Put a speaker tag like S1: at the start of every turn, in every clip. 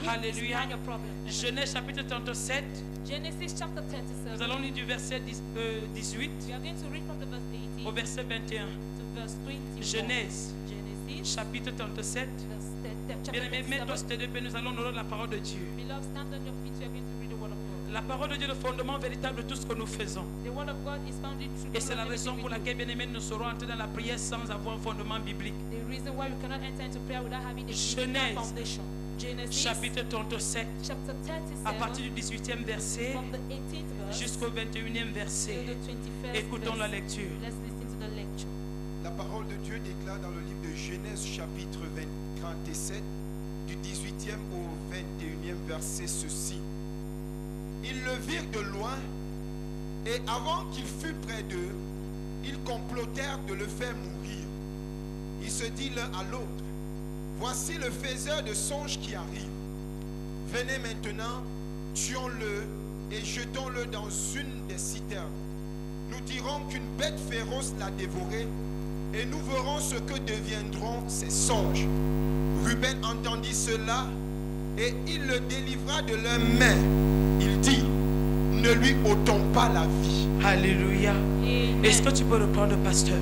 S1: Alléluia. Genèse chapitre 37.
S2: Genesis chapter 37.
S1: Nous allons lire du verset 18
S2: We are going to read from the verse 18
S1: au verset 21.
S2: to verse 21.
S1: Genèse chapitre 37. Bien-aimés, mets-toi sur tes deux pieds, nous allons honorer la parole de Dieu.
S2: Beloved, stand on your feet. We are going to read the word of God.
S1: La parole de Dieu est le fondement véritable de tout ce que nous faisons.
S2: The word of God is founded through
S1: Et c'est la raison pour laquelle, bien-aimés, nous serons entrés dans la prière sans avoir un fondement biblique.
S2: The reason why we cannot enter into prayer without having a
S1: Genèse
S2: foundation. Genesis
S1: chapitre 37.
S2: chapter 37
S1: À partir du 18e verset
S2: from the 18th verse
S1: jusqu'au 21e verset.
S2: to the 21st
S1: Écoutons
S2: verse.
S1: la lecture.
S2: Let's listen to the lecture.
S3: La parole de Dieu déclare dans le livre de Genèse chapitre 37 du 18e au 21e verset ceci. Ils le virent de loin et avant qu'il fût près d'eux, ils complotèrent de le faire mourir. Ils se dirent l'un à l'autre, voici le faiseur de songes qui arrive. Venez maintenant, tuons-le et jetons-le dans une des citernes. Nous dirons qu'une bête féroce l'a dévoré et nous verrons ce que deviendront ces songes. Ruben entendit cela et il le délivra de leurs mains. Il dit, ne lui ôtons pas la vie.
S1: Alléluia. Est-ce que tu peux reprendre, pasteur?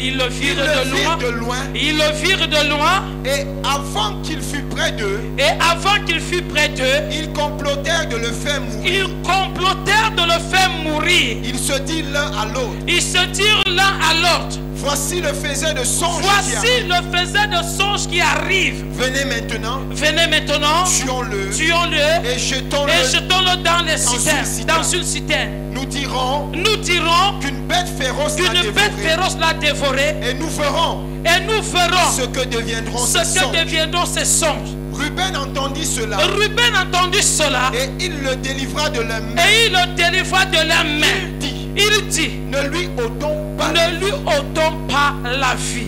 S1: Ils le virent de loin. Ils le virent de loin.
S3: Et avant qu'il fût près d'eux, ils complotèrent de le faire mourir. Ils se dirent l'un à l'autre. Voici le faiseur de songes qui arrive. Venez maintenant, tuons-le et jetons-le dans les citernes, dans une citerne. Nous dirons qu'une bête féroce l'a dévoré et nous verrons ce que deviendront ces songes. Ruben entendit cela et il le délivra de leurs mains. Il dit, ne lui ôtons pas la vie.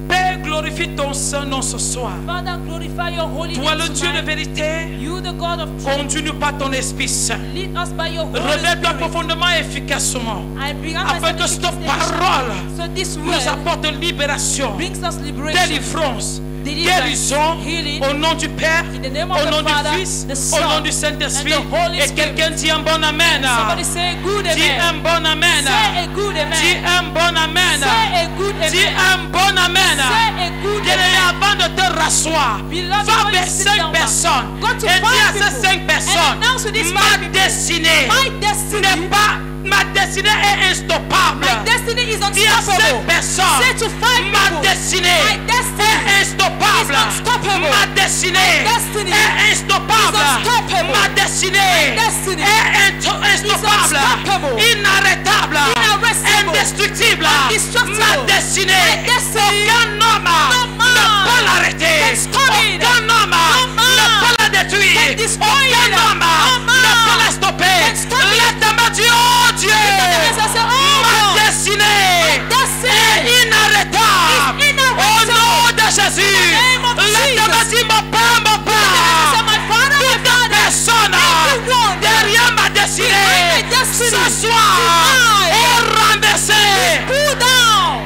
S3: Père, glorifie ton Saint-Nom ce soir.
S2: Father, glorify your holy
S1: Toi
S2: name
S1: le Dieu de
S2: tonight.
S1: vérité,
S2: You, the God of truth,
S1: conduis-nous par ton Esprit Saint.
S2: lead us by your Holy
S1: Révèle-toi
S2: Spirit.
S1: profondément et efficacement,
S2: I bring up
S1: afin que cette parole
S2: so this
S1: nous
S2: word
S1: apporte libération,
S2: brings us liberation,
S1: délivrance,
S2: deliverance,
S1: guérison,
S2: healing,
S1: au nom du Père,
S2: in the name of
S1: au
S2: the
S1: nom
S2: Father,
S1: du Fils,
S2: the
S1: au
S2: Son,
S1: nom du Saint-Esprit.
S2: and the Holy
S1: Et
S2: Spirit.
S1: quelqu'un dit un bon amen.
S2: Somebody say a good
S1: Dis
S2: amen.
S1: un bon amen.
S2: Say a good amen.
S1: Dis un bon amen.
S2: Say a good amen.
S1: Dis un bon amen.
S2: Say a good
S1: Bien-aimé,
S2: amen.
S1: avant de te rasseoir,
S2: Beloved,
S1: va
S2: when you
S1: vers
S2: sit
S1: 5
S2: down,
S1: personnes
S2: go to
S1: et dis
S2: 5
S1: à ces
S2: people
S1: 5 personnes,
S2: and announce to these 5
S1: ma
S2: people,
S1: destinée
S2: my destiny,
S1: n'est pas, ma destinée est instoppable.
S2: my destiny is
S1: Dis à 5
S2: unstoppable.
S1: personnes,
S2: Say to 5
S1: ma
S2: people,
S1: destinée
S2: my destiny
S1: est instoppable.
S2: is unstoppable.
S1: Ma destinée
S2: My destiny
S1: est instoppable.
S2: is unstoppable.
S1: Ma destinée
S2: My destiny
S1: est instoppable,
S2: unstoppable.
S1: inarrêtable,
S2: Inarrestable.
S1: indestructible.
S2: Indestructible.
S1: Ma destinée,
S2: My destiny,
S1: aucun homme ne peut l'arrêter.
S2: can stop it.
S1: Aucun homme ne peut la détruire.
S2: can destroy it.
S1: Aucun homme ne peut la stopper.
S2: can stop it.
S1: Lève ta main, Dieu, oh Dieu.
S2: hands and say, oh
S1: Ma
S2: God,
S1: destinée
S2: destiny
S1: est inarrêtable.
S2: is inarrestable.
S1: Au nom de Jésus,
S2: name of
S1: lève ta main,
S2: Jesus.
S1: dis mon Père, mon Père.
S2: say, my Father, my
S1: Toute
S2: Father,
S1: personne
S2: everyone
S1: derrière ma destinée
S2: behind my destiny,
S1: ce soir
S2: tonight,
S1: est renversée.
S2: pull down.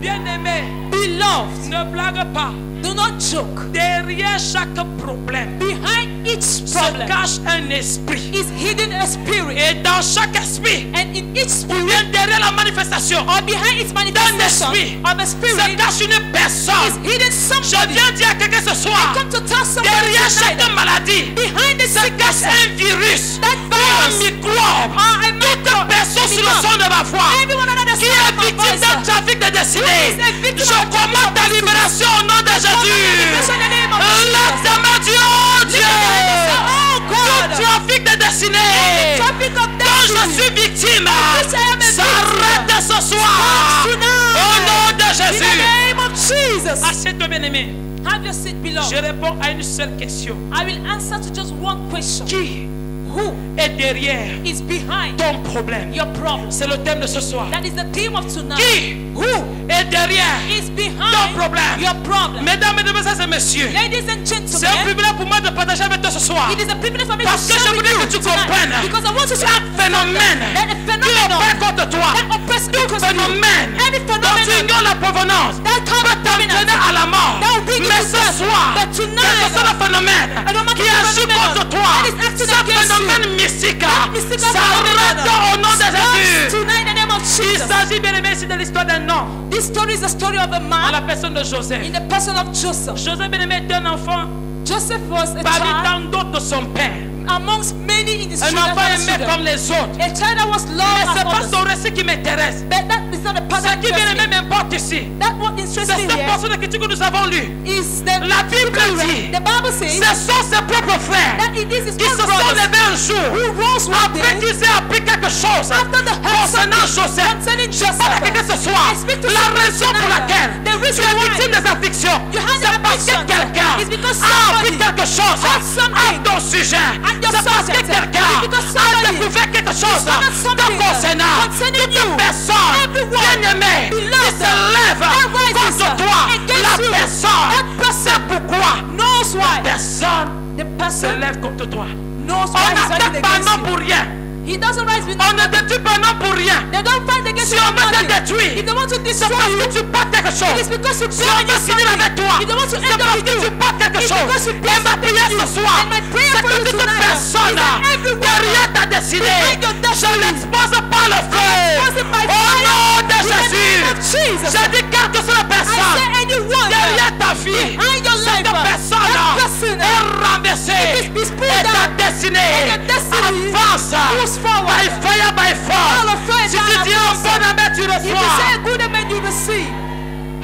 S1: Bien-aimé,
S2: Beloved,
S1: ne blague pas.
S2: do not joke,
S1: derrière chaque problème
S2: behind each
S1: se
S2: problem
S1: cache un esprit.
S2: is hidden a spirit.
S1: Et dans chaque esprit,
S2: And in each
S1: ou
S2: spirit,
S1: bien derrière la manifestation
S2: or behind its manifestation
S1: esprit,
S2: of a
S1: se
S2: spirit,
S1: cache une
S2: is
S1: personne.
S2: hidden
S1: Je
S2: somebody.
S1: viens dire à quelqu'un ce soir,
S2: Come to tell somebody
S1: derrière
S2: tonight,
S1: chaque maladie
S2: behind the
S1: se cache
S2: sickness,
S1: un virus,
S2: that
S1: un
S2: virus,
S1: microbe.
S2: or a
S1: Toute personne sur le son de ma voix
S2: everyone under the
S1: qui
S2: sound
S1: est
S2: of my
S1: victime
S2: voice,
S1: d'un trafic de destinée,
S2: Who is a victim
S1: je
S2: of
S1: commande ta libération au nom de Jésus.
S2: libération in the name of Jesus.
S1: Lève ta main, Dieu, oh Dieu.
S2: Oh
S1: Tout
S2: God,
S1: trafic de destinée
S2: traffic of
S1: dont je
S2: destiny.
S1: suis victime
S2: which I am a
S1: s'arrête ce soir
S2: Tonight,
S1: au nom de
S2: in the
S1: Jésus.
S2: name of Jesus.
S1: Assieds-toi, bien-aimé.
S2: Have your seat below.
S1: Je réponds à une seule question.
S2: I will answer to just one question.
S1: Qui
S2: Who
S1: est derrière
S2: is behind
S1: ton problème?
S2: your problem?
S1: C'est le thème de ce soir.
S2: That is the theme of tonight.
S1: Qui
S2: Who
S1: est derrière
S2: is
S1: ton
S2: behind
S1: problème?
S2: your problem?
S1: Mesdames, mesdemoiselles et messieurs,
S2: Ladies and
S1: c'est un
S2: gentlemen,
S1: privilège pour moi de partager avec toi ce soir.
S2: it is a privilege for me to
S1: Parce que
S2: share
S1: je
S2: with
S1: voudrais
S2: you
S1: que tu
S2: tonight.
S1: comprennes
S2: Because I want you to
S1: un phénomène
S2: that a
S1: qui
S2: phenomenon
S1: opère contre toi,
S2: that oppresses
S1: tout
S2: because of you.
S1: phénomène
S2: Any
S1: dont tu
S2: phenomenon
S1: ignores la provenance
S2: that
S1: peut
S2: comes from
S1: t'entraîner à la mort.
S2: that will bring you
S1: Mais
S2: to
S1: ce
S2: death.
S1: soir,
S2: But
S1: quel
S2: tonight,
S1: que soit le phénomène
S2: no matter
S1: qui
S2: the
S1: agit
S2: phenomenon
S1: contre toi,
S2: that is acting
S1: ce
S2: against you,
S1: phénomène mystique
S2: mystical
S1: s'arrête au nom de Jésus.
S2: tonight in the name of
S1: Il
S2: Jesus.
S1: s'agit bien aimé ici de l'histoire d'un homme,
S2: This story is the story of a
S1: en
S2: man
S1: la personne de Joseph.
S2: in the person of Joseph.
S1: Joseph bien aimé était un enfant
S2: Joseph was a
S1: parmi
S2: child
S1: tant d'autres de son père.
S2: amongst many in his
S1: Un
S2: children.
S1: enfant aimé comme les autres.
S2: A child that was
S1: Mais
S2: loved
S1: ce n'est
S2: as
S1: pas
S2: others.
S1: son récit qui m'intéresse.
S2: But that is not the part
S1: Ce
S2: that
S1: qui bien
S2: interests
S1: aimé
S2: me.
S1: m'importe ici,
S2: That what
S1: c'est
S2: interests me
S1: cette
S2: here
S1: portion de critique que nous avons lue.
S2: is that
S1: La Bible dit,
S2: the Bible says
S1: ce sont ses propres frères
S2: that it is his
S1: qui
S2: own
S1: se sont
S2: brothers
S1: levés un jour
S2: who rose one
S1: après
S2: day
S1: qu'ils aient appris quelque chose
S2: after the
S1: concernant Joseph.
S2: concerning
S1: Parle à quelqu'un
S2: Joseph.
S1: ce soir.
S2: I speak to
S1: La
S2: somebody
S1: raison pour
S2: tonight.
S1: laquelle
S2: The
S1: tu
S2: reason
S1: es
S2: why
S1: victime des afflictions,
S2: you had the
S1: c'est parce que
S2: affliction.
S1: quelqu'un
S2: It's because
S1: a appris
S2: somebody
S1: quelque chose
S2: had something
S1: à ton sujet.
S2: at your
S1: C'est parce que
S2: subject.
S1: quelqu'un
S2: It's because
S1: a
S2: somebody
S1: découvert quelque chose
S2: discovered
S1: te
S2: something
S1: concernant.
S2: concerning
S1: Toute
S2: you.
S1: personne
S2: Everyone
S1: bien-aimée qui
S2: beloved
S1: se lève
S2: that rises
S1: contre toi,
S2: against
S1: la
S2: you.
S1: personne,
S2: That person
S1: c'est pourquoi
S2: knows why.
S1: personne
S2: The
S1: se
S2: person
S1: lève contre toi.
S2: knows
S1: On
S2: why he's
S1: n'attaque
S2: fighting
S1: pas
S2: against
S1: non
S2: you.
S1: pour rien.
S2: He doesn't rise with
S1: On ne détruit pas non pour rien.
S2: They don't fight against
S1: Si
S2: you
S1: on
S2: for
S1: veut te
S2: nothing.
S1: détruire,
S2: If they want to
S1: c'est
S2: destroy
S1: parce
S2: you,
S1: que tu portes quelque chose.
S2: it is because you
S1: Si
S2: bear
S1: on veut
S2: against
S1: finir
S2: somebody.
S1: avec toi,
S2: If they want to
S1: c'est
S2: end up
S1: parce
S2: with
S1: que
S2: you,
S1: tu portes quelque
S2: it's
S1: chose.
S2: because you
S1: Et
S2: bear
S1: ma
S2: something
S1: prière
S2: with
S1: ce
S2: you.
S1: soir,
S2: And my prayer
S1: c'est
S2: for
S1: que
S2: you
S1: toute
S2: tonight
S1: personne
S2: is that everyone
S1: derrière ta destinée,
S2: behind your
S1: je
S2: destiny,
S1: l'expose par le feu.
S2: expose it by
S1: Au
S2: fire.
S1: nom de
S2: In the
S1: Jésus,
S2: name of Jesus.
S1: je dis quelle que soit la
S2: I
S1: personne
S2: say anyone
S1: derrière ta vie,
S2: behind your
S1: cette
S2: life,
S1: personne
S2: that person
S1: est renversée.
S2: it is pulled
S1: Et ta
S2: down.
S1: destinée
S2: And your destiny
S1: avance
S2: moves forward.
S1: by fire, by force.
S2: All of fire,
S1: Si tu dis un bon amen, tu
S2: If you say
S1: reçois.
S2: a good amen, you receive.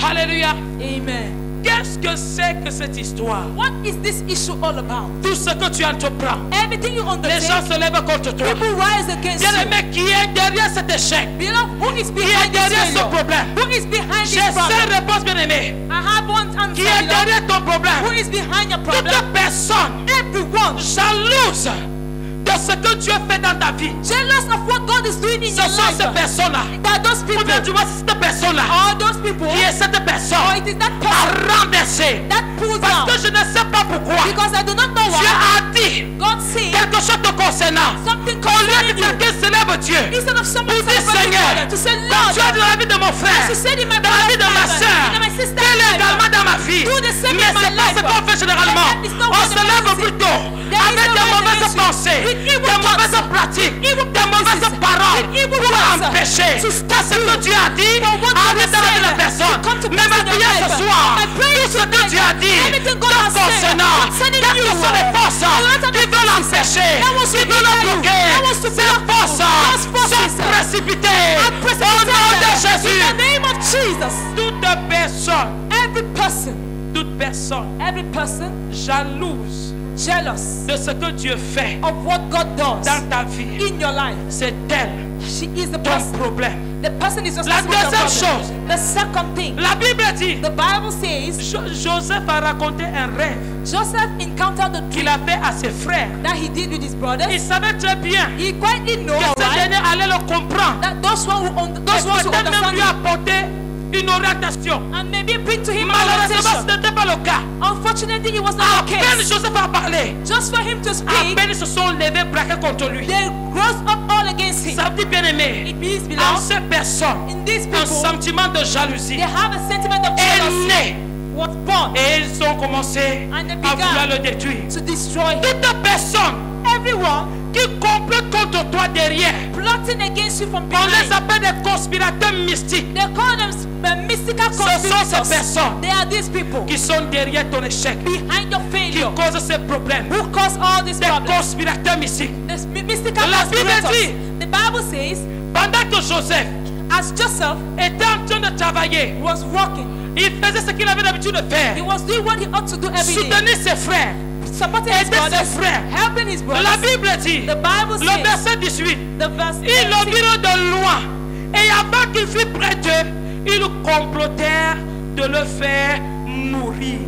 S1: Alléluia.
S2: Amen.
S1: Qu'est-ce que c'est que cette histoire?
S2: What is this issue all about?
S1: Tout ce que tu entreprends,
S2: Everything you
S1: les gens
S2: undertake,
S1: se lèvent contre toi.
S2: people rise against
S1: Bien
S2: you.
S1: aimé, qui est derrière cet échec?
S2: Beloved, who is
S1: Qui est
S2: behind this
S1: derrière ce
S2: failure?
S1: problème?
S2: Who is behind
S1: J'ai
S2: this problem?
S1: cette réponse, bien aimé.
S2: I have one answer.
S1: Qui est
S2: beloved.
S1: derrière ton
S2: Who
S1: problème?
S2: is behind your
S1: Toute
S2: problem?
S1: personne
S2: Everyone
S1: jalouse de ce que Dieu fait dans ta vie.
S2: jealous of what God is doing in
S1: Ce
S2: your
S1: sont
S2: life.
S1: ces personnes-là.
S2: That those
S1: Ou bien tu
S2: people,
S1: vois cette personne-là
S2: all those people,
S1: qui est cette
S2: or
S1: personne
S2: it is that
S1: à
S2: person
S1: renverser.
S2: that pulls
S1: Parce
S2: out.
S1: que je ne sais pas pourquoi.
S2: Because I do not know
S1: Dieu
S2: why
S1: a dit
S2: God said
S1: quelque chose te concernant.
S2: something
S1: Au lieu
S2: concerning
S1: de
S2: you.
S1: quelqu'un célèbre Dieu,
S2: Instead of someone
S1: Pour dire,
S2: celebrating
S1: Seigneur,
S2: God, to say,
S1: comme
S2: Lord,
S1: tu es dans la vie de mon frère,
S2: as you said in my
S1: dans la vie de ma
S2: brother's
S1: soeur,
S2: life, in my sister's
S1: qu'elle est
S2: life,
S1: également dans ma vie.
S2: do the same
S1: Mais
S2: in my
S1: c'est pas ce
S2: life.
S1: qu'on fait généralement.
S2: That is not
S1: On
S2: what
S1: se
S2: the
S1: lève
S2: Bible says.
S1: plutôt
S2: There is
S1: avec
S2: no
S1: des
S2: right
S1: mauvaises
S2: against you.
S1: pensées,
S2: With evil
S1: des mauvaises
S2: thoughts,
S1: pratiques,
S2: evil
S1: des mauvaises
S2: practices,
S1: paroles
S2: with evil
S1: pour
S2: words,
S1: empêcher
S2: to
S1: que
S2: stop
S1: ce que
S2: you
S1: Dieu a dit
S2: from what God
S1: arrive
S2: has
S1: dans la vie de la
S2: said,
S1: personne.
S2: to come to
S1: Mais ma
S2: pass in your
S1: prière ce
S2: life.
S1: soir,
S2: My prayer
S1: tout ce que
S2: tonight,
S1: Dieu a dit
S2: everything God
S1: te
S2: has said
S1: concernant,
S2: concerning
S1: quelles
S2: you,
S1: que sont les forces qui veulent l'empêcher,
S2: that wants to
S1: qui veulent le
S2: hinder you,
S1: bloquer,
S2: that wants to
S1: ces
S2: block you,
S1: forces
S2: those forces
S1: sont précipitées
S2: are
S1: au
S2: precipitated
S1: nom de
S2: in
S1: Jésus.
S2: the name of Jesus.
S1: Toute personne,
S2: Every person
S1: jalouse
S2: jealous
S1: de ce que Dieu fait
S2: of what God does
S1: dans ta vie,
S2: in your life.
S1: c'est elle
S2: She is the
S1: ton
S2: person.
S1: problème.
S2: The person is
S1: La
S2: responsible for your
S1: deuxième
S2: problem.
S1: chose,
S2: The second thing,
S1: la Bible dit,
S2: the Bible says
S1: Joseph a raconté un rêve
S2: Joseph encountered the
S1: qu'il
S2: dream
S1: a fait à ses frères.
S2: that he did with his brothers.
S1: Il savait très bien
S2: He quite didn't know
S1: que ce
S2: right,
S1: dernier allait le comprendre.
S2: that those ones who
S1: Peut-être même
S2: understand
S1: lui
S2: him
S1: apporter une orientation.
S2: and maybe bring to him
S1: Malheureusement, ce
S2: orientation.
S1: n'était pas le cas.
S2: Unfortunately, it was
S1: À
S2: not the
S1: peine
S2: case.
S1: Joseph a parlé,
S2: Just for him to
S1: à
S2: speak,
S1: peine ils se sont levés, braqués contre lui.
S2: they rose up all against him.
S1: Ça veut dire, bien aimé,
S2: It means,
S1: en
S2: beloved,
S1: ces personnes,
S2: in these
S1: un
S2: people,
S1: sentiment de
S2: they
S1: jalousie
S2: have a sentiment of
S1: est
S2: jealousy.
S1: né
S2: was born.
S1: Et ils ont commencé
S2: And they
S1: à vouloir
S2: began
S1: le détruire.
S2: to destroy him.
S1: Toute personne
S2: Everyone
S1: qui complote contre toi derrière,
S2: plotting against you from
S1: on les
S2: behind.
S1: appelle des conspirateurs mystiques.
S2: They call them mystical
S1: Ce sont ces
S2: conspirators.
S1: personnes
S2: They are these people
S1: qui sont derrière ton échec,
S2: behind your
S1: qui
S2: failure,
S1: causent ces problèmes.
S2: who cause all these
S1: Des
S2: problems.
S1: conspirateurs mystiques.
S2: The mystical
S1: La Bible
S2: conspirators.
S1: dit-
S2: The Bible says,
S1: Pendant que Joseph
S2: as Joseph
S1: était en train de travailler,
S2: was walking,
S1: il faisait ce qu'il avait l'habitude de faire.
S2: he was doing what he ought to do every day,
S1: Soutenir ses frères,
S2: supporting his
S1: aider ses
S2: brothers,
S1: frères.
S2: helping his brothers.
S1: La Bible dit,
S2: The Bible
S1: le
S2: says,
S1: verset 18,
S2: the verse
S1: ils le
S2: 18,
S1: virent de loin. Et avant qu'il fût près d'eux, ils complotèrent de le faire mourir.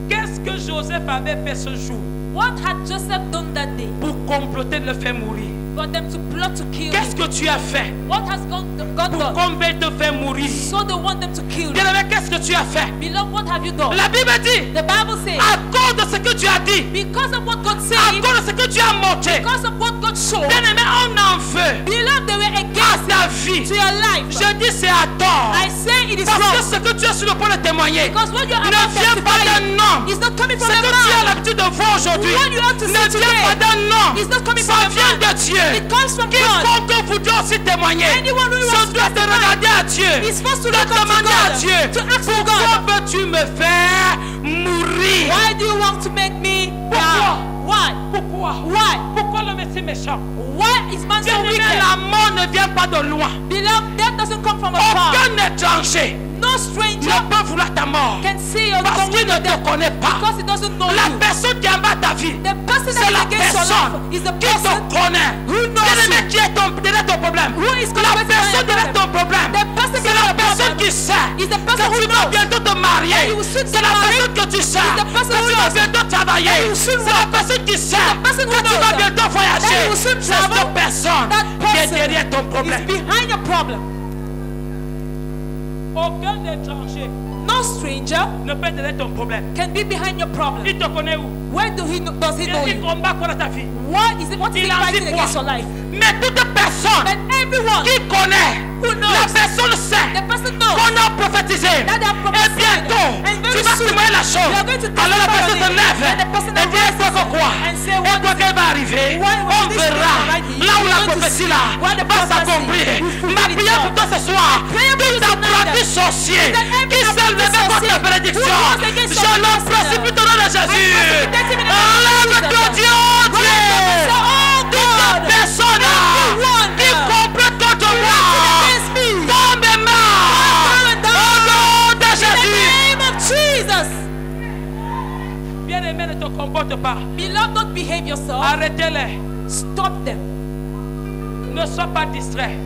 S1: Qu'est-ce que Joseph avait fait ce jour
S2: what had Joseph done that day
S1: pour comploter de le faire mourir?
S2: for them to plot to kill
S1: Qu'est-ce
S2: him?
S1: que tu as fait
S2: What has God
S1: pour
S2: done?
S1: qu'on veuille te faire mourir?
S2: So they want them to kill
S1: Bien
S2: you.
S1: aimé, qu'est-ce que tu as fait?
S2: Beloved, what have you done?
S1: La Bible dit,
S2: The Bible says,
S1: à cause de ce que tu as dit,
S2: because of what God
S1: à
S2: said,
S1: cause de ce que tu as montré,
S2: because of what God showed,
S1: bien aimé, on en veut
S2: beloved, they were
S1: à
S2: against
S1: ta vie.
S2: to your life.
S1: Je dis c'est à tort.
S2: I say it is
S1: Parce que
S2: wrong.
S1: ce que tu es sur le point de témoigner
S2: Because what you are
S1: ne
S2: about to
S1: vient pas
S2: testify
S1: d'un homme.
S2: is not coming
S1: Ce
S2: from
S1: que
S2: a
S1: tu as
S2: man.
S1: l'habitude de voir aujourd'hui
S2: What you have to
S1: ne
S2: say
S1: vient pas
S2: today
S1: d'un homme.
S2: is not coming
S1: Ça
S2: from a
S1: vient
S2: man.
S1: de Dieu.
S2: It comes from God.
S1: Quiconque voudra aussi témoigner,
S2: Anyone who
S1: ce
S2: wants to
S1: doit te
S2: testify
S1: regarder à Dieu.
S2: is supposed to
S1: De
S2: look up to
S1: demander à
S2: God,
S1: Dieu,
S2: to ask for
S1: pourquoi
S2: God.
S1: veux-tu me faire mourir?
S2: Why do you want to make me
S1: Pourquoi?
S2: die? Why?
S1: Pourquoi?
S2: Why?
S1: Pourquoi le Messie méchant?
S2: Why is man so
S1: Bien aimé,
S2: wicked?
S1: la mort ne vient pas de loin.
S2: Beloved, death doesn't come from afar.
S1: Aucun étranger
S2: No stranger
S1: ne peut vouloir ta mort
S2: can see your
S1: parce qu'il ne te
S2: death
S1: connaît pas.
S2: because he doesn't know
S1: La
S2: you.
S1: personne qui abat ta vie,
S2: The person
S1: c'est
S2: that is
S1: la
S2: against your
S1: personne
S2: life is the
S1: qui te
S2: person
S1: connaît.
S2: who knows
S1: Bien-aimé,
S2: you.
S1: qui est derrière ton problème?
S2: Who is
S1: La
S2: connected to
S1: personne
S2: your
S1: derrière ton problème,
S2: The person
S1: c'est la
S2: behind your
S1: personne
S2: problem
S1: qui sait
S2: is the
S1: que
S2: person who
S1: tu vas
S2: knows
S1: bientôt te marier.
S2: that you will soon
S1: C'est la
S2: get married.
S1: personne que tu sais
S2: Is the person
S1: que
S2: who
S1: tu vas
S2: knows
S1: bientôt travailler.
S2: that you will soon
S1: C'est la
S2: work.
S1: personne qui sait
S2: the person who
S1: que tu
S2: knows
S1: vas
S2: that
S1: bientôt voyager.
S2: you will soon
S1: C'est
S2: travel.
S1: cette personne
S2: That
S1: qui est
S2: person
S1: derrière ton
S2: is
S1: problème.
S2: behind your problem.
S1: Aucun étranger
S2: No stranger
S1: ne peut être derrière ton problème.
S2: can be behind your problem.
S1: Il te connaît où?
S2: Where does he know
S1: Il
S2: you?
S1: combat contre ta vie.
S2: What is he
S1: Il en
S2: fighting
S1: dit
S2: against
S1: quoi?
S2: your life?
S1: Mais toute personne
S2: But everyone
S1: qui connaît,
S2: who knows,
S1: la personne sait
S2: the person knows
S1: qu'on a prophétisé.
S2: that they have
S1: Et
S2: prophesied.
S1: bientôt,
S2: And very
S1: tu vas
S2: soon,
S1: témoigner la chose.
S2: you are going to
S1: Alors la
S2: testify
S1: personne
S2: on
S1: se
S2: it.
S1: lève
S2: And the person
S1: et dit, et quoi que quoi?
S2: and say,
S1: Et
S2: what
S1: quoi
S2: is
S1: qu'elle va arriver,
S2: What
S1: on
S2: is this
S1: verra.
S2: thing already?
S1: Là où la
S2: You're going to
S1: prophétie
S2: see
S1: là
S2: what the
S1: va
S2: prophecy
S1: s'accomplir.
S2: will fulfill
S1: Ma prière pour
S2: itself.
S1: toi ce soir,
S2: prayer for you
S1: tout
S2: tonight
S1: apprenti sorcier
S2: that every
S1: qui s'est levé
S2: apprenti
S1: contre ta
S2: sorcier
S1: bénédiction,
S2: who goes against
S1: je
S2: your
S1: le
S2: blessing,
S1: précipite au nom de Jésus.
S2: precipitate him in the name of
S1: Enlève-toi
S2: Jesus.
S1: Dieu, Dieu.
S2: Oh God,
S1: Personne
S2: everyone
S1: qui complète contre moi,
S2: against me.
S1: tombe et meurt.
S2: and die.
S1: Au nom de
S2: In the
S1: Jésus.
S2: name of Jesus.
S1: Bien-aimé, ne te comporte pas.
S2: Beloved, don't behave yourself.
S1: Arrêtez-les.
S2: Stop them.
S1: Ne sois pas distrait.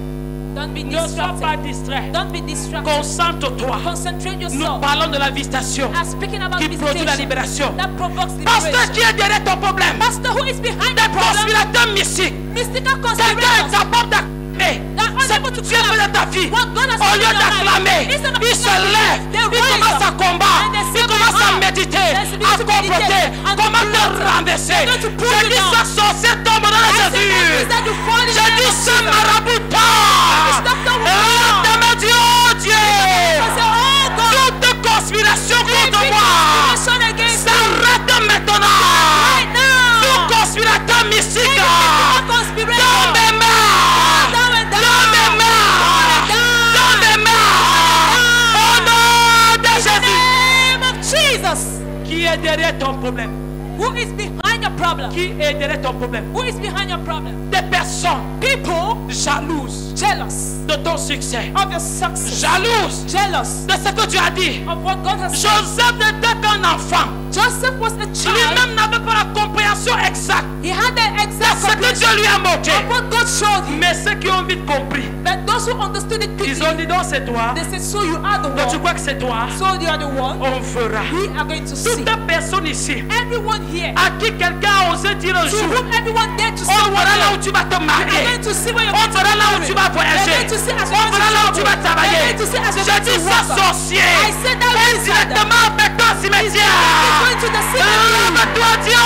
S2: Don't be
S1: Ne sois pas
S2: distracted.
S1: distrait.
S2: Don't be distracted.
S1: Concentre-toi.
S2: Concentrate
S1: Nous
S2: yourself.
S1: parlons de la visitation
S2: I'm speaking about
S1: qui produit la
S2: visitation.
S1: libération.
S2: That provokes
S1: Pasteur
S2: liberation.
S1: qui est derrière ton problème,
S2: Pastor, who is behind
S1: des
S2: the problem?
S1: conspirateurs mystiques,
S2: Mystical
S1: quelqu'un
S2: conspirators.
S1: est capable d'acclamer ce que tu as fait dans ta vie.
S2: What God has
S1: Au
S2: done
S1: lieu
S2: in your life.
S1: d'acclamer,
S2: Instead of
S1: il se
S2: acclaiming,
S1: lève,
S2: they
S1: il
S2: rise
S1: commence à
S2: up.
S1: combattre,
S2: And they say,
S1: il commence à
S2: "Ah,
S1: méditer,
S2: let's begin
S1: à
S2: to
S1: comploter,
S2: meditate and
S1: comment
S2: to
S1: te
S2: plot.
S1: renverser.
S2: They're going to pull
S1: Je
S2: you
S1: dis
S2: down.
S1: ça sorcier tombe dans
S2: I
S1: le
S2: said,
S1: Jésus.
S2: that means that you fall in the
S1: Je
S2: name
S1: dis
S2: of
S1: ça
S2: Jesus.
S1: maraboutant.
S2: Stop the war.
S1: Dieu.
S2: I say, oh God,
S1: Toute conspiration contre
S2: every
S1: moi
S2: conspiration against me
S1: s'arrête maintenant.
S2: right now.
S1: Tout conspirateur mystique
S2: Mystical conspirator.
S1: tombe et meurt.
S2: Down and down.
S1: Tombe et meurt.
S2: Down.
S1: Tombe et meurt. Au nom de
S2: In the
S1: Jésus.
S2: name of Jesus.
S1: Qui est derrière ton problème?
S2: Who is behind your problem?
S1: Qui est derrière ton problème?
S2: Who is behind your problem?
S1: Des personnes
S2: People
S1: jalouses
S2: jealous
S1: de ton succès.
S2: of your success.
S1: Jalouses
S2: Jealous
S1: de ce que tu as dit.
S2: of what God has said.
S1: Joseph n'était qu'un enfant.
S2: Joseph was a child.
S1: Lui-même n'avait pas la compréhension exacte
S2: He had the
S1: de
S2: exact
S1: ce que
S2: comprehension
S1: Dieu lui a montré.
S2: of what God showed him.
S1: Mais ceux qui ont vite compris,
S2: But those who understood it
S1: ils
S2: quickly,
S1: ont dit non, c'est toi.
S2: they said, so you are the
S1: Donc tu
S2: one.
S1: crois que c'est toi?
S2: So you are the one.
S1: On fera.
S2: We are going to see.
S1: Toute personne ici
S2: Everyone here,
S1: à qui quelqu'un a osé dire un
S2: to
S1: jour,
S2: whom everyone dared to say
S1: on
S2: one
S1: verra là où
S2: day,
S1: tu vas te
S2: you are
S1: marier.
S2: going to see where you're
S1: On
S2: going to
S1: verra là où
S2: marry.
S1: tu vas
S2: You're
S1: voyager.
S2: going to see as you're
S1: On
S2: going to
S1: verra là où tu vas
S2: travel.
S1: travailler.
S2: You're going to see as you're
S1: Je
S2: going
S1: dis
S2: to
S1: ça
S2: work.
S1: sorcier.
S2: I said that wizard.
S1: Directement avec toi
S2: He's
S1: cimetière.
S2: going to the cemetery.
S1: Lève-toi Dieu,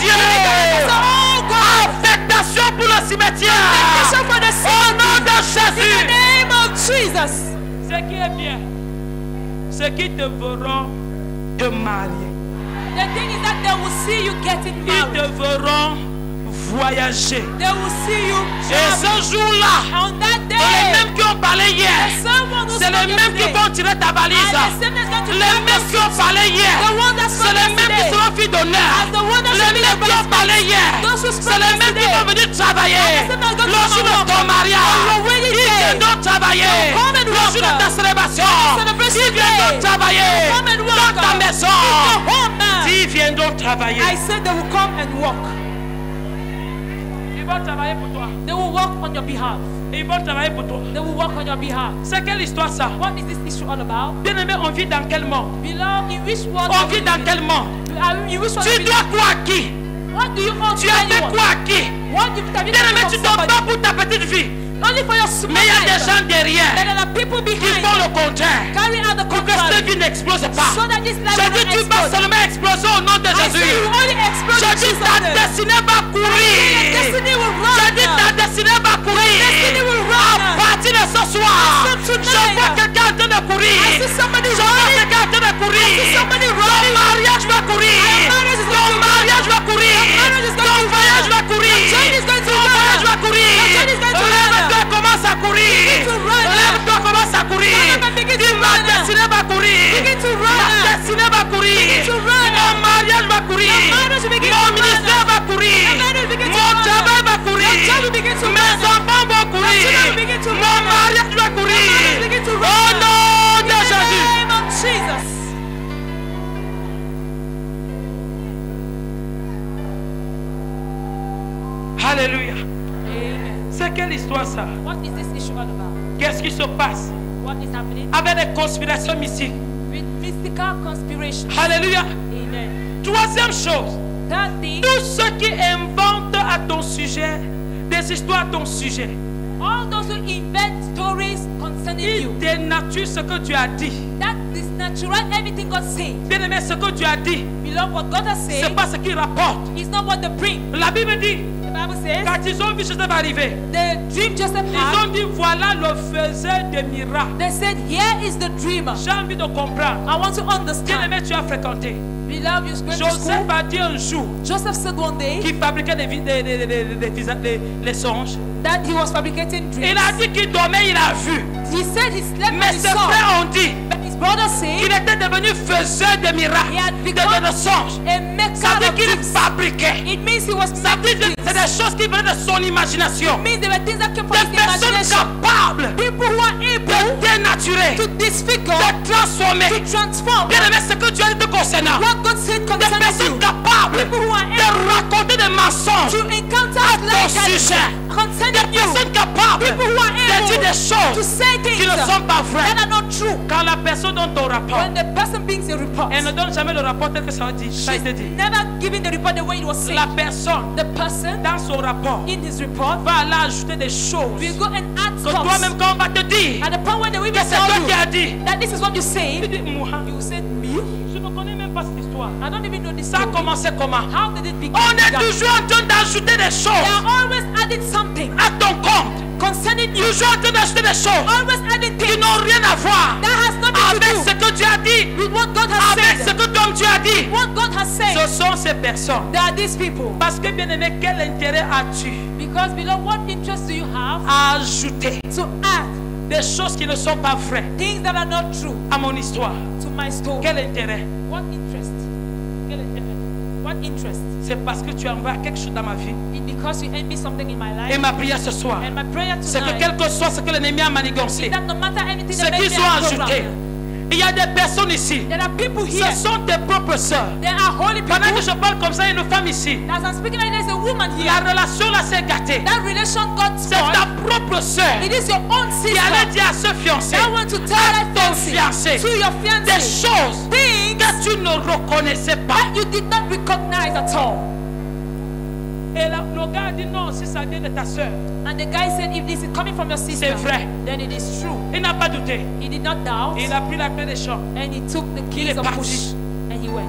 S1: Dieu.
S2: Oh God,
S1: Affectation pour le cimetière.
S2: affectation for the
S1: Au nom
S2: cemetery.
S1: de
S2: In the
S1: Jésus.
S2: name of Jesus.
S1: Ce qui est bien, c'est qu'ils te verront te marier.
S2: The thing is that they will see you getting
S1: Ils te
S2: married.
S1: verront voyager.
S2: They will see you
S1: Et ce
S2: traveling.
S1: jour-là,
S2: On that
S1: les
S2: day,
S1: mêmes qui ont parlé hier,
S2: someone who
S1: c'est les
S2: spoke
S1: mêmes qui
S2: yesterday,
S1: vont tirer ta valise.
S2: and the same that's going to
S1: Les
S2: come
S1: mêmes qui ont parlé hier,
S2: The one that
S1: c'est
S2: spoke
S1: les mêmes qui
S2: yesterday,
S1: seront filles d'honneur.
S2: as the one that
S1: Les
S2: should be
S1: mêmes
S2: the
S1: qui ont parlé hier,
S2: Those who spoke
S1: c'est les mêmes qui
S2: yesterday,
S1: vont venir travailler.
S2: and the same that
S1: Le
S2: go to
S1: jour de
S2: work.
S1: ton mariage,
S2: On your wedding
S1: ils
S2: day,
S1: viendront travailler.
S2: come and
S1: Le
S2: work.
S1: jour de ta célébration,
S2: celebration
S1: ils viendront
S2: day,
S1: travailler.
S2: come and work.
S1: Dans ta maison,
S2: It's your home now.
S1: ils viendront travailler.
S2: I said they will come and work.
S1: Ils vont travailler pour toi.
S2: They will work on your behalf.
S1: Ils vont travailler pour toi.
S2: They will work on your behalf.
S1: C'est quelle histoire ça?
S2: What is this issue all about?
S1: Bien-aimé, on vit dans quel monde?
S2: Beloved, in which world
S1: On
S2: are we
S1: vit dans
S2: living?
S1: quel monde?
S2: In which world are
S1: Tu
S2: we
S1: dois
S2: living?
S1: quoi à qui?
S2: What do you owe to
S1: Tu as fait
S2: anyone?
S1: quoi à qui?
S2: What do you have
S1: Bien-aimé, tu
S2: from
S1: t'en
S2: somebody?
S1: bats pour ta petite vie.
S2: Only for your small
S1: Mais il y a des
S2: life.
S1: gens derrière
S2: There are people
S1: qui
S2: behind
S1: font le contraire.
S2: carry out the
S1: Pour que cette
S2: contrary.
S1: vie n'explose pas.
S2: So that this life
S1: Je
S2: will
S1: dis,
S2: not
S1: tu vas
S2: explode.
S1: seulement exploser au nom de
S2: I say
S1: Jésus.
S2: you only explode
S1: Je
S2: in
S1: dis,
S2: Jesus'
S1: ta
S2: name.
S1: destinée va courir.
S2: Destiny will
S1: Je
S2: run
S1: dis,
S2: now.
S1: ta destinée va courir.
S2: destiny will run
S1: À
S2: now.
S1: partir de ce soir,
S2: From tonight,
S1: je vois quelqu'un en train de courir.
S2: I see somebody
S1: Je vois
S2: running.
S1: quelqu'un en train de courir.
S2: I see somebody
S1: Ton
S2: running.
S1: mariage va courir.
S2: Your marriage is
S1: Ton
S2: going to
S1: mariage va courir.
S2: marriage is going
S1: Ton
S2: to
S1: voyage
S2: run.
S1: va courir.
S2: Your journey is going to
S1: Ton
S2: run.
S1: voyage va courir.
S2: Your journey is going to run.
S1: Lève-toi, commence à courir.
S2: Begin to run.
S1: Lève-toi, commence à courir.
S2: Stand up and begin to
S1: Dis, ma
S2: run.
S1: destinée va courir.
S2: Begin to run.
S1: Ma destinée va courir.
S2: Begin to run.
S1: Mon mariage va courir.
S2: Your marriage will begin
S1: Mon
S2: to run.
S1: ministère va courir.
S2: Your marriage will begin to
S1: Mon
S2: run.
S1: travail va courir.
S2: Your job will begin to
S1: Mes
S2: run.
S1: enfants vont
S2: Your
S1: courir.
S2: children will begin to
S1: Mon
S2: run.
S1: mariage va courir.
S2: Your marriage will begin to run.
S1: Au nom de
S2: In the
S1: Jésus.
S2: name of Jesus.
S1: Alléluia.
S2: Amen.
S1: C'est quelle histoire ça?
S2: What is this issue all about?
S1: Qu'est-ce qui se passe
S2: What is happening?
S1: avec les conspirations mystiques?
S2: With mystical conspiration.
S1: Alléluia.
S2: Amen.
S1: Troisième chose,
S2: That thing,
S1: tous ceux qui inventent à ton sujet des histoires à ton sujet,
S2: all those who invent stories concerning
S1: ils
S2: you,
S1: dénaturent ce que tu as dit.
S2: that is natural. Everything God said.
S1: Bien aimé, ce que tu as dit,
S2: Beloved, what God has
S1: ce n'est
S2: said
S1: pas ce qu'ils rapportent.
S2: is not what they bring.
S1: La Bible dit,
S2: The Bible says
S1: quand ils ont vu Joseph arriver,
S2: the dream Joseph
S1: ils
S2: had.
S1: ont dit, voilà le faiseur des miracles.
S2: They said, here is the dreamer.
S1: J'ai envie de comprendre.
S2: I want to
S1: Bien
S2: understand.
S1: aimé, tu as fréquenté.
S2: Beloved, you going to
S1: Joseph
S2: school.
S1: a dit un jour
S2: Joseph said one day
S1: qu'il fabriquait les songes.
S2: that he was fabricating
S1: Il
S2: dreams.
S1: a dit qu'il dormait, il a vu.
S2: He said he slept
S1: Mais
S2: and he
S1: ses
S2: saw.
S1: frères ont dit
S2: But his brother
S1: qu'il
S2: said
S1: était devenu faiseur de miracles,
S2: he had
S1: de
S2: become
S1: songes.
S2: a
S1: Ça
S2: maker
S1: veut dire
S2: of
S1: qu'il
S2: dreams.
S1: fabriquait.
S2: It means he was
S1: Ça veut dire
S2: making
S1: que c'est
S2: dreams.
S1: des choses qui venaient de son imagination.
S2: It means there were things that came from
S1: Des
S2: his
S1: personnes
S2: imagination.
S1: capables
S2: People who are
S1: de
S2: able
S1: dénaturer,
S2: to disfigure,
S1: de transformer.
S2: to transform
S1: Bien aimé, ce que tu as dit te concernant.
S2: what God said
S1: Des
S2: concerning
S1: personnes
S2: you.
S1: capables
S2: People who are
S1: de
S2: able
S1: raconter des mensonges.
S2: to encounter
S1: ton
S2: like
S1: sujet.
S2: that concerning
S1: Des
S2: you.
S1: personnes capables
S2: People who are
S1: de dire
S2: able
S1: des
S2: to
S1: choses
S2: say
S1: qui
S2: things
S1: ne sont pas vraies.
S2: that are not true.
S1: Quand la personne donne ton rapport,
S2: When the person brings a report,
S1: elle ne donne jamais le rapport tel que ça a
S2: she's
S1: été dit.
S2: never giving the report the way it was said.
S1: La personne,
S2: The person
S1: dans son rapport,
S2: in his report
S1: va aller ajouter des choses
S2: will go and add
S1: que toi-même,
S2: stuff.
S1: quand on va te dire
S2: At the point when they will
S1: que c'est
S2: tell
S1: toi qui
S2: you
S1: as dit,
S2: that this is what you
S1: tu
S2: say,
S1: dis, moi,
S2: you will say, me?
S1: je ne connais même pas cette histoire.
S2: I don't even know this
S1: Ça a
S2: story.
S1: commencé comment?
S2: How did it begin?
S1: On est
S2: They
S1: toujours en train d'ajouter des choses
S2: are always adding something
S1: à ton compte.
S2: concerning you.
S1: Toujours en train d'ajouter des choses
S2: Always adding
S1: qui
S2: things
S1: n'ont rien à voir
S2: that has nothing
S1: avec
S2: to
S1: ce
S2: do
S1: que tu as dit,
S2: with what God has
S1: avec ce
S2: said.
S1: que toi tu as dit.
S2: What God has
S1: Ce
S2: said.
S1: sont ces personnes.
S2: There are these people.
S1: Parce que, bien aimé, quel intérêt as-tu
S2: Because beloved, what interest do you have
S1: à ajouter
S2: to add
S1: des choses qui ne sont pas vraies
S2: things that are not true
S1: à mon histoire?
S2: to my story?
S1: Quel intérêt?
S2: What interest? Quel intérêt? What interest?
S1: C'est parce que tu envoies quelque chose dans ma vie.
S2: It's because you envy something in my
S1: Et
S2: life.
S1: ma prière ce soir,
S2: And my prayer
S1: c'est que
S2: tonight
S1: quel que soit ce que l'ennemi a manigancé,
S2: that no matter anything
S1: ce
S2: that may
S1: qu'ils
S2: be
S1: ont
S2: a
S1: ajouté,
S2: program,
S1: il y a des personnes ici,
S2: there are people here.
S1: ce sont tes propres sœurs.
S2: There are holy people.
S1: Pendant que je parle comme ça, il y a une femme ici.
S2: As I'm speaking like there's a woman here.
S1: La relation là s'est gâtée.
S2: That relation got
S1: C'est ta
S2: spoiled.
S1: propre sœur
S2: It is your own
S1: qui allait
S2: sister
S1: dire à ce fiancé
S2: that want to tell that
S1: ton
S2: fiancé
S1: fiancé
S2: to your
S1: des
S2: fiancé
S1: choses
S2: things
S1: que tu ne reconnaissais pas.
S2: that you did not recognize at all.
S1: Et le gars a dit non, si ça vient de ta sœur,
S2: And the guy said, if this is coming from your sister,
S1: c'est vrai.
S2: then it is true.
S1: Il n'a pas douté.
S2: He did not doubt,
S1: Il a pris la clé des champs.
S2: and he took the
S1: Il
S2: keys
S1: est
S2: of
S1: parti.
S2: push, and he went.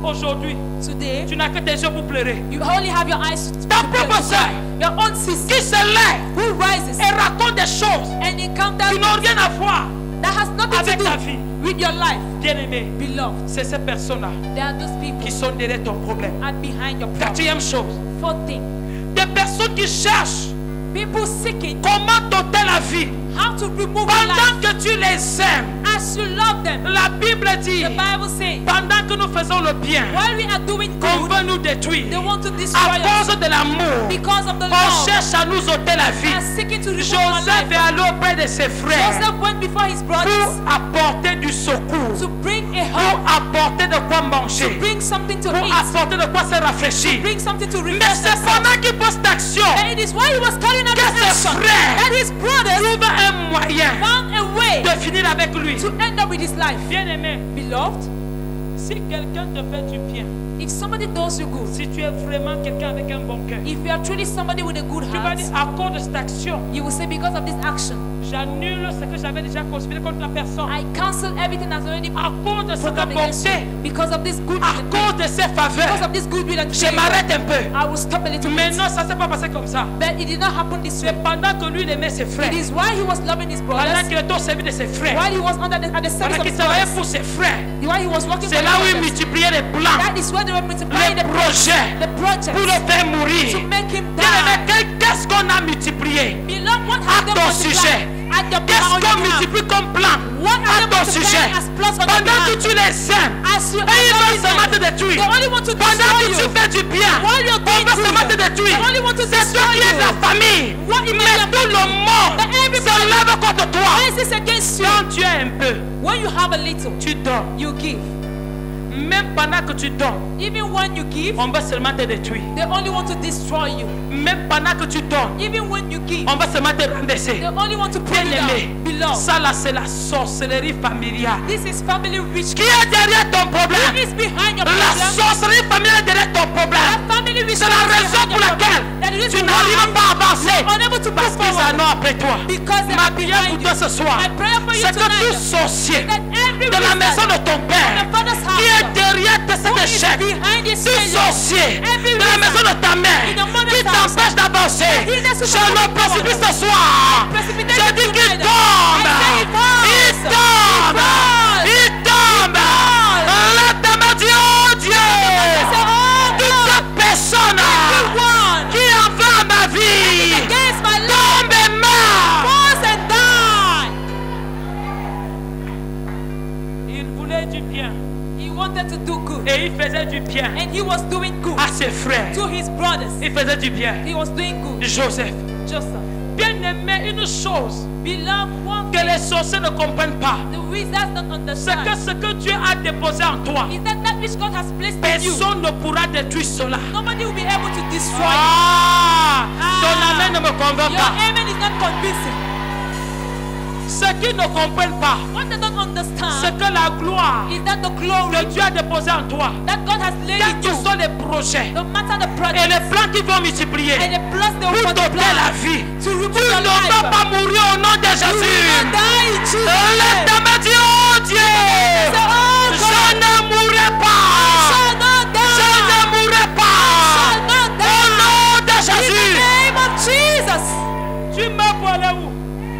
S1: Aujourd'hui,
S2: Today,
S1: tu n'as que tes yeux pour pleurer.
S2: you only have your eyes to
S1: Ta
S2: to
S1: propre sœur
S2: cry. Your own sister
S1: qui se lève
S2: who rises
S1: et raconte des choses
S2: and encounters
S1: qui n'ont rien à voir
S2: that has nothing
S1: avec
S2: to
S1: ta
S2: do
S1: vie.
S2: with your life.
S1: Bien-aimé,
S2: Beloved,
S1: c'est ces personnes-là
S2: there are those people
S1: qui sont derrière ton problème.
S2: are behind your problem.
S1: Quatrième chose,
S2: Fourth thing,
S1: des personnes qui cherchent
S2: people seeking
S1: comment t'ôter la vie
S2: how to remove your life
S1: pendant que tu les aimes.
S2: as you love them.
S1: La Bible dit,
S2: The Bible says,
S1: pendant que nous faisons le bien,
S2: while we are doing
S1: on
S2: good,
S1: veut nous détruire.
S2: they want to destroy
S1: À
S2: us
S1: cause de l'amour,
S2: because of the
S1: on
S2: love.
S1: cherche à nous ôter la vie.
S2: They are seeking to remove our
S1: Joseph est
S2: life.
S1: allé auprès de ses frères
S2: Joseph went before his brothers
S1: pour apporter du secours,
S2: to bring a
S1: pour
S2: help,
S1: apporter de quoi
S2: to
S1: manger,
S2: bring something to
S1: pour
S2: eat,
S1: apporter de quoi se rafraîchir.
S2: bring something to
S1: Mais
S2: refresh
S1: c'est
S2: themselves.
S1: pendant qu'il pose cette action
S2: And it is while he was carrying out
S1: que
S2: this
S1: ses
S2: action
S1: frères
S2: that his brothers
S1: trouve un moyen
S2: found a way
S1: de finir avec lui.
S2: to end up with his life.
S1: Bien-aimé,
S2: Beloved,
S1: si quelqu'un te fait du bien,
S2: if somebody does you good,
S1: si tu es vraiment quelqu'un avec un bon cœur,
S2: if you are truly somebody with a good
S1: tu vas
S2: heart,
S1: dire à cause de cette action,
S2: you will say, because of this action,
S1: j'annule ce que j'avais déjà conspiré contre la personne.
S2: I cancel everything that's already
S1: À cause de cette
S2: programmed against
S1: bonté,
S2: you. Because of this good
S1: à
S2: will and
S1: cause de ses
S2: because
S1: faveurs,
S2: of this goodwill and
S1: je
S2: favor,
S1: m'arrête un peu.
S2: I will stop a little
S1: Mais
S2: bit.
S1: non, ça ne s'est pas passé comme ça.
S2: But it did not happen this way.
S1: C'est pendant que lui il aimait ses frères,
S2: It is while he was loving his
S1: pendant
S2: brothers,
S1: qu'il était au service de ses frères,
S2: while he was under at the service
S1: pendant
S2: of
S1: qu'il
S2: his
S1: travaillait
S2: brothers,
S1: pour ses frères,
S2: while he was working for
S1: c'est là où
S2: his
S1: il
S2: brothers.
S1: multipliait les plans,
S2: That is where they were multiplying
S1: les
S2: the
S1: projets
S2: projects
S1: pour le faire
S2: to
S1: mourir.
S2: make him
S1: Bien-aimé,
S2: die.
S1: qu'est-ce qu'on a multiplié
S2: Beloved, what
S1: à
S2: have they
S1: ton
S2: multiplied
S1: sujet?
S2: at your
S1: Qu'est-ce
S2: on
S1: qu'on
S2: your behalf?
S1: multiplie comme plan
S2: What
S1: à
S2: are
S1: ton
S2: they
S1: sujet?
S2: multiplying as plots on your
S1: Pendant que
S2: behalf?
S1: tu les aimes,
S2: As you
S1: et ils
S2: are
S1: veulent
S2: loving
S1: seulement te
S2: them,
S1: détruire.
S2: they only want to
S1: Pendant
S2: destroy
S1: que tu
S2: you.
S1: fais du bien,
S2: While you're
S1: on
S2: doing
S1: veut seulement te
S2: good,
S1: détruire.
S2: they only want to
S1: C'est toi
S2: destroy
S1: qui es de la
S2: you.
S1: famille.
S2: What you
S1: Mais
S2: mean?
S1: tout le monde
S2: But everybody
S1: se lève contre toi.
S2: rises against you.
S1: Quand tu as un peu,
S2: When you have a little,
S1: tu donnes.
S2: you give.
S1: Même pendant que tu donnes,
S2: Even when you give,
S1: on veut seulement te détruire.
S2: they only want to destroy you.
S1: Même pendant que tu donnes,
S2: Even when you give,
S1: on va seulement te rabaisser.
S2: they only want to pull you
S1: Bien-aimé,
S2: down. Beloved,
S1: ça là c'est la sorcellerie familiale.
S2: this is family
S1: Qui
S2: witchcraft.
S1: est derrière ton
S2: Who
S1: problème?
S2: is behind your
S1: La
S2: problem?
S1: sorcellerie familiale est derrière ton problème.
S2: That family
S1: C'est
S2: witchcraft
S1: la
S2: is
S1: raison
S2: behind
S1: pour
S2: your
S1: laquelle
S2: problem. That is
S1: tu
S2: why
S1: n'arrives pas à avancer.
S2: unable to
S1: Parce
S2: move
S1: qu'ils en
S2: forward.
S1: ont après toi.
S2: Because they
S1: Ma
S2: are
S1: prière pour
S2: behind
S1: toi
S2: you.
S1: ce soir,
S2: My prayer for you
S1: c'est que tout
S2: tonight,
S1: sorcier
S2: that every
S1: de la
S2: wizard
S1: maison de ton père
S2: from the father's
S1: qui est
S2: house
S1: derrière cet
S2: who is
S1: échec,
S2: behind this
S1: tout
S2: failure,
S1: sorcier
S2: every
S1: de la
S2: wizard
S1: maison de ta mère
S2: in the mother's
S1: qui t'empêche d'avancer,
S2: he does
S1: je
S2: not
S1: le
S2: move
S1: précipite
S2: forward.
S1: ce soir.
S2: Precipitate
S1: Je dis qu'il
S2: tonight.
S1: tombe.
S2: I say he falls.
S1: Il tombe.
S2: He falls.
S1: Il tombe. Lève ta main, dis, oh Dieu.
S2: Say, oh
S1: Toute
S2: God,
S1: personne
S2: everyone
S1: qui en veut à ma vie,
S2: against my life,
S1: tombe et meurt.
S2: falls and die.
S1: Il voulait du bien
S2: He wanted to do good,
S1: et il faisait du bien
S2: and he was doing good
S1: à ses frères.
S2: to his brothers.
S1: Il faisait du bien.
S2: He was doing good.
S1: Joseph,
S2: Joseph,
S1: bien-aimé, une chose
S2: beloved, one
S1: que
S2: thing
S1: les sorciers ne comprennent pas,
S2: the wizards don't
S1: c'est que
S2: understand
S1: ce que Dieu a déposé en toi,
S2: is that which God has placed in you,
S1: personne ne pourra détruire cela.
S2: nobody will be able to destroy
S1: Ah,
S2: Ah.
S1: ton amen ne me convainc
S2: it. Your
S1: pas.
S2: amen is not convincing.
S1: Ceux qui ne comprennent pas,
S2: What they don't
S1: c'est
S2: understand
S1: que la gloire
S2: is that the
S1: que
S2: glory
S1: Dieu a déposée en toi,
S2: that God has laid
S1: quels
S2: in
S1: que
S2: you,
S1: soient les projets
S2: no matter the
S1: et
S2: project
S1: les plans qui vont multiplier
S2: and the plus they
S1: pour
S2: will
S1: t'ôter la
S2: multiply
S1: vie,
S2: to remove
S1: tu
S2: your
S1: ne vas
S2: life,
S1: pas mourir au nom de
S2: you will
S1: Jésus.
S2: not die in Jesus'
S1: Lève
S2: name.
S1: ta main, dis, oh Dieu,
S2: Say, oh
S1: je
S2: God,
S1: ne mourrai pas.
S2: shall not
S1: Je
S2: die.
S1: ne mourrai pas.
S2: Shall not
S1: Au
S2: die.
S1: nom de
S2: In the
S1: Jésus.
S2: name of Jesus.
S1: Tu meurs pour aller où?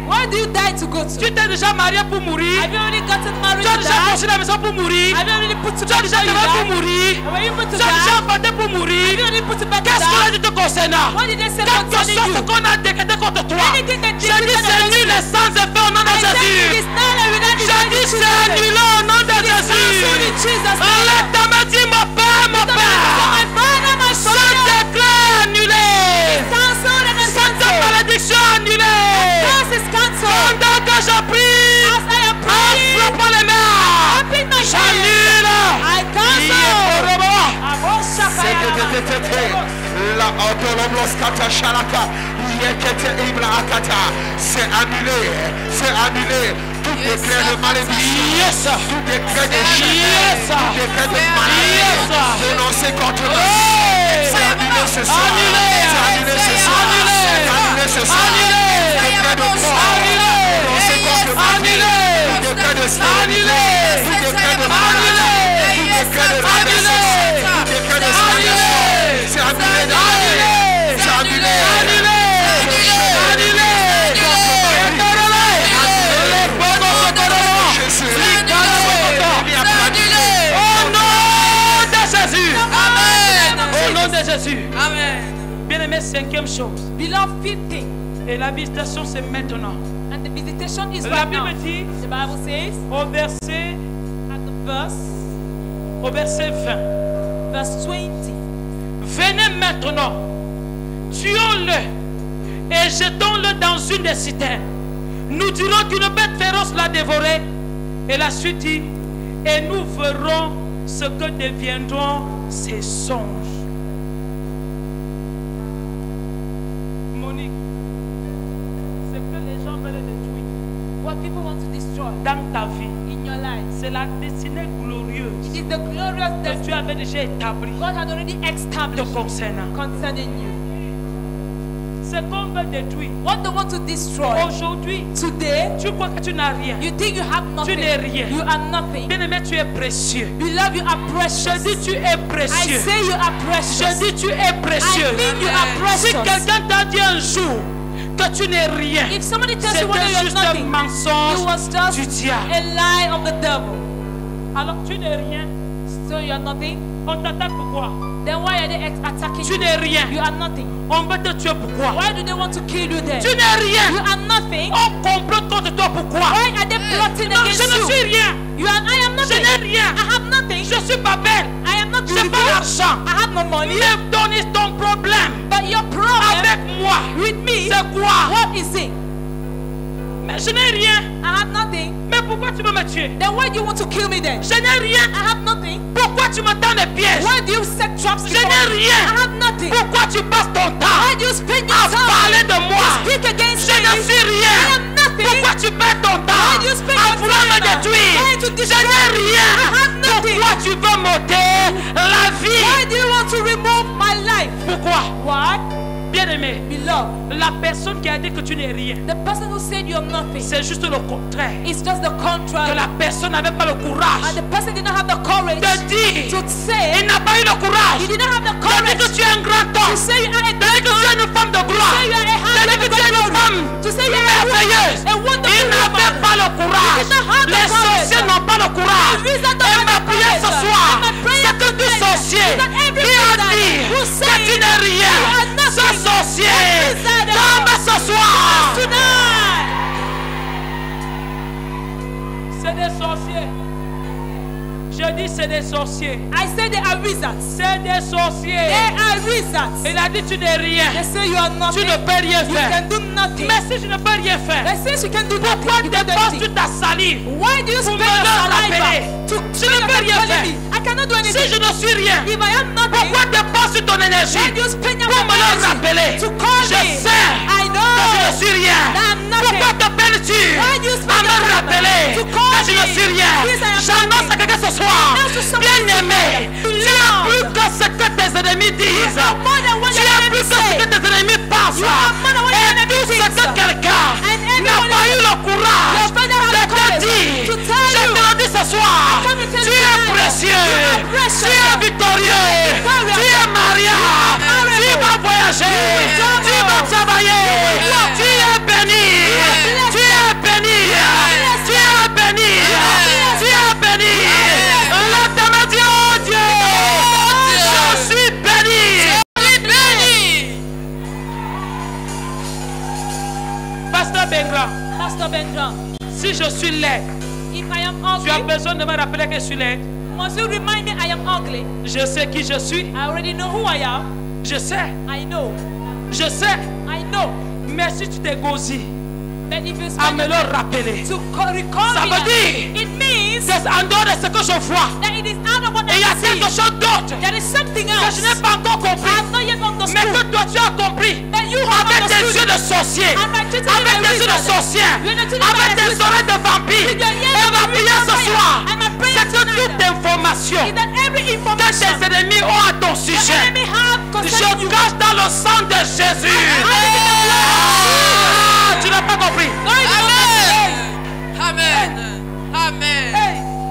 S2: Where do you die to go to?
S1: Tu t'es déjà marié pour mourir.
S2: Have you already gotten married
S1: Tu as
S2: to
S1: déjà
S2: die?
S1: construit la maison pour mourir.
S2: Have you already put to
S1: Tu as
S2: bed
S1: déjà
S2: to
S1: travaillé pour
S2: die?
S1: mourir.
S2: Were you put to
S1: Tu as déjà
S2: die?
S1: enfanté pour
S2: Have you
S1: mourir.
S2: already put to bed to
S1: Qu'est-ce qu'on a
S2: die?
S1: dit te concernant?
S2: What did they say
S1: Quelque
S2: concerning
S1: chose
S2: you?
S1: qu'on a décrété contre toi.
S2: Anything that
S1: Je
S2: they
S1: dis
S2: said
S1: c'est
S2: against
S1: nul
S2: you.
S1: et sans effet au nom de
S2: I said it
S1: Jésus.
S2: is not and without
S1: Je
S2: divine
S1: dis c'est
S2: children.
S1: annulé au nom de
S2: Cancelled in
S1: Jésus.
S2: Jesus' name.
S1: Enlève ta main, dis mon Père, mon
S2: My
S1: Père.
S2: Father, my
S1: Je
S2: Father.
S1: déclare annulé.
S2: Cancelled and
S1: Cette
S2: cancelled.
S1: malédiction annulée.
S2: Curse is cancelled.
S1: Pendant que je prie,
S2: As I am praying,
S1: frappe les mains.
S2: open my hands.
S1: J'annule.
S2: I cancel.
S3: La autonomos kata shalaka. Yekete ibla akata. C'est annulé. C'est annulé. Tout décret de malédiction.
S1: Yes.
S3: Tout décret de chute.
S1: Yes.
S3: Tout décret de
S1: Yes.
S3: malédiction. Prononcé contre moi.
S1: Hey.
S3: C'est annulé ce soir.
S1: Annulé.
S3: C'est annulé ce soir.
S1: Annulé.
S3: C'est annulé ce soir.
S1: Annulé.
S3: Tout décret de mort.
S1: Annulé.
S3: Prononcé contre ma vie.
S1: Annulé.
S3: Tout décret de stérilité.
S1: Annulé.
S3: Tout décret de
S1: Annulé.
S3: maladie. Tout décret de
S1: Annulé.
S3: tout décret de stagnation. C'est annulé. C'est annulé.
S1: Annulé. Annulé. Jésus.
S2: Amen.
S1: Bien-aimé, cinquième chose.
S2: Beloved, fifth thing.
S1: Et la visitation, c'est maintenant.
S2: And the visitation is
S1: La
S2: right now.
S1: Bible dit,
S2: The Bible says
S1: at the verse, au verset 20.
S2: verse 20.
S1: Venez maintenant, tuons-le et jetons-le dans une des citernes. Nous dirons qu'une bête féroce l'a dévoré. Et la suite dit, et nous verrons ce que deviendront ces songes. Monique, ce que les gens veulent détruire
S2: What people want to destroy
S1: dans ta vie,
S2: in your life,
S1: c'est la destinée glorieuse
S2: it is the glorious
S1: que
S2: destiny
S1: Dieu avait déjà établie
S2: God had already
S1: te
S2: established
S1: concernant.
S2: concerning you.
S1: Ce qu'on veut détruire
S2: What they want to destroy
S1: aujourd'hui,
S2: today,
S1: tu crois que tu n'as rien.
S2: you think you have nothing.
S1: n'es rien.
S2: You are nothing.
S1: Bien-aimé, tu es précieux.
S2: Beloved, you are precious.
S1: Je dis tu es
S2: I
S1: précieux.
S2: say you are
S1: Je
S2: precious.
S1: dis tu es précieux.
S2: I mean you are
S1: Si
S2: precious.
S1: quelqu'un t'a dit un jour que tu n'es rien,
S2: If somebody tells you one day
S1: c'était
S2: you're
S1: juste un
S2: nothing, it
S1: mensonge
S2: was
S1: du
S2: just
S1: diable.
S2: a lie of the devil.
S1: Alors tu n'es rien.
S2: So you are nothing.
S1: On t'attaque pourquoi?
S2: Then why are they attacking
S1: Tu
S2: you?
S1: n'es rien.
S2: You are nothing.
S1: On veut te tuer pourquoi?
S2: Why do they want to kill you then?
S1: Tu n'es rien.
S2: You are nothing.
S1: On complote contre toi pourquoi?
S2: Why are they plotting
S1: Non,
S2: against
S1: je ne
S2: you?
S1: suis rien.
S2: I am
S1: Je
S2: nothing.
S1: n'ai rien.
S2: I have nothing.
S1: Je suis pas belle.
S2: I am not
S1: Je n'ai
S2: beautiful.
S1: pas l'argent.
S2: I have no money.
S1: Lève ton problème
S2: But your problem
S1: avec moi.
S2: with me,
S1: C'est quoi?
S2: what is it?
S1: Mais je n'ai rien.
S2: I have nothing.
S1: Mais pourquoi tu veux me tuer?
S2: Then why do you want to kill me then?
S1: Je n'ai rien.
S2: I have nothing.
S1: Pourquoi tu me tends des pièges?
S2: Why do you set traps
S1: Je
S2: before
S1: n'ai
S2: me?
S1: rien.
S2: I have nothing.
S1: Pourquoi tu passes ton
S2: Why
S1: temps
S2: do you spend your
S1: à
S2: time
S1: parler de moi?
S2: to speak against
S1: Je
S2: me?
S1: ne suis
S2: I
S1: rien.
S2: am nothing.
S1: Pourquoi tu perds ton temps
S2: Why do you spend
S1: à
S2: your
S1: vouloir me
S2: time
S1: détruire?
S2: trying to
S1: Je
S2: destroy
S1: n'ai
S2: me?
S1: rien.
S2: I have nothing.
S1: Pourquoi tu veux m'ôter la
S2: Why
S1: vie?
S2: do you want to remove my life?
S1: Pourquoi?
S2: Why?
S1: Bien-aimé,
S2: Beloved,
S1: la personne qui a dit que tu n'es rien,
S2: the person who said you're nothing
S1: c'est juste le contraire.
S2: is just the
S1: Que
S2: contrary.
S1: la personne n'avait pas le courage
S2: And the person did not have the courage
S1: de dire.
S2: to say,
S1: Il n'a pas eu le courage.
S2: he did not have the
S1: De dire
S2: courage
S1: que tu es un grand
S2: to
S1: homme.
S2: say you are a
S1: De dire que tu es une femme de gloire.
S2: say you are a
S1: De
S2: high
S1: dire que tu es une femme
S2: to say you are a
S1: merveilleuse.
S2: a wonderful
S1: Il n'avait
S2: woman.
S1: pas le courage.
S2: He did not have the
S1: Les
S2: courage.
S1: sorciers n'ont pas le courage.
S2: The reason
S1: Et
S2: they don't
S1: ma
S2: have the
S1: prière ce
S2: courage.
S1: soir,
S2: And my prayer
S1: c'est que tout
S2: tonight
S1: sorcier
S2: is that every
S1: qui a
S2: wizard
S1: dit
S2: who
S1: que
S2: say
S1: tu n'es rien,
S2: you are nothing,
S1: ce sorcier
S2: every wizard
S1: tombe ce soir.
S2: tonight.
S1: C'est des sorciers. Je dis c'est des sorciers.
S2: I say they are wizards.
S1: C'est des sorciers.
S2: They are wizards.
S1: Il a dit tu n'es rien.
S2: They say you are
S1: Tu
S2: nothing.
S1: ne peux rien
S2: You
S1: faire.
S2: can do nothing.
S1: Mais si je ne peux rien faire,
S2: They say you can do nothing.
S1: pourquoi
S2: You can do
S1: dépenses-tu
S2: anything.
S1: ta salive?
S2: Why do you
S1: Pour
S2: spend
S1: me
S2: your
S1: le rappeler.
S2: saliva to
S1: Je ne peux rien faire.
S2: I cannot do anything.
S1: Si je ne suis rien,
S2: If I am nothing,
S1: pourquoi dépenses-tu ton énergie
S2: why do you spend your
S1: pour me le
S2: energy
S1: rappeler?
S2: to call
S1: Je
S2: me?
S1: sais
S2: I know
S1: que je ne suis rien.
S2: that I'm nothing.
S1: Pourquoi te peines-tu
S2: Why do you
S1: à
S2: spend
S1: me
S2: your time
S1: rappeler
S2: to call
S1: que je ne
S2: me?
S1: suis rien?
S2: Yes, I am
S1: J'annonce à
S2: nothing.
S1: quelqu'un ce soir,
S2: Announce to someone
S1: bien-aimé,
S2: tonight.
S1: tu es plus que ce que tes ennemis disent.
S2: are more than what
S1: Tu
S2: your
S1: es
S2: enemies
S1: plus que ce
S2: say.
S1: que tes ennemis pensent.
S2: You are more than what your
S1: Et
S2: enemies
S1: tout ce
S2: think.
S1: que quelqu'un
S2: And
S1: n'a
S2: everyone
S1: pas eu le courage
S2: your brother has
S1: de
S2: the
S1: te
S2: courage
S1: dire,
S2: to tell
S1: je
S2: you.
S1: te le dis ce soir,
S2: come to tell
S1: tu
S2: you
S1: es
S2: tonight.
S1: précieux,
S2: You are precious.
S1: tu es victorieux,
S2: victorious.
S1: tu es mariable,
S2: honorable.
S1: tu vas voyager,
S2: travel.
S1: tu vas travailler,
S2: walk.
S1: tu es béni,
S2: blessed.
S1: tu es béni,
S2: blessed.
S1: tu es béni,
S2: blessed.
S1: tu es béni. L'autre dit, oh Dieu, je suis béni. Pasteur Bengra,
S2: Pastor Benjamin,
S1: si je suis laid,
S2: if I am
S1: tu as
S2: ugly,
S1: besoin de me rappeler que je suis laid.
S2: must you remind me I am ugly?
S1: Je sais qui je suis,
S2: I already know who I am.
S1: je sais,
S2: I know.
S1: je sais.
S2: I know.
S1: Mais si tu t'égosies
S2: But if you
S1: à
S2: spend
S1: me
S2: your
S1: le
S2: time
S1: rappeler,
S2: to recall
S1: ça
S2: me,
S1: veut dire
S2: it means
S1: c'est en dehors de ce que je vois.
S2: that it is out of what
S1: Et il y a
S2: I see.
S1: quelque chose d'autre
S2: There is something
S1: que
S2: else
S1: je n'ai pas encore
S2: I
S1: compris.
S2: have not yet
S1: Mais
S2: understood.
S1: que toi tu as compris.
S2: That you have
S1: Avec des yeux
S2: understood.
S1: de sorcier,
S2: And my children
S1: avec
S2: are
S1: des yeux de
S2: wizards.
S1: sorcier,
S2: You're not children
S1: avec
S2: are
S1: des
S2: wizards.
S1: oreilles de vampire.
S2: With your ears
S1: Et
S2: of
S1: ma
S2: a
S1: prière ce
S2: vampire.
S1: soir,
S2: And my prayer
S1: c'est que
S2: tonight
S1: toute information
S2: is that every
S1: que
S2: information
S1: tes ennemis ont à ton
S2: the
S1: sujet,
S2: enemy have
S1: je
S2: concerning you,
S1: cache dans le sang de Jésus. Ah, tu n'as pas compris.
S4: Amen. Amen.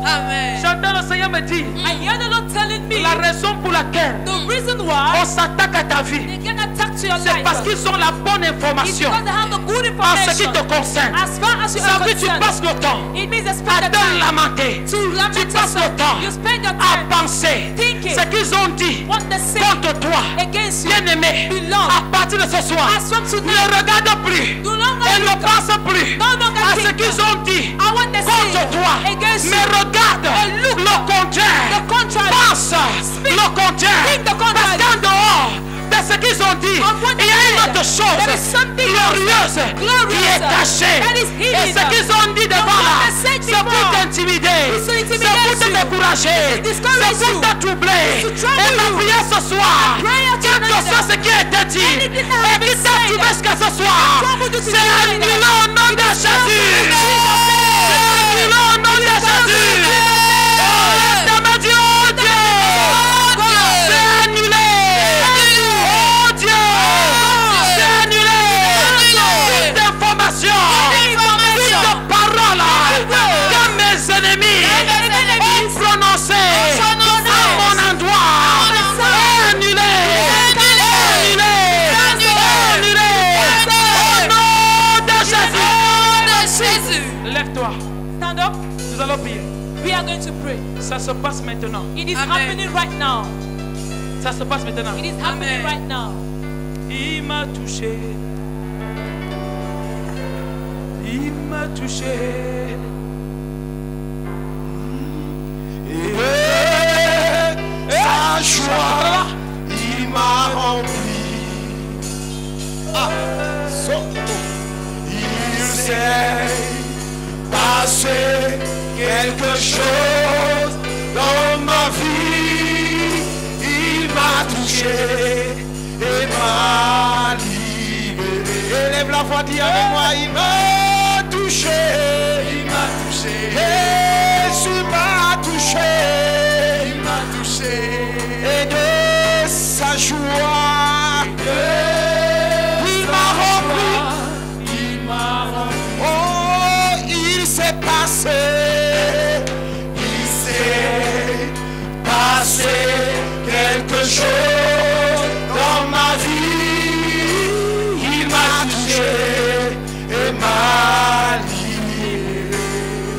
S4: Amen.
S1: J'entends le Seigneur me dire,
S2: I hear the Lord telling me,
S1: La raison pour laquelle
S2: the reason why
S1: on s'attaque à ta vie,
S2: they get attacked to your
S1: c'est
S2: life
S1: parce qu'ils ont la bonne
S2: is
S1: information
S2: because they have the good
S1: en ce qui
S2: information.
S1: te concerne.
S2: As far as you
S1: Ça
S2: are
S1: veut dire que tu
S2: concerned,
S1: passes le temps
S2: it means they
S1: à
S2: spend the
S1: te
S2: time
S1: lamenter.
S2: to lament
S1: Tu passes le
S2: yourself.
S1: temps
S2: You spend your
S1: à
S2: time
S1: penser
S2: thinking
S1: ce qu'ils ont dit
S2: what they say
S1: contre toi.
S2: against you.
S1: Bien-aimé,
S2: Beloved,
S1: à partir de ce soir,
S2: as from
S1: ne
S2: tonight,
S1: regarde plus
S2: do not
S1: et ne
S2: look
S1: pense plus
S2: No longer
S1: à ce
S2: think
S1: qu'ils ont dit
S2: at what they
S1: contre
S2: say
S1: toi,
S2: against
S1: mais
S2: you.
S1: regarde
S2: And look
S1: le contraire.
S2: the contrary.
S1: Pense
S2: Speak.
S1: le contraire.
S2: Think the contrary.
S1: Parce qu'en dehors de ce qu'ils ont dit,
S2: Of what
S1: il y a
S2: they
S1: une
S2: said,
S1: autre chose
S2: there is something
S1: glorieuse
S2: glorious
S1: qui est cachée.
S2: that is hidden.
S1: Et ce qu'ils ont dit devant
S2: what
S1: là,
S2: they said
S1: c'est pour
S2: before
S1: t'intimider,
S2: is to
S1: c'est
S2: intimidate
S1: pour te
S2: you,
S1: décourager,
S2: to discourage
S1: c'est pour
S2: you,
S1: te troubler.
S2: to trouble
S1: Et ma
S2: you.
S1: prière ce soir,
S2: prayer
S1: quel que
S2: tonight,
S1: soit ce qui a été dit,
S2: anything that
S1: et
S2: has
S1: qui
S2: been
S1: t'a
S2: said,
S1: troublé jusqu'à ce soir,
S2: troubled you
S1: c'est
S2: tonight,
S1: annulé au nom de Jésus. C'est annulé au nom de Jésus. Oh, ta main dit, oh Dieu, c'est annulé. Oh Dieu, c'est annulé. Toute information, toute parole que mes ennemis ont prononcée à mon endroit est annulée. Annulée. Au nom de Jésus. Lève-toi.
S2: Stand up.
S1: Nous allons prier.
S2: We are going to pray.
S1: Ça se passe maintenant.
S2: It is
S4: Amen.
S2: happening right now.
S1: Ça se passe maintenant.
S2: It is happening
S4: Amen.
S2: right now.
S1: Il m'a touché. Il m'a touché.
S3: Et sa joie, il m'a rempli. Ah, il s'est passé quelque chose dans ma vie. Il m'a touché et m'a libéré. Élève la voix, dis avec moi, il m'a touché. Il m'a touché. Jésus m'a touché. Il m'a touché. Et de sa joie, il m'a rempli. Il m'a rempli. Oh, il s'est passé. Il s'est passé quelque chose dans ma vie. Il m'a touché et m'a libéré.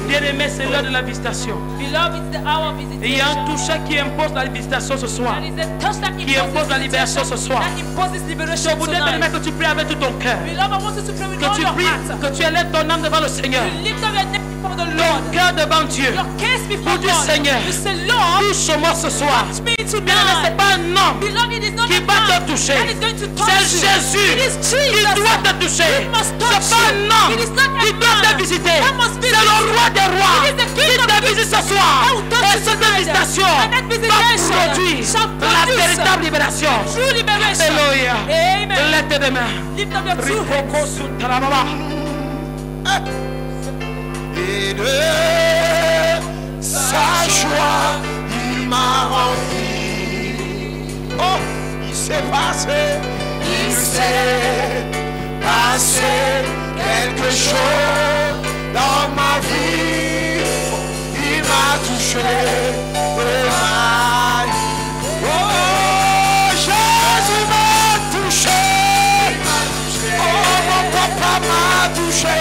S1: Bien-aimé, c'est l'heure de la visitation.
S2: Beloved, it's the hour of
S1: Et il y a un
S2: visitation.
S1: toucher qui impose la visitation ce soir.
S2: There is a touch that
S1: Qui impose la libération ce soir.
S2: That imposes
S1: Je
S2: liberation
S1: voudrais bien
S2: tonight.
S1: que tu pries avec tout ton cœur.
S2: Beloved, I want you to pray with
S1: Que
S2: all
S1: tu
S2: your
S1: pries,
S2: heart.
S1: que tu élèves ton âme devant le Seigneur.
S2: You lift up your neck before the
S1: Ton
S2: Lord.
S1: cœur devant Dieu.
S2: Your case before
S1: Pour dire,
S2: God.
S1: Seigneur,
S2: You say, Lord,
S1: touche-moi ce soir.
S2: touch me
S1: Bien-aimé, ce n'est
S2: tonight.
S1: pas un homme
S2: Beloved, it is not
S1: qui
S2: a
S1: va
S2: man
S1: te toucher.
S2: that is going to touch
S1: C'est
S2: you.
S1: Jésus
S2: It is
S1: qui
S2: Jesus
S1: doit te toucher.
S2: who must
S1: Ce
S2: touch
S1: n'est pas
S2: you.
S1: un homme
S2: It is not a
S1: qui doit
S2: man
S1: te visiter.
S2: that must
S1: C'est
S2: visit
S1: le
S2: you.
S1: roi des rois
S2: It is the
S1: qui
S2: King of
S1: te
S2: kings
S1: visite ce soir.
S2: that will touch
S1: Et
S2: you
S1: cette
S2: tonight.
S1: visitation
S2: And that
S1: va
S2: visitation
S1: produire
S2: shall
S1: la
S2: produce
S1: véritable libération.
S2: true liberation.
S1: Alléluia.
S2: Amen.
S1: Lève tes mains.
S2: Lift up your two hands.
S1: Ripoko sutarababa.
S3: Et de sa joie, il m'a rempli. Oh, il s'est passé quelque chose dans ma vie. Il m'a touché et m'a dit, oh, Jésus m'a touché. Oh, mon papa m'a touché.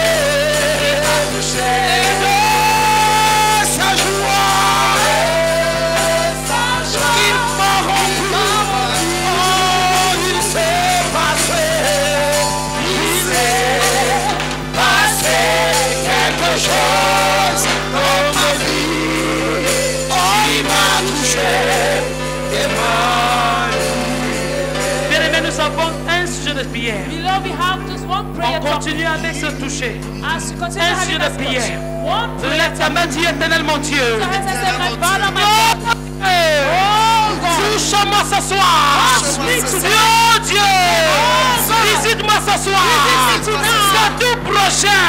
S1: Nous avons un sujet de prière.
S2: Beloved, we have just one prayer
S1: On continue
S2: topic.
S1: avec ce toucher.
S2: As you continue
S1: Un
S2: having
S1: sujet
S2: that
S1: de prière.
S2: touch, one prayer
S1: Lève ta main, dis éternel mon Dieu.
S2: topic. As I said, my Father, my God.
S1: Touche-moi ce soir. Oh Dieu. Visite-moi ce soir. Que tout projet,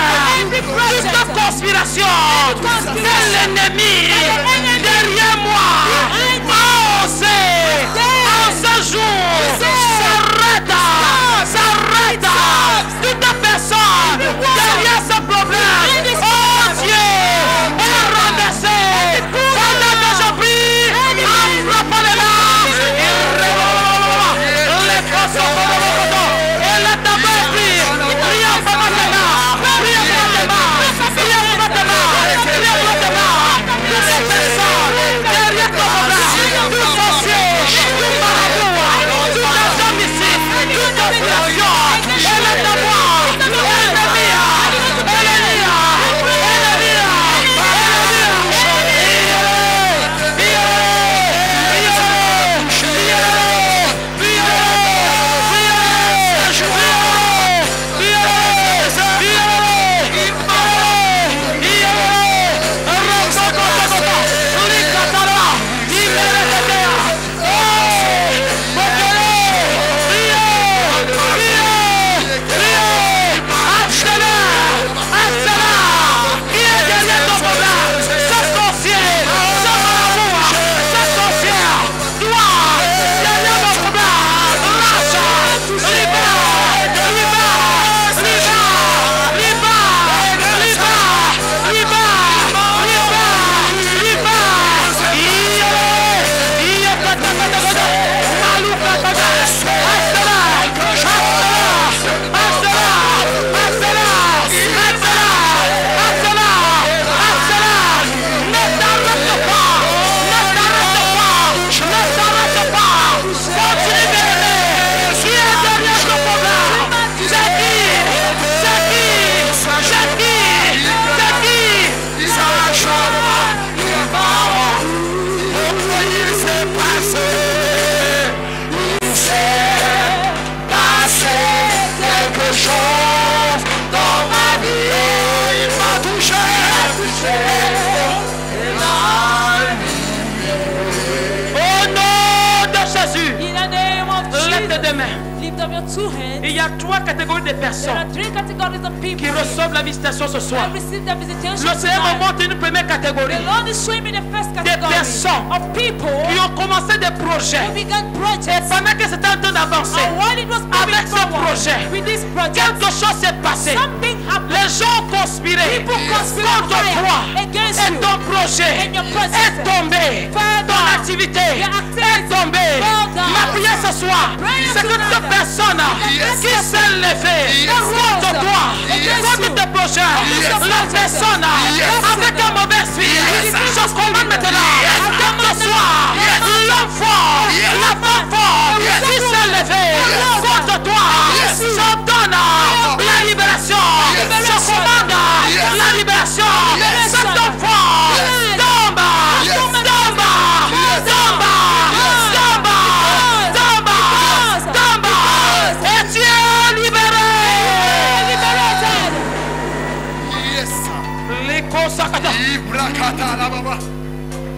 S1: toute conspiration de l'ennemi derrière moi a osé en ce jour. S'arrête. Toute personne derrière ce problème. Oh Dieu, on a renversé. Pendant que je prie, en frappant les mains. deux mains.
S2: Lift up your two hands.
S1: Il y a 3 catégories de
S2: There
S1: personnes
S2: are 3 categories of people
S1: qui reçoivent la visitation ce soir.
S2: that receive the visitation
S1: Le Seigneur me
S2: tonight.
S1: montre une première catégorie
S2: The Lord is showing me the first
S1: des
S2: category
S1: personnes
S2: of people
S1: qui ont commencé des
S2: who
S1: projets.
S2: began
S1: Et
S2: projects.
S1: pendant que c'était en train d'avancer,
S2: And while it was moving
S1: avec ce
S2: forward
S1: projet,
S2: with this project,
S1: quelque chose s'est passé.
S2: something happened.
S1: Les gens ont conspiré
S2: People conspired
S1: contre toi
S2: against
S1: et
S2: you.
S1: ton projet
S2: And your project
S1: est tombé.
S2: fell
S1: Ton
S2: down.
S1: activité
S2: Your activity
S1: est tombée.
S2: fell down.
S1: Ma prière ce soir,
S2: Prayer
S1: c'est que
S2: tonight.
S1: toute personne qui s'est levée contre toi, contre tes projets, la personne avec un mauvais esprit, je commande maintenant que ce soir, l'homme fort, la femme forte qui s'est levée contre toi, je donne la libération. Je commande la libération. Cet homme fort tombe, tombe, tombe, tombe, tombe, tombe, et tu es libéré.
S3: Yes.
S1: Les consacrateurs.
S3: Ibrakata la baba.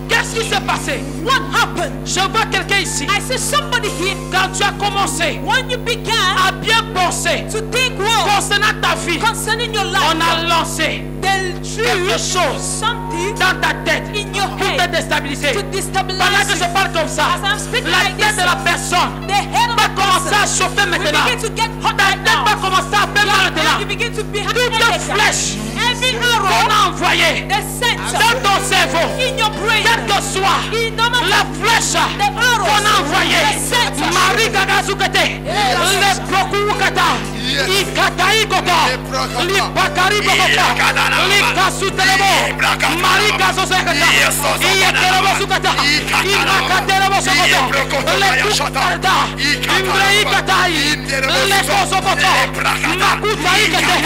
S1: Qu'est-ce qui s'est passé?
S2: What happened?
S1: Je vois quelqu'un ici.
S2: I see somebody here.
S1: Quand tu as commencé
S2: When you began
S1: à bien penser
S2: to think well
S1: concernant ta vie,
S2: concerning your life,
S1: on a lancé
S2: they
S1: quelque
S2: drew
S1: chose
S2: something
S1: dans ta tête
S2: in your
S1: pour te
S2: head
S1: déstabiliser.
S2: to
S1: Pendant
S2: destabilize
S1: que je
S2: you.
S1: parle comme ça,
S2: As I'm speaking
S1: la
S2: like
S1: tête
S2: this,
S1: de la personne
S2: the head of
S1: va
S2: the
S1: commencer à
S2: person
S1: chauffer
S2: will
S1: maintenant.
S2: begin to get hot
S1: Ta
S2: right
S1: tête va
S2: now.
S1: commencer à faire mal
S2: And
S1: maintenant.
S2: you begin to be
S1: Toute
S2: headache.
S1: flèche
S2: Every
S1: qu'on
S2: arrow,
S1: a envoyée
S2: the center
S1: dans ton cerveau,
S2: in your brain,
S1: quelle que soit
S2: in no matter
S1: la flèche
S2: the arrows,
S1: qu'on a envoyée,
S2: the center.
S1: Marie Gaga Zukete, les Prokukata, Ikatai Koko, les Bakari Bokoko, les Kasutelebo, Marie Gazozekata, Iekerebo Zukata, Inakaterebo Sokoto, les Kukarda, Imbrei Katai, les Kosokoto, Makutai Kete,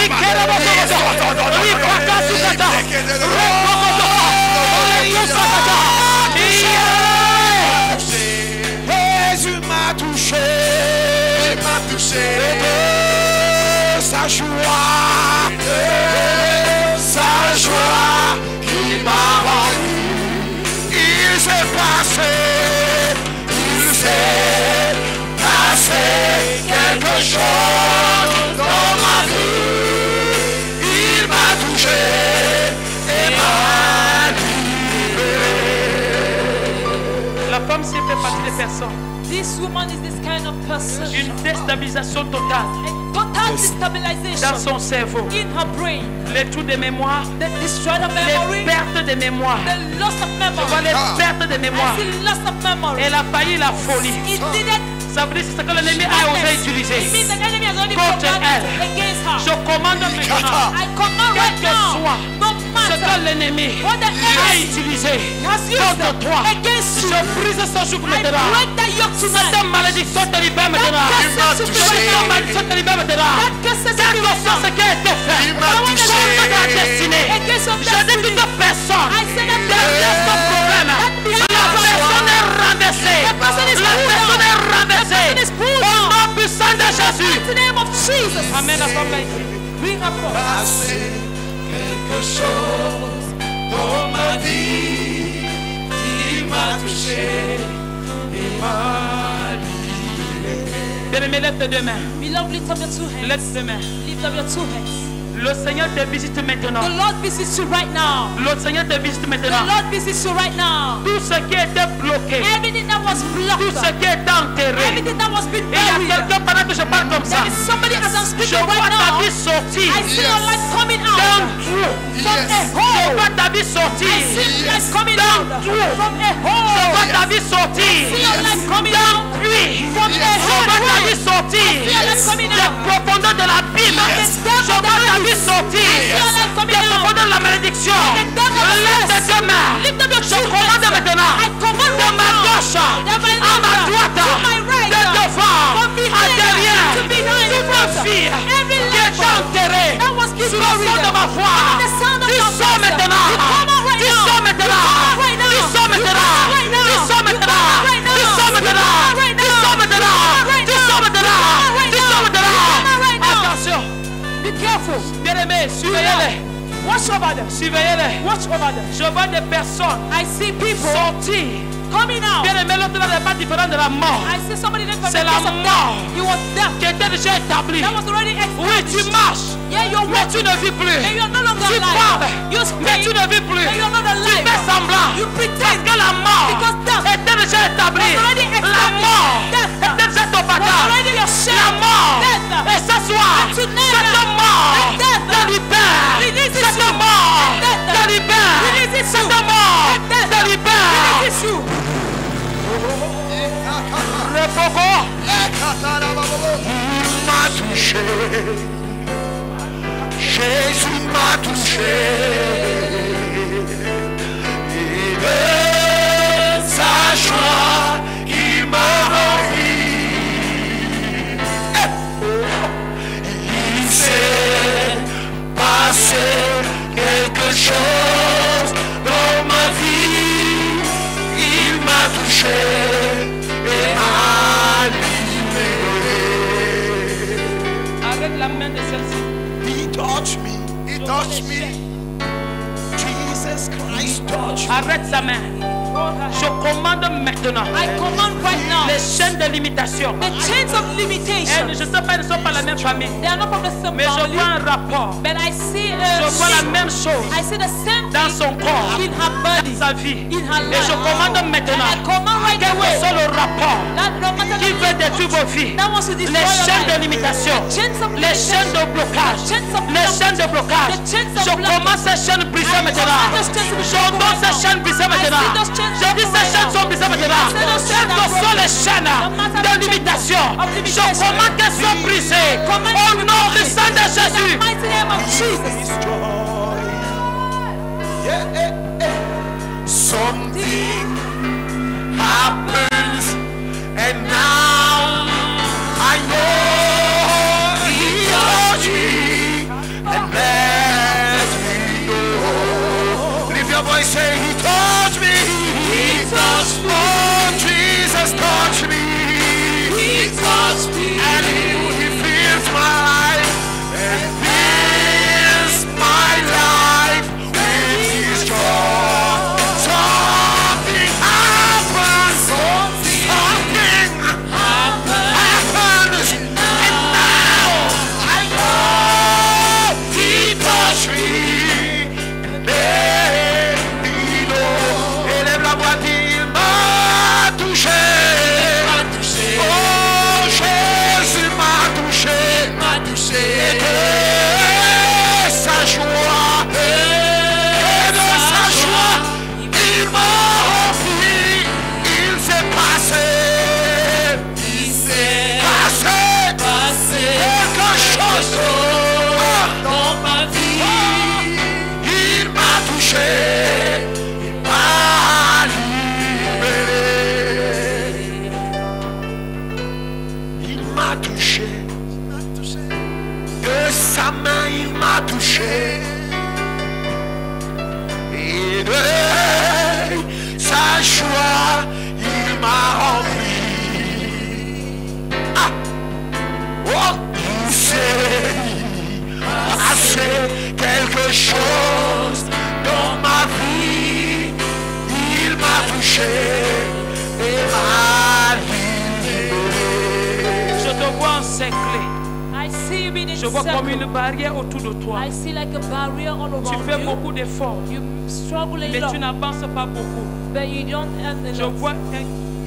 S1: Ikerebo Sokoto, les Bakasukata, Rokokoto, les Kusakata,
S3: Jésus m'a touché, il m'a touché de sa joie, qui m'a rendu. Il s'est passé quelque chose dans ma vie. Il m'a touché et m'a libéré.
S1: La femme s'est fait partie des personnes.
S2: This woman is this kind of person.
S1: Une déstabilisation totale
S2: A total destabilization
S1: dans son cerveau.
S2: in her brain.
S1: Les trous de mémoire,
S2: The destroyed of
S1: les
S2: memory,
S1: pertes de mémoire.
S2: the loss of
S1: Je vois
S2: memory.
S1: les pertes de mémoire.
S2: I see loss of memory.
S1: Elle a failli la folie.
S2: It didn't.
S1: Ça veut dire que c'est ce que l'ennemi a osé utiliser.
S2: It means the enemy has only
S1: Contre
S2: programmed
S1: elle.
S2: against her.
S1: Je commande maintenant,
S2: I command
S1: quel
S2: right
S1: que
S2: now,
S1: soit
S2: no
S1: ce que
S2: matter
S1: l'ennemi
S2: what the
S1: a
S2: enemy
S1: utilisé
S2: has used
S1: contre toi,
S2: against you,
S1: je brise ce joug
S2: I
S1: maintenant.
S2: break that yoke tonight.
S1: Cette malédiction te libère maintenant.
S2: That curse is to
S1: Cette
S2: be
S1: malédiction te libère maintenant.
S2: That curse is to
S1: Quel
S2: be
S1: que soit ce qui a été fait
S3: Il m'a touché.
S1: contre ta destinée,
S2: against your
S1: je dis
S2: destiny.
S1: toute personne
S2: I say that
S1: derrière ce problème, la personne est renversée.
S2: The person is
S1: La
S2: pulled
S1: personne
S2: down.
S1: est renversée.
S2: The person is pulled
S1: Au
S2: down.
S1: nom puissant de Jésus.
S2: In the name of Jesus.
S1: Amène la femme là ici.
S2: Bring her forth.
S3: Passé quelque chose dans ma vie. Il m'a touché et m'a libéré.
S1: Bien-aimé, lève tes deux mains.
S2: Beloved, lift up your two hands.
S1: Lève tes mains.
S2: Lift up your two hands.
S1: Le Seigneur te visite maintenant.
S2: The Lord visits you right now.
S1: Le Seigneur te visite
S2: The
S1: maintenant.
S2: Lord visits you right now.
S1: Tout ce qui était bloqué,
S2: Everything that was
S1: tout
S2: blocked,
S1: ce qui était enterré.
S2: everything that was been
S1: Et il y a
S2: buried,
S1: quelqu'un pendant que je parle comme ça.
S2: there is somebody as I'm
S1: Je
S2: speaking
S1: vois
S2: right
S1: ta
S2: now.
S1: vie sortir
S2: I see your life coming
S1: d'un
S2: out
S1: trou.
S2: from a
S1: Je
S2: hole.
S1: vois ta vie sortir
S2: I see life coming
S1: d'un
S2: out
S1: trou.
S2: from a
S1: Je
S2: hole.
S1: vois ta vie sortir
S2: See your life coming
S1: d'un
S2: out
S1: puits.
S2: from a
S1: Je vois ta
S2: hole.
S1: vie sortir
S2: See your life coming
S1: des
S2: out.
S1: profondeurs de l'abîme.
S2: Yes.
S1: Je vois ta vie sortir
S2: See your life coming
S1: des
S2: out.
S1: profondeurs de la malédiction.
S2: The devil is
S1: Lève tes deux mains.
S2: Lift up your
S1: Je
S2: two
S1: commande
S2: hands.
S1: maintenant
S2: I command
S1: de
S2: right
S1: ma
S2: now.
S1: gauche
S2: That my
S1: à ma
S2: left,
S1: droite,
S2: to my right,
S1: de devant
S2: from
S1: à
S2: behind,
S1: derrière,
S2: to behind,
S1: toute
S2: front.
S1: ma fille
S2: Every
S1: qui est
S2: leper
S1: enterrée
S2: that was
S1: sous le
S2: buried
S1: son de ma voix.
S2: under the sound of
S1: Tu
S2: your
S1: sors
S2: voice.
S1: maintenant.
S2: You come out right
S1: Tu
S2: now.
S1: sors maintenant.
S2: You come out right now.
S1: Tu sors
S2: You
S1: maintenant.
S2: come out right now.
S1: Tu sors
S2: You come
S1: maintenant.
S2: out right now.
S1: Tu sors
S2: You come
S1: maintenant.
S2: out right
S1: Tu
S2: now.
S1: sors maintenant.
S2: You come out right
S1: Tu
S2: now.
S1: sors maintenant.
S2: You come out right
S1: Tu
S2: now.
S1: sors
S2: You come out right
S1: maintenant.
S2: now.
S1: Attention.
S2: Be careful.
S1: Bien-aimés, surveillez-les.
S2: Watch over them.
S1: Surveillez-les.
S2: Watch over them.
S1: Je vois des personnes
S2: I see people
S1: sortir
S2: coming out.
S1: Bien aimé, l'autre là n'est pas différent de la mort.
S2: I see somebody that
S1: C'est la mort
S2: He was deaf.
S1: qui était déjà établie.
S2: That was already
S1: Oui, tu
S2: established.
S1: marches,
S2: Yeah, you're
S1: mais tu
S2: walking.
S1: ne vis plus.
S2: And you're no longer
S1: Tu
S2: alive.
S1: parles,
S2: You
S1: mais tu
S2: speak.
S1: ne vis plus.
S2: And you're not
S1: Tu
S2: alive.
S1: fais semblant.
S2: You
S1: Parce
S2: pretend.
S1: que la mort
S2: Because death
S1: était déjà établie.
S2: was already
S1: La
S2: established.
S1: mort
S2: Death
S1: était déjà ton
S2: was
S1: bagage.
S2: already your
S1: La
S2: shame.
S1: mort.
S2: Death.
S1: Et ce soir,
S2: And tonight,
S1: cette mort
S2: death
S1: te libère.
S2: releases
S1: Cette
S2: you.
S1: mort
S2: Death
S1: te libère.
S2: releases you.
S1: Cette mort
S2: Death
S1: te libère.
S2: releases you.
S1: Le coco
S4: m'a touché. Jésus m'a touché. Et de sa joie, il m'a rempli. Il s'est passé quelque chose dans ma vie. Il m'a touché et m'a libéré.
S1: Arrête la main de celle-ci.
S4: He touched me. He touched me. Jesus Christ touched me.
S1: Arrête sa main. Je commande maintenant
S2: I command right now.
S1: les chaînes de limitation.
S2: The chains of limitation.
S1: Je ne sais pas, ils ne sont pas la même famille.
S2: They are not from the same
S1: Mais je
S2: family.
S1: vois un rapport.
S2: But I see
S1: Je vois la même chose
S2: I see the same
S1: dans
S2: thing
S1: son corps,
S2: in her body,
S1: dans sa vie.
S2: in her
S1: Et je
S2: life.
S1: commande maintenant,
S2: And I command right
S1: quel que
S2: away
S1: soit le rapport
S2: that no matter
S1: qui
S2: the
S1: veut détruire vos vies,
S2: that wants to destroy
S1: les
S2: your
S1: chaînes de
S2: life,
S1: limitation,
S2: chains of
S1: les chaînes de blocage,
S2: the chains of
S1: les chaînes de blocage,
S2: the chains of
S1: je
S2: blockage.
S1: commence ces chaînes brisées
S2: I
S1: maintenant.
S2: command those chains to be
S1: Je
S2: broken
S1: donne
S2: right
S1: ces
S2: now.
S1: chaînes brisées maintenant.
S2: I see those chains
S1: Je dis
S2: broken
S1: ces
S2: right
S1: chaînes
S2: now.
S1: sont brisées maintenant.
S2: I see those chains
S1: Quelles que
S2: are
S1: soient
S2: broken.
S1: les chaînes
S2: No matter
S1: de
S2: the
S1: limitation,
S2: of
S1: je
S2: limitation.
S1: commande qu'elles soient brisées
S2: Command
S1: au
S2: to be
S1: nom du
S2: broken.
S1: sang de
S2: In
S1: Jésus.
S2: the mighty name of Jesus.
S4: Destroy. Yeah, Something happens, and now I know He touched me and let me know. Lift your voice, say He touched me. He touched me. Oh, Jesus touched me. He touched me, and He fills my life and fills my life with His joy. Something happens. Something happens, and now I know He touched me and let me know. Élève la voix, il m'a touché. Oh, Jésus m'a touché. Et de sa joie, il m'a rempli. Il s'est passé quelque chose dans ma vie. Il m'a touché, il m'a libéré. Il m'a touché, de sa main il m'a touché. Et de sa joie il m'a rempli. Ah! Oh, il s'est passé quelque chose dans ma vie. Il m'a touché et m'a libéré.
S1: Je te vois encerclé.
S2: I see you being
S1: Je vois comme
S2: encircled.
S1: une barrière autour de toi.
S2: I see like a barrier all
S1: Tu
S2: around
S1: fais
S2: you.
S1: beaucoup d'efforts,
S2: You struggle a
S1: mais
S2: lot,
S1: tu n'avances pas beaucoup.
S2: but you don't earn
S1: Je
S2: enough.
S1: vois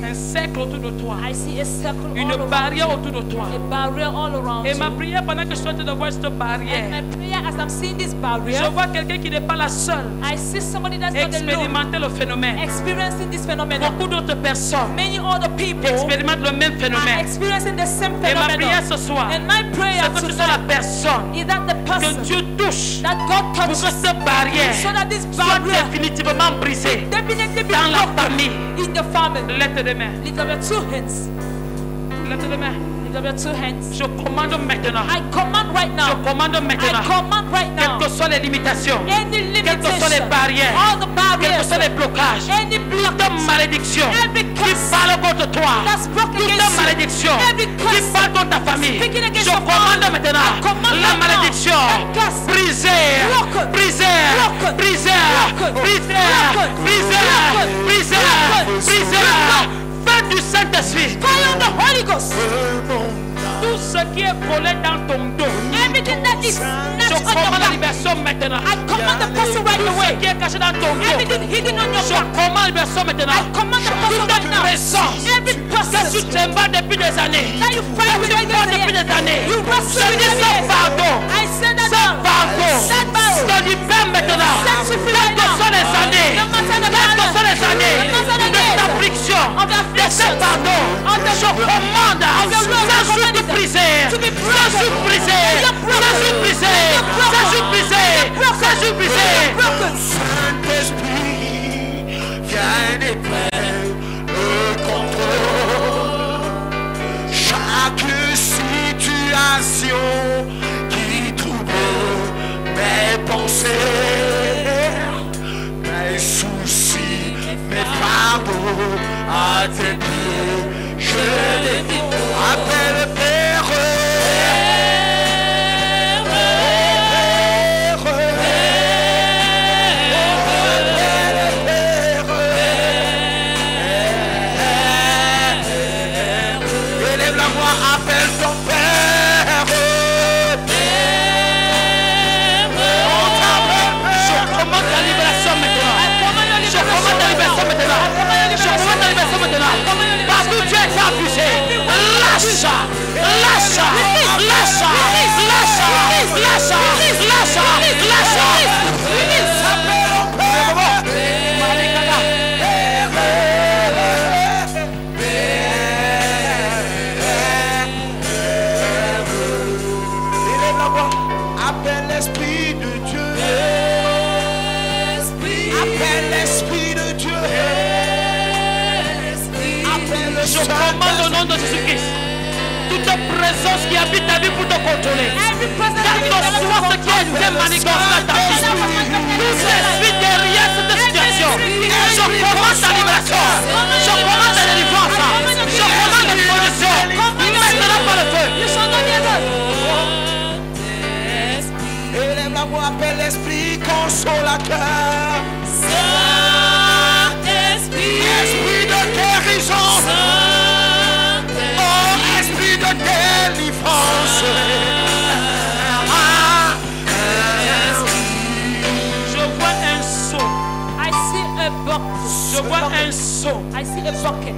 S1: un cercle autour de toi,
S2: I see a circle
S1: une
S2: all around
S1: barrière
S2: you.
S1: autour de toi.
S2: A barrier all around
S1: Et
S2: you.
S1: ma prière pendant que je suis en train de voir cette
S2: And
S1: barrière,
S2: my prayer as I'm seeing this
S1: je
S2: barrier,
S1: vois quelqu'un qui n'est pas la seule
S2: I see somebody that's not alone
S1: expérimenter le phénomène.
S2: experiencing this phenomenon.
S1: Beaucoup d'autres personnes
S2: Many other people
S1: expérimentent le même
S2: are
S1: phénomène.
S2: experiencing the same
S1: Et ma prière
S2: phenomenon.
S1: ce soir,
S2: And my prayer
S1: c'est que tu sois la
S2: tonight
S1: personne
S2: is that the
S1: que
S2: person
S1: Dieu touche
S2: that God
S1: pour que
S2: touches
S1: cette barrière
S2: so that this
S1: soit
S2: barrier
S1: définitivement brisée
S2: definitely be
S1: dans la
S2: broken
S1: famille.
S2: in the family.
S1: Lève tes mains.
S2: Lift up your two hands.
S1: Lève tes mains.
S2: Lift up your two hands.
S1: Je commande maintenant.
S2: I command right
S1: Je
S2: now.
S1: commande
S2: I
S1: maintenant.
S2: command right
S1: Quelles
S2: now.
S1: que soient les limitations,
S2: Any
S1: quelles que soient les
S2: limitation,
S1: barrières,
S2: all the
S1: quels que
S2: barriers,
S1: soient les blocages,
S2: any
S1: toute
S2: blockage,
S1: malédiction
S2: every
S1: qui
S2: curse
S1: parle contre toi,
S2: that's broken
S1: toute
S2: against you,
S1: malédiction
S2: every
S1: qui
S2: curse
S1: parle contre ta famille,
S2: speaking
S1: je
S2: against your
S1: commande
S2: family,
S1: maintenant
S2: I command
S1: la
S2: right now,
S1: malédiction
S2: that curse
S1: brisée,
S2: broken,
S1: brisée,
S2: broken,
S1: brisée,
S2: broken,
S1: brisée,
S2: broken,
S1: brisée,
S2: broken,
S1: brisée,
S2: broken,
S1: brisée, Saint-Esprit.
S2: Fire of the Holy Ghost.
S1: Tout ce qui est collé dans ton dos,
S2: Everything that is
S1: je
S2: snatched on your
S1: commande la
S2: back.
S1: libération maintenant.
S2: I command the person right
S1: Tout ce
S2: away.
S1: qui est caché dans ton dos,
S2: Everything hidden on your
S1: je
S2: back.
S1: commande la libération maintenant.
S2: I command the person
S1: Toute
S2: right now.
S1: présence
S2: Every
S1: que tu
S2: person
S1: te bats depuis des années,
S2: that you fight with
S1: tu bats depuis des années,
S2: you wrestle
S1: je
S2: with
S1: dis
S2: them.
S1: sans pardon,
S2: I send that
S1: sans
S2: down.
S1: pardon,
S2: Send battle.
S1: je libère maintenant.
S2: Set you free
S1: Quelles
S2: right
S1: que
S2: now.
S1: sont les années,
S2: No matter the
S1: quelles que sont les années
S2: No matter the
S1: de
S2: days.
S1: t'affliction,
S2: Of the
S1: de
S2: affliction.
S1: ce pardon,
S2: Of the-
S1: je commande
S2: Of the Lord, I
S1: ces jours
S2: command
S1: de
S2: it
S1: briser,
S2: to be
S1: ces
S2: broken.
S1: jours brisés,
S2: Let them broken.
S1: ces jours brisés,
S2: Let them broken.
S1: ces jours brisés, ces jours brisés.
S2: Broken.
S4: Saint-Esprit, viens et prends le contrôle. Chaque situation qui trouble mes pensées, mes soucis, mes fardeaux à tes pieds, je les dis. Appelle Père. Élève la voix, appelle ton Père. On t'appelle
S1: Je
S4: Père.
S1: commande la libération maintenant. Je commande la libération maintenant. Je commande la libération maintenant. Partout tu es abusé. Lâche, lâche, lâche, lâche, lâche, lâche, lâche.
S4: Élève la voix, appelle l'Esprit de Dieu. Appelle l'Esprit de Dieu. Appelle le
S1: Je commande au nom de Jésus-Christ. Toute présence qui habite ta vie pour te contrôler.
S2: Every person
S1: Quel que soit ce qui a été manigancé dans ta vie. Tout l'esprit derrière cette situation. Je commande ta libération. Je commande ta délivrance. Je commande la solution. Maintenant par le feu.
S4: Élève la voix, appelle l'Esprit consolateur. Esprit de guérison. Oh, esprit de délivrance. Ah,
S1: Je vois un seau.
S2: I see a bucket.
S1: Je vois un seau.
S2: I see a bucket.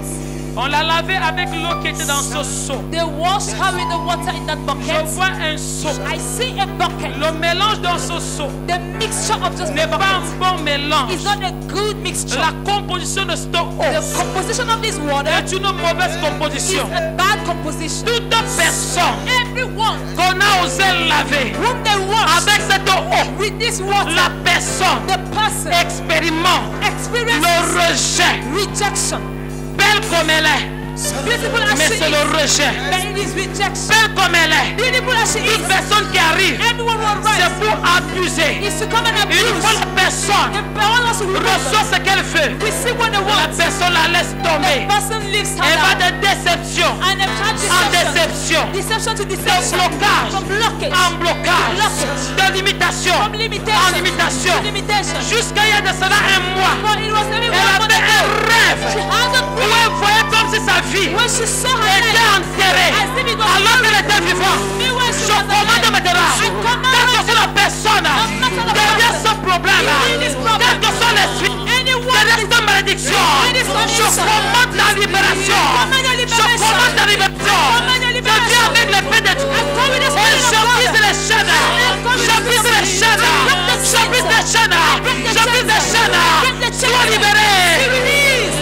S1: On l'a lavé avec l'eau qui était dans ce seau.
S2: They wash her with the water in that
S1: Je
S2: bucket.
S1: vois un seau.
S2: I see a bucket.
S1: Le mélange dans ce seau
S2: The mixture of this
S1: n'est pas un
S2: bucket
S1: bon mélange.
S2: is not a good mixture.
S1: La composition de cette eau
S2: The composition of this water
S1: est une mauvaise
S2: is
S1: composition.
S2: a bad composition.
S1: Toute personne
S2: Everyone
S1: qu'on a osé laver
S2: whom they wash
S1: avec cette eau,
S2: with this water,
S1: la personne
S2: the person
S1: expérimente
S2: experiences
S1: le rejet.
S2: rejection.
S1: Belle comme elle est,
S2: Beautiful as
S1: mais
S2: she
S1: c'est le
S2: is,
S1: rejet.
S2: but it is rejection.
S1: Belle comme elle est,
S2: Beautiful as she
S1: toute
S2: is,
S1: personne qui arrive,
S2: everyone will
S1: c'est
S2: rise.
S1: pour abuser.
S2: Is to come and
S1: Une
S2: abuse.
S1: fois la personne
S2: The one wants to
S1: reçoit ce qu'elle veut,
S2: receive what they
S1: la
S2: want.
S1: personne la laisse
S2: The
S1: tomber.
S2: person leaves her
S1: Elle va
S2: down.
S1: de déception
S2: And they've had
S1: en
S2: deception.
S1: déception,
S2: Deception to
S1: de
S2: deception.
S1: blocage
S2: From blockage.
S1: en blocage,
S2: Blockage.
S1: de limitation
S2: From limitation.
S1: en limitation.
S2: To limitation.
S1: Jusqu'à il y a de cela un mois,
S2: But it was every
S1: elle
S2: one
S1: avait un rêve
S2: She had a
S1: où elle voyait comme si sa vie
S2: when she saw her
S1: était
S2: life.
S1: enterrée
S2: As if it was
S1: alors qu'elle était vivante.
S2: Meanwhile, she
S1: Je
S2: was
S1: commande
S2: alive.
S1: maintenant,
S2: I command
S1: quelle que soit la personne derrière ce problème,
S2: this problem,
S1: quel que soit l'esprit derrière cette malédiction, je commande la libération. Je commande la libération. Je viens avec l'épée de Dieu. Et je brise les chaînes. Je brise les chaînes. Je brise les chaînes. Je brise les chaînes. Sois libéré.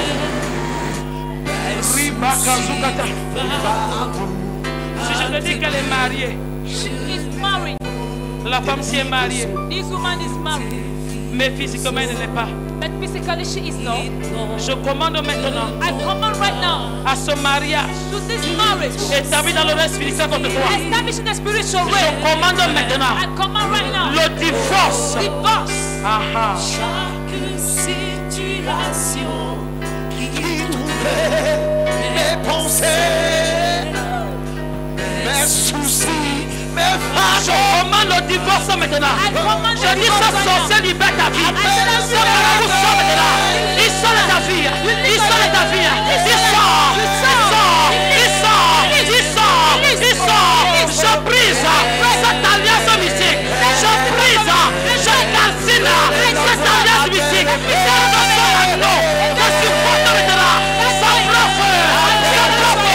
S1: Si je te dis qu'elle est mariée,
S2: She is married.
S1: la femme s'y est mariée,
S2: This woman is married.
S1: mais physiquement elle ne l'est pas.
S2: But physically she is not.
S1: Je commande maintenant
S2: I command right now
S1: à ce mariage
S2: to this marriage.
S1: établi dans le reste spirituel contre toi.
S2: Establish in a spiritual
S1: Je
S2: way.
S1: commande maintenant
S2: I command right now.
S1: le divorce.
S2: Divorce.
S1: Aha.
S4: chaque situation qui troublait mes pensées, mes soucis, mes
S1: Je
S4: fardeaux.
S1: commande le divorce maintenant.
S2: I command
S1: Je dis ce sorcier libère ta vie. Ce marabout sort de là. Il sort de ta vie. Il sort de ta vie. Il sort. Je brise cette alliance mystique. Je brise, je calcine cette alliance mystique. Je supporte maintenant. Ça prend feu.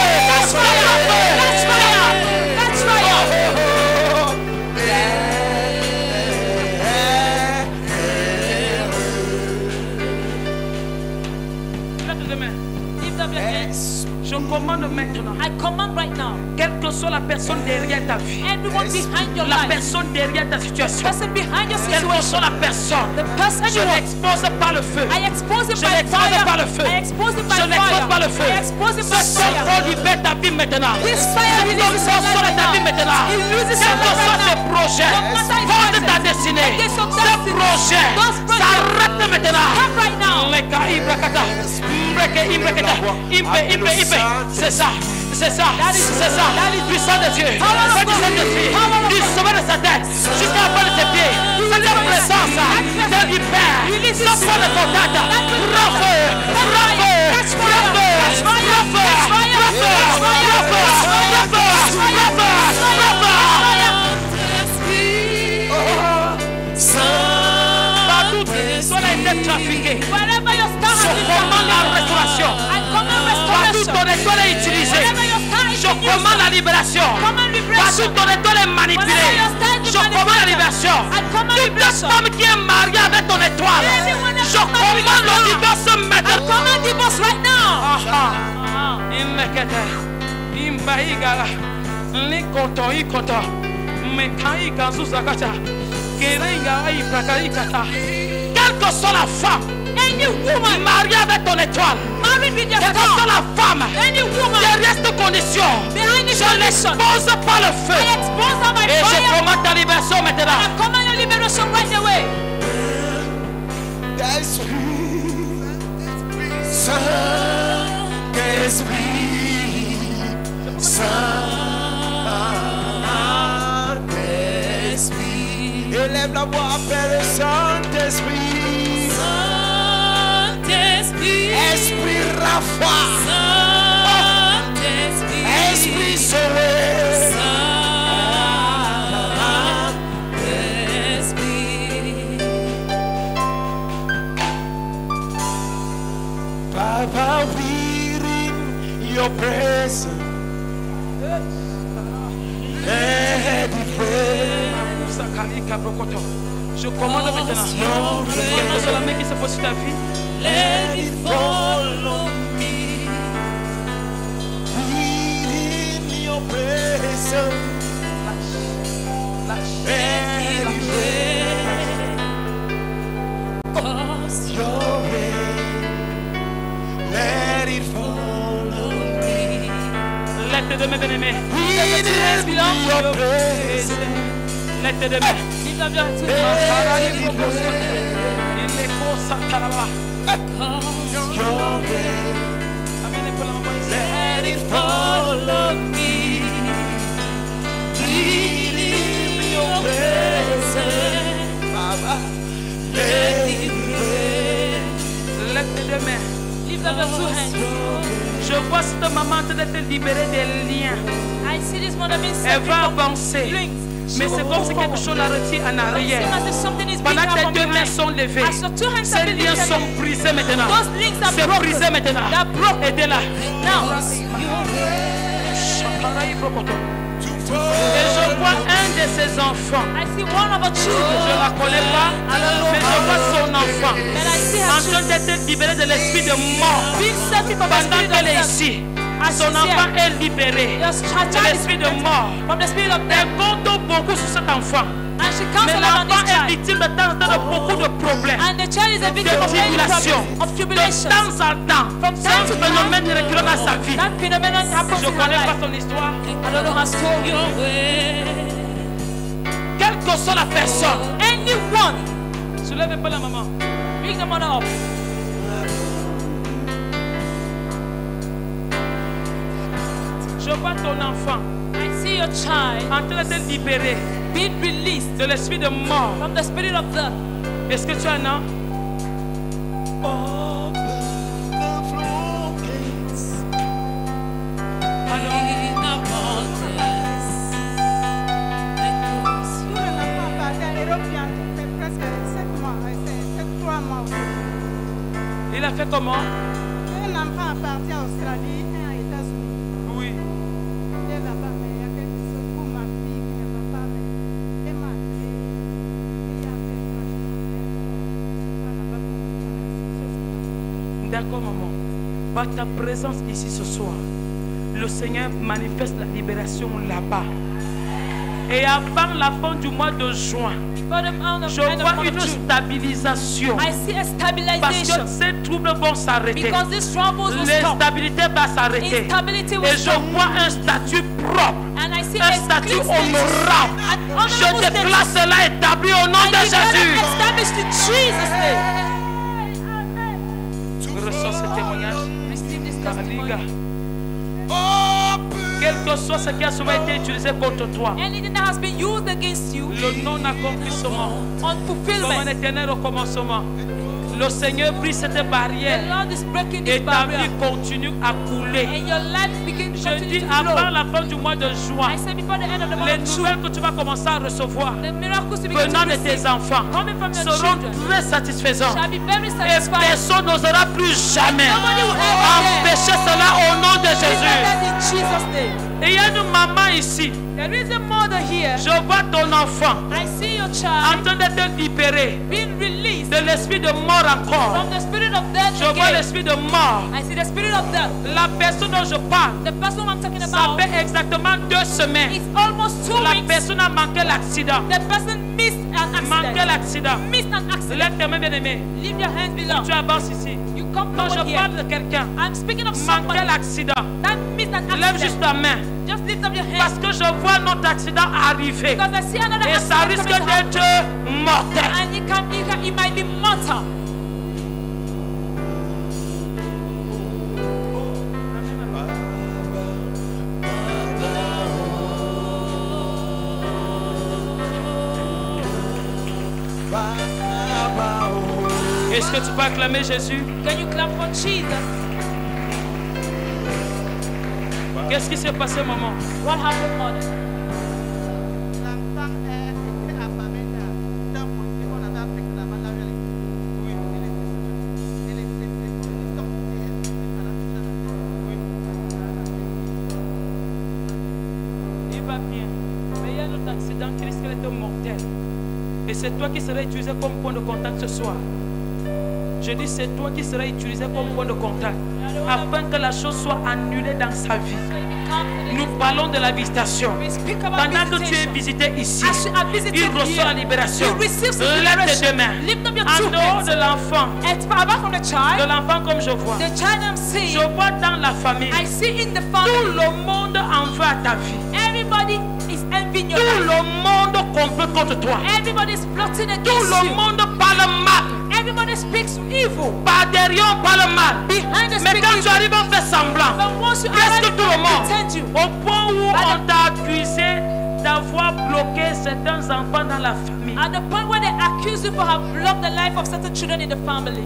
S1: Je commande maintenant.
S2: I command right now.
S1: Quelle que soit la personne derrière ta vie,
S2: Everyone behind your
S1: la
S2: life.
S1: personne derrière ta situation,
S2: Person behind your
S1: quelle que
S2: situation.
S1: soit la personne,
S2: The person
S1: je
S2: you want.
S1: l'expose par le feu.
S2: I expose him
S1: Je
S2: by
S1: l'expose
S2: fire.
S1: par le feu.
S2: I expose him by
S1: Je l'expose
S2: fire.
S1: par le feu.
S2: I expose him by
S1: Ce
S2: fire.
S1: feu libère ta vie maintenant.
S2: This fire
S1: Ce
S2: releases
S1: feu
S2: your life
S1: sort
S2: right
S1: ta vie
S2: now.
S1: maintenant.
S2: It loses
S1: Quel
S2: your
S1: que
S2: life
S1: soit
S2: right
S1: tes
S2: now.
S1: projets,
S2: No matter his
S1: contre ta
S2: presence,
S1: destinée,
S2: against your
S1: ce
S2: destiny,
S1: projet
S2: those projects,
S1: s'arrête maintenant.
S2: stop right now.
S1: C'est ça. C'est ça, c'est ça, puissant de Dieu, fais du Saint-Esprit, du sommet de sa tête, jusqu'à la fin de ses pieds, c'est ta présence, te libère, ce point de contact, prends feu, prends feu, prends feu, prends feu, prends feu, prends feu, partout où toi a été trafiqué,
S2: Wherever your star
S1: je
S2: has been
S1: commande la
S2: found,
S1: restauration,
S2: I command
S1: partout
S2: restoration.
S1: ton étoile est utilisée,
S2: Wherever your star is
S1: je
S2: being
S1: commande la
S2: used,
S1: libération.
S2: command liberation.
S1: Partout ton étoile est manipulée. Je commande la libération. Toute femme qui est mariée avec ton étoile, je commande le divorce
S2: I
S1: maintenant.
S2: command divorce right now.
S1: Quelle que soit la femme,
S2: Any woman
S1: mariée avec ton étoile,
S2: married with your
S1: quelle que soit
S2: star,
S1: la femme,
S2: any woman
S1: derrière cette condition,
S2: behind this
S1: je
S2: condition,
S1: l'expose par le
S2: I
S1: feu.
S2: expose her by
S1: Et je
S2: fire.
S1: commande ta libération maintenant.
S2: I command your liberation right away.
S4: Saint-Esprit, élève la voix, appelle le Saint-Esprit,
S2: Saint-Esprit,
S4: Esprit Rapha,
S2: Saint-Esprit,
S4: Esprit Sauvé, Papa, we're in your presence. Let it rain.
S1: Je commande maintenant. Quelle que soit la main qui se pose sur ta vie,
S2: let it follow me.
S4: We're in your presence. Let it rain.
S2: Cause
S4: Your rain. Let it follow me.
S1: lève tes mains, bien-aimés.
S4: We're in your presence.
S1: Lève tes mains.
S2: lift up your two
S4: Let
S2: hands.
S4: it rain.
S1: Il est beau, ça, talaba.
S4: Your rain.
S1: Amène pour la maman ici.
S4: Let it follow me. We're in your presence. Baba. Let it rain.
S1: Lève tes deux mains.
S2: Lift up your two hands.
S1: Je vois cette maman en train de te libérer des liens.
S2: I see this mother being
S1: Elle
S2: set free
S1: va
S2: from
S1: avancer.
S2: links.
S1: Mais c'est comme si quelque chose la retient en arrière.
S2: As if something is being
S1: Pendant que
S2: from
S1: tes deux mains
S2: behind.
S1: sont levées,
S2: As your two hands
S1: ces
S2: have been
S1: liens
S2: lifted,
S1: sont brisés maintenant.
S2: those links are
S1: C'est
S2: broken.
S1: brisé maintenant.
S2: They are broken.
S1: Aidez-la.
S2: Now,
S1: Et je vois un de ses enfants.
S2: I see one of our
S1: Je
S2: children,
S1: ne la connais pas, mais je vois son enfant
S2: and I see her
S1: en train
S2: children
S1: d'être libéré de l'esprit de mort.
S2: being set free from the
S1: Pendant
S2: spirit
S1: qu'elle est
S2: of death.
S1: ici,
S2: As
S1: son
S2: she's
S1: enfant
S2: here,
S1: est libéré
S2: your
S1: de
S2: child is
S1: l'esprit de mort.
S2: from the spirit of death.
S1: Elle compte beaucoup sur cet enfant.
S2: And she comes
S1: Mais
S2: along on
S1: l'enfant
S2: this
S1: est
S2: child.
S1: victime de temps en temps de beaucoup de problèmes.
S2: And the child is a
S1: De
S2: victim of many
S1: tribulation.
S2: problems, of
S1: De
S2: tribulations.
S1: temps en temps.
S2: From
S1: C'est
S2: time
S1: un
S2: to
S1: phénomène
S2: time,
S1: récurrent dans sa vie.
S2: that phenomenon happens
S1: Je
S2: in
S1: ne
S2: her
S1: connais pas
S2: life.
S1: son histoire.
S2: I don't know her story.
S1: Quelle que soit la personne,
S2: Anyone,
S1: soulève pas la maman.
S2: bring the mother up.
S1: Je vois ton enfant
S2: I see your child
S1: en train de te libérer
S2: being released
S1: de l'esprit de mort.
S2: from the spirit of death.
S1: Est-ce que tu en as?
S4: Open the floodgates
S1: Il a fait comment?
S2: Un enfant est parti à Australie, un aux États-Unis.
S1: Oui.
S2: Il est là-bas, mais il y a quelque chose pour ma fille qui ne va pas, mais elle m'a appelé. Il y a fait franchement.
S1: D'accord, maman. Par ta présence ici ce soir, le Seigneur manifeste la libération là-bas. Et avant la fin du mois de juin, je vois une stabilisation.
S5: I see a
S1: Parce
S5: stabilization.
S1: que ces troubles vont s'arrêter.
S5: Because these troubles will stop.
S1: L'instabilité va s'arrêter.
S5: Instability will
S1: Et je
S5: stop.
S1: vois un statut propre.
S5: And I see
S1: Un
S5: a
S1: statut
S5: clean status.
S1: honorable.
S5: An honorable
S1: Je déclare
S5: status.
S1: cela établi au nom
S5: I
S1: de
S5: declare it
S1: Jésus.
S5: established in Jesus' name.
S1: Reçois ce témoignage.
S5: Receive this testimony.
S1: Kaliga. Quel que soit ce qui a souvent été utilisé contre toi,
S5: Anything that has been used against you,
S1: le non-accomplissement, comme un
S5: unfulfillment,
S1: éternel recommencement, le Seigneur brise cette
S5: the
S1: barrière
S5: Lord is breaking this
S1: et ta vie
S5: barrier.
S1: continue à couler.
S5: And your life begins to
S1: Je
S5: continue
S1: dis
S5: to
S1: avant
S5: flow.
S1: la fin du mois de juin,
S5: I say before the end of the month
S1: les
S5: of June,
S1: nouvelles que tu vas commencer à recevoir
S5: the miracles to begin
S1: venant
S5: to
S1: de tes
S5: receive
S1: enfants
S5: coming from your
S1: seront
S5: children
S1: très satisfaisants.
S5: shall be very
S1: Et
S5: satisfied.
S1: personne n'osera plus jamais
S5: Nobody will ever
S1: empêcher cela au nom de
S5: Declare
S1: Jésus.
S5: that in Jesus' name.
S1: Et il y a une maman ici.
S5: There is a mother here.
S1: Je vois ton enfant
S5: I see your
S1: en
S5: child
S1: train d'être libéré
S5: being released
S1: de l'esprit de mort encore.
S5: from the spirit of death
S1: Je vois
S5: again.
S1: l'esprit de mort.
S5: I see the spirit of death.
S1: La personne dont je parle,
S5: The person I'm talking
S1: ça
S5: about
S1: fait exactement 2 semaines.
S5: is almost 2
S1: La
S5: weeks.
S1: personne a manqué l'accident.
S5: The person missed an
S1: Manqué
S5: accident.
S1: l'accident.
S5: Missed an accident.
S1: Lève tes mains bien aimées.
S5: Leave your hands below.
S1: Tu avances ici.
S5: You come
S1: Non, je
S5: forward here.
S1: parle de quelqu'un.
S5: I'm speaking of
S1: Manqué
S5: somebody
S1: l'accident.
S5: that missed an
S1: Lève juste
S5: accident.
S1: ta main.
S5: Just lift up your
S1: Parce
S5: hands.
S1: que je vois notre accident arriver.
S5: Because I see another
S1: Et ça
S5: accident
S1: risque
S5: coming to happen.
S1: d'être mortel.
S5: And it might be mortal.
S1: Est-ce que tu peux acclamer Jésus?
S5: Can you clap for Jesus?
S1: Qu'est-ce qui s'est passé, maman?
S5: What happened, mother?
S2: L'enfant était affamé d'un policier, on avait appris que là-bas, là où elle était. Oui, elle était sortie,
S1: Il va bien. Mais il y a un autre accident qui risque d'être mortel. Et c'est toi qui seras utilisé comme point de contact ce soir. Je dis c'est toi qui seras utilisé comme point de contact. Afin que la chose soit annulée dans sa vie. Nous parlons de la visitation.
S5: We speak about
S1: Pendant que tu es
S5: visitation.
S1: visité ici,
S5: As you are visited
S1: il reçoit la
S5: here,
S1: libération.
S5: you receive some
S1: Lève tes
S5: liberation.
S1: deux mains.
S5: Lift up your
S1: En
S5: two
S1: dehors
S5: hands.
S1: de l'enfant,
S5: And apart from the
S1: de
S5: child,
S1: l'enfant comme je vois,
S5: the child I'm
S1: je
S5: seeing,
S1: vois dans la famille,
S5: I see in the
S1: tout
S5: family,
S1: le monde en veut à ta vie.
S5: everybody is envying your
S1: Tout
S5: life.
S1: le monde complète contre toi.
S5: Everybody is plotting
S1: Tout
S5: against
S1: le
S5: you.
S1: monde parle mal.
S5: Everybody speaks evil.
S1: Par derrière, on parle mal.
S5: Behind the
S1: Mais
S5: speak
S1: quand tu
S5: evil.
S1: arrives, on fait semblant.
S5: But once you
S1: Presque
S5: arrive,
S1: tout le monde.
S5: pretend you.
S1: Au point où
S5: By the-
S1: on t'a accusé d'avoir bloqué certains enfants dans la famille.
S5: At the point where they accuse you for have blocked the life of certain children in the family.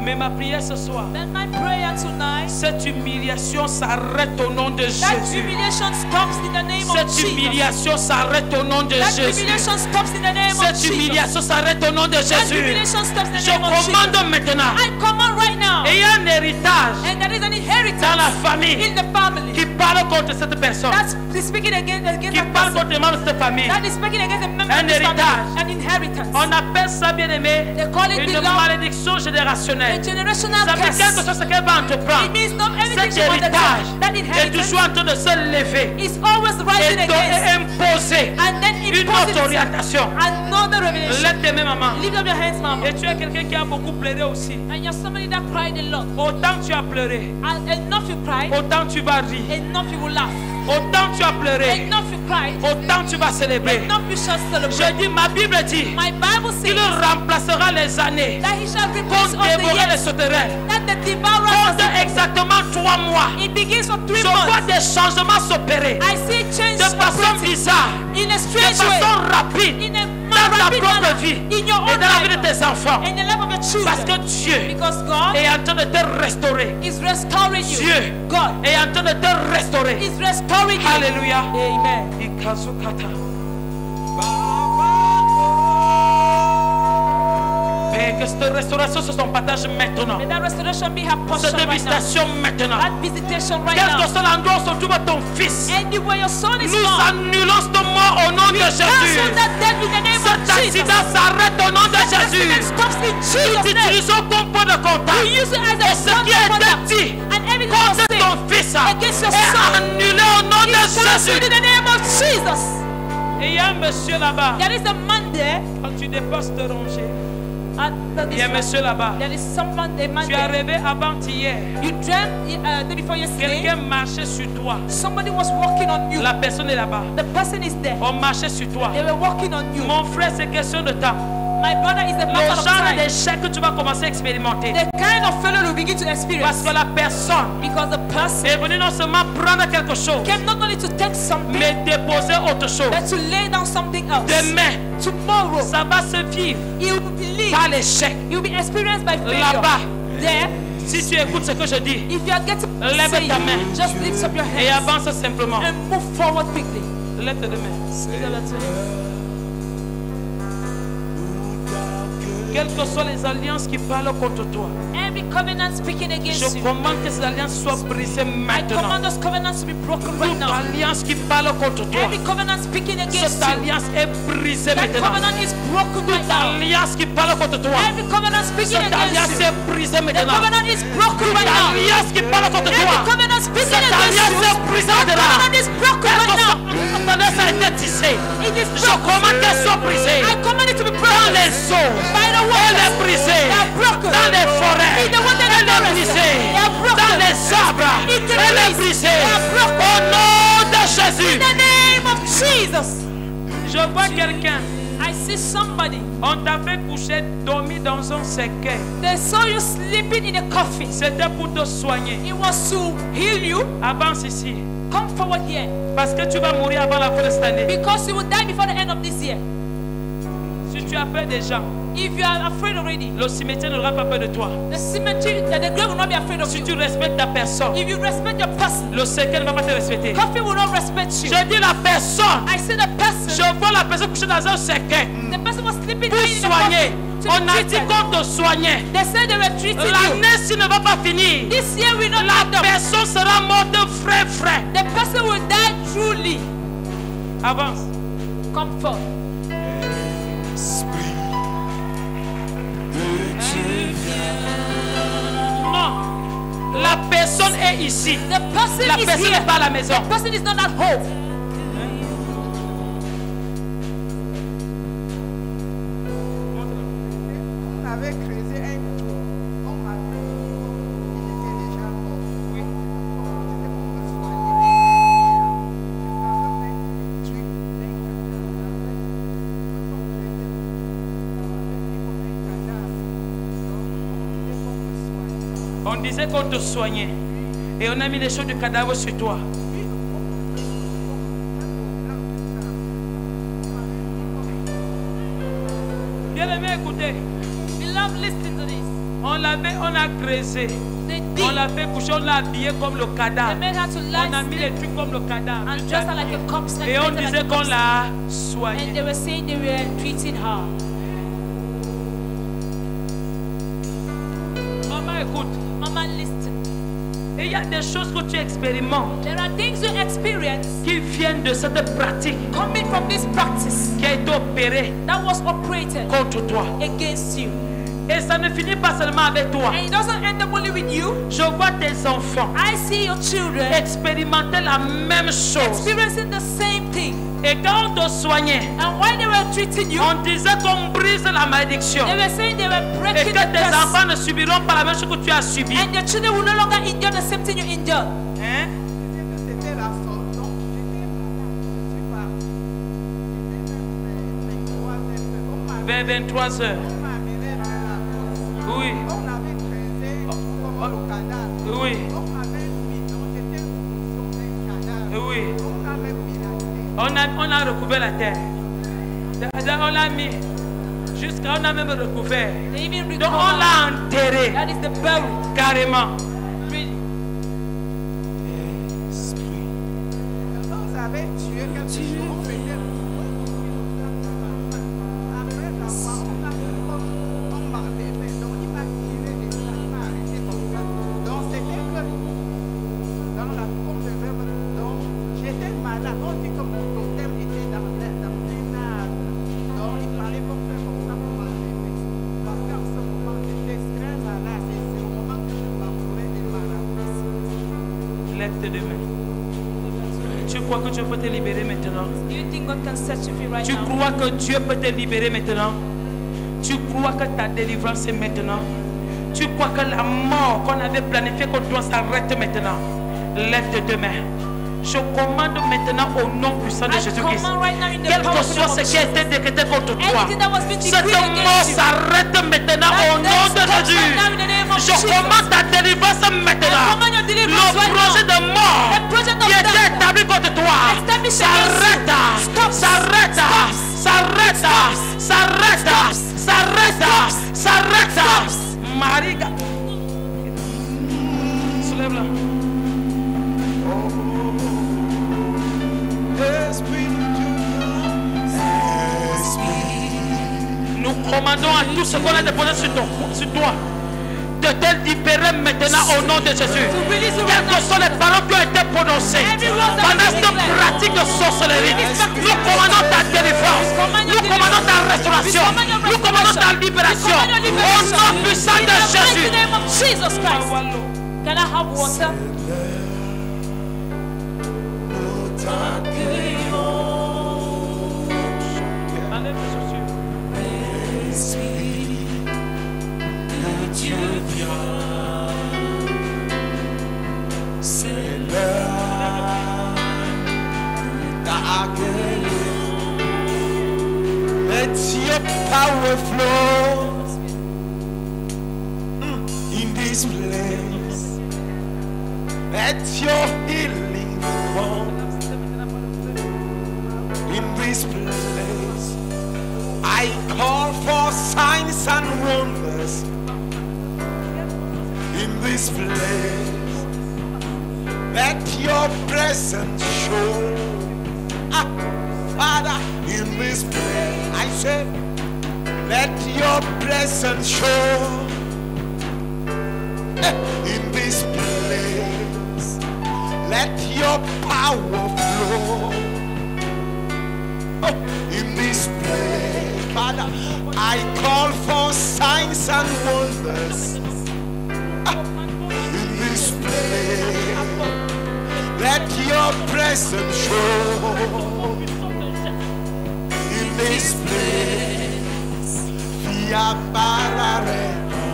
S1: Mais ma prière ce soir,
S5: Then my prayer tonight,
S1: cette humiliation s'arrête au nom de
S5: that
S1: Jésus.
S5: humiliation stops in the name of
S1: Cette
S5: Jesus.
S1: humiliation s'arrête au nom de
S5: That
S1: Jésus.
S5: humiliation stops in the name of
S1: Cette
S5: Jesus.
S1: humiliation s'arrête au nom de
S5: That
S1: Jésus.
S5: humiliation stops in the
S1: Je
S5: name of Jesus.
S1: commande maintenant.
S5: I command right now.
S1: Et il y a un héritage
S5: And there is an
S1: dans
S5: inheritance
S1: la famille
S5: in the family.
S1: qui parle contre cette personne.
S5: That's speaking against
S1: Qui
S5: that
S1: parle
S5: person.
S1: contre les membres de cette famille.
S5: That is speaking against the member
S1: Un
S5: of this family.
S1: héritage.
S5: An inheritance.
S1: On appelle ça, bien aimé,
S5: They call it
S1: une
S5: beloved.
S1: malédiction
S5: A
S1: générationnelle.
S5: generational
S1: Ça veut dire quelque
S5: curse.
S1: chose qu'elle va entreprendre.
S5: It means not everything
S1: Cet
S5: she wanted to.
S1: héritage
S5: That
S1: est
S5: inheritance
S1: toujours en train de se lever
S5: is always rising
S1: et
S5: against.
S1: imposer
S5: And then
S1: une
S5: imposes
S1: autre orientation.
S5: another revelation.
S1: Lève tes mains, maman.
S5: Lift up your hands, mama.
S1: Et tu es quelqu'un qui a beaucoup pleuré aussi.
S5: And you're somebody that cried a lot.
S1: Autant tu as pleuré,
S5: And enough you cried,
S1: autant tu vas rire.
S5: enough you will laugh.
S1: Autant tu as pleuré,
S5: Enough you cried,
S1: autant tu vas célébrer.
S5: enough you shall
S1: Je
S5: celebrate.
S1: dis, ma Bible dit
S5: My Bible
S1: qu'il
S5: says
S1: remplacera les années
S5: that he shall replace
S1: pour
S5: all the
S1: dévorer les
S5: years
S1: sauterelles.
S5: that the devourer
S1: Compte
S5: has.
S1: exactement 3 mois.
S5: It begins for 3
S1: Je vois
S5: months.
S1: des changements s'opérer
S5: I see change
S1: de façon
S5: operating
S1: bizarre,
S5: in a
S1: de
S5: strange way,
S1: façon rapide
S5: in a
S1: dans ta
S5: rapid
S1: propre
S5: manner
S1: vie
S5: in your
S1: et
S5: own
S1: dans la vie
S5: life
S1: de tes enfants.
S5: and the life of your
S1: Parce que
S5: children.
S1: Dieu
S5: Because God
S1: est en train de te restaurer.
S5: is restoring you.
S1: Dieu
S5: God
S1: est en train de te restaurer.
S5: is restoring you.
S1: Alléluia.
S5: Amen.
S1: Ikazukata. Père, que cette restauration se son partage maintenant.
S5: May that restoration be her portion
S1: Cette
S5: right now.
S1: visitation maintenant.
S5: That visitation right
S1: Quel
S5: now.
S1: que soit l'endroit où se trouve ton fils,
S5: Anywhere your son is
S1: nous
S5: found,
S1: annulons ce mort au nom de
S5: cancel
S1: Jésus.
S5: that death in the name
S1: Cet
S5: of Jesus.
S1: accident s'arrête au nom de
S5: That
S1: Jésus.
S5: accident stops in
S1: Nous
S5: Jesus' name.
S1: t'utilisons comme point de contact.
S5: We use it as
S1: Et
S5: a
S1: ce
S5: point
S1: qui
S5: of
S1: est
S5: contact.
S1: dit
S5: And everything
S1: contre
S5: was
S1: ton
S5: said
S1: fils
S5: against your
S1: est
S5: son
S1: annulé au nom de
S5: is cancelled in
S1: Jésus.
S5: the name of Jesus.
S1: Et il y a un monsieur là-bas.
S5: There is a man there.
S1: Quand tu déposes te ronger, il y a un
S5: There
S1: monsieur là-bas.
S5: is someone, a man
S1: Tu es
S5: there.
S1: arrivé avant-hier.
S5: You dreamt the day before yesterday.
S1: Quelqu'un marchait sur toi.
S5: Somebody was walking on you.
S1: La personne est là-bas.
S5: The person is there.
S1: On marchait sur toi.
S5: They were walking on you.
S1: Mon frère, c'est question de temps.
S5: My brother is a
S1: Le
S5: matter of
S1: genre
S5: time.
S1: d'échec que tu vas commencer à expérimenter.
S5: The kind of failure you begin to
S1: Parce
S5: experience.
S1: que la personne
S5: Because the person
S1: est venue non seulement prendre quelque chose,
S5: came not only to take something,
S1: mais déposer autre chose.
S5: but to lay down something else.
S1: Demain,
S5: Tomorrow,
S1: ça va se vivre
S5: you will believe.
S1: par l'échec.
S5: You will be experienced by failure.
S1: Là-bas.
S5: There,
S1: Si tu écoutes ce que je dis
S5: if you are getting
S1: Lève
S5: saved,
S1: ta main.
S5: just lift up your
S1: et
S5: hands
S1: avance simplement.
S5: and move forward quickly.
S1: Lève tes deux mains.
S5: Lift up your two hands.
S1: Quelles que soient les alliances qui parlent contre toi,
S5: Every covenant speaking against
S1: je
S5: you,
S1: commande que ces alliances soient brisées
S5: I
S1: maintenant.
S5: command those covenants to be broken right
S1: Toute
S5: now.
S1: alliance qui parle contre toi,
S5: Every covenant speaking against
S1: cette
S5: you,
S1: alliance est brisée
S5: that
S1: maintenant.
S5: covenant is broken right
S1: Toute
S5: now.
S1: alliance qui parle contre toi,
S5: Every covenant speaking
S1: cette
S5: against
S1: alliance
S5: you,
S1: est brisée
S5: the
S1: maintenant.
S5: covenant is broken right now.
S1: Alliance qui parle contre
S5: Every
S1: toi,
S5: covenant speaking
S1: cette
S5: against
S1: alliance
S5: you,
S1: est brisée
S5: that
S1: maintenant.
S5: covenant is broken right now.
S1: Cette alliance a été tissée.
S5: It is
S1: Je
S5: broken.
S1: commande qu'elle soit brisée.
S5: I command it to be
S1: Dans
S5: broken.
S1: les eaux,
S5: By the
S1: elle
S5: waters,
S1: est brisée.
S5: they are broken.
S1: Dans les forêts,
S5: In the wilderness,
S1: elle est brisée.
S5: they are broken.
S1: Dans les arbres,
S5: In the
S1: elle est
S5: trees,
S1: brisée.
S5: they are broken.
S1: Au nom de
S5: In
S1: Jésus.
S5: the name of Jesus,
S1: Je vois quelqu'un.
S5: I see somebody.
S1: On t'a fait coucher, dormir dans un cercueil.
S5: They saw you sleeping in a coffin.
S1: C'était pour te soigner.
S5: It was to heal you.
S1: Avance ici.
S5: Come forward here.
S1: Parce que tu vas mourir avant la fin de cette année.
S5: Because you will die before the end of this year.
S1: Si tu as peur des gens,
S5: If you are afraid already,
S1: le cimetière n'aura pas peur de toi.
S5: the cemetery, the grave will not be afraid of
S1: Si
S5: you.
S1: tu respectes ta personne,
S5: If you respect your person,
S1: le cercueil ne va pas te respecter.
S5: coffin will not respect you.
S1: Je dis la personne.
S5: I see the person.
S1: Je vois la personne couchée dans un cercueil.
S5: The person was sleeping
S1: Pour
S5: in the
S1: soigner.
S5: coffin to
S1: On
S5: be
S1: a dit
S5: treated.
S1: qu'on te soignait.
S5: They said they were treating you.
S1: L'année-ci ne va pas finir.
S5: This year will not
S1: La
S5: end up.
S1: personne sera morte frais.
S5: The person will die truly.
S1: Avance.
S5: Come forth.
S1: Non. La personne est ici.
S5: The person
S1: La
S5: is
S1: personne
S5: here.
S1: n'est pas à la maison.
S5: The person is not at home.
S2: On avait creusé un trou. On m'a dit qu'il était déjà mort. Oui. C'était pour me soigner. J'ai fait un truc.
S1: On disait qu'on te soignait. Et on a mis les choses du cadavre sur toi. Bien aimé, écoutez.
S5: Beloved, listen to this.
S1: On a creusé.
S5: They
S1: On
S5: did.
S1: l'a fait coucher, on l'a habillé comme le
S5: They
S1: cadavre.
S5: made her to
S1: On a
S5: lie
S1: mis les trucs comme le cadavre.
S5: and dressed her like a corpse. And
S1: Et on
S5: treated her
S1: disait
S5: like a
S1: qu'on
S5: corpse.
S1: l'a
S5: And
S1: soigné.
S5: they were saying they were treating her.
S1: Maman, écoute.
S5: Mama, listen.
S1: Et il y a des choses que tu expérimentes
S5: There are things you experience
S1: qui viennent de cette pratique
S5: coming from this practice
S1: qui a été opérée
S5: that was operated
S1: contre toi.
S5: against you.
S1: Et ça ne finit pas seulement avec toi.
S5: And it doesn't end up only with you.
S1: Je vois tes enfants
S5: I see your children
S1: expérimenter la même chose.
S5: experiencing the same thing.
S1: Et quand on te soignait,
S5: And while they were treating you,
S1: on disait qu'on brise la malédiction.
S5: they were saying they were
S1: Et
S5: breaking
S1: que
S5: the
S1: tes
S5: curse.
S1: enfants ne subiront pas la même chose que tu as subi.
S5: And your children will no longer endure the same thing you endured.
S1: Hein?
S2: C'était la sorte. Donc, j'étais malade. Je suis partie. J'étais même 23 heures.
S1: Vers 23 heures.
S2: On m'a amené vers la fosse.
S1: Oui,
S2: On avait creusé comme le cadavre.
S1: oui,
S2: On m'avait mis. Donc, c'était une position d'un cadavre.
S1: oui.
S2: On a même mis la clé.
S1: On a recouvert la terre. On l'a mis. Jusqu'à on a même recouvert.
S5: They even
S1: Donc on l'a enterré.
S5: That is the burial.
S1: Carrément.
S5: Really.
S2: Vous avez tué quelque chose. Après l'avoir, on m'a levé. Donc il m'a tiré des ça, il m'a arrêté comme ça. Donc c'était que dans la tombe de veuve. Donc j'étais malade. On dit que mon totem était dans une arbre. Donc il fallait me faire comme ça pour m'enlever. Parce qu'en ce moment j'étais très malade. Et c'est au moment que je m'approuvais des malades.
S1: Lève tes deux mains. Tu crois que Dieu peut te libérer maintenant?
S5: Do you think God can set you free right
S1: Tu
S5: now?
S1: crois que Dieu peut te libérer maintenant? Tu crois que ta délivrance est maintenant? Tu crois que la mort qu'on avait planifiée contre toi s'arrête maintenant? Lève tes deux mains. Je commande maintenant au nom puissant de
S5: I
S1: Jésus-Christ.
S5: command right now in the
S1: Quel que
S5: powerful
S1: soit
S5: name
S1: ce
S5: of
S1: qui a
S5: Jesus.
S1: été décrété contre toi,
S5: Anything that was been
S1: cette
S5: decreed
S1: mort
S5: against you,
S1: s'arrête maintenant au nom de Jésus. Je commande ta délivrance maintenant.
S5: command your
S1: Le
S5: deliverance right
S1: projet
S5: now.
S1: de mort
S5: The project of
S1: qui était
S5: death
S1: établi contre toi
S5: established
S1: s'arrête,
S5: against you. Stop.
S1: s'arrête, s'arrête, s'arrête, s'arrête, s'arrête. Mariga. Soulève-la. Nous commandons à tout ce qu'on a déposé sur toi de te libérer maintenant au nom de Jésus. Quelles que soient les paroles qui ont été prononcées pendant cette pratique de sorcellerie, nous commandons ta délivrance, nous commandons ta restauration, nous commandons ta libération au nom puissant de Jésus.
S5: Jesus Christ. Can I have water?
S1: Enlève tes chaussures.
S4: C'est l'heure d'agir. Let your power flow in this place. Let your healing come in this place. I call for signs and wonders in this place. Let your presence show. Father, in this place, I say, let your presence show. In this place, let your power flow. In this place, Father, I call for signs and wonders. In this place, let your presence show. In this place, via parareno,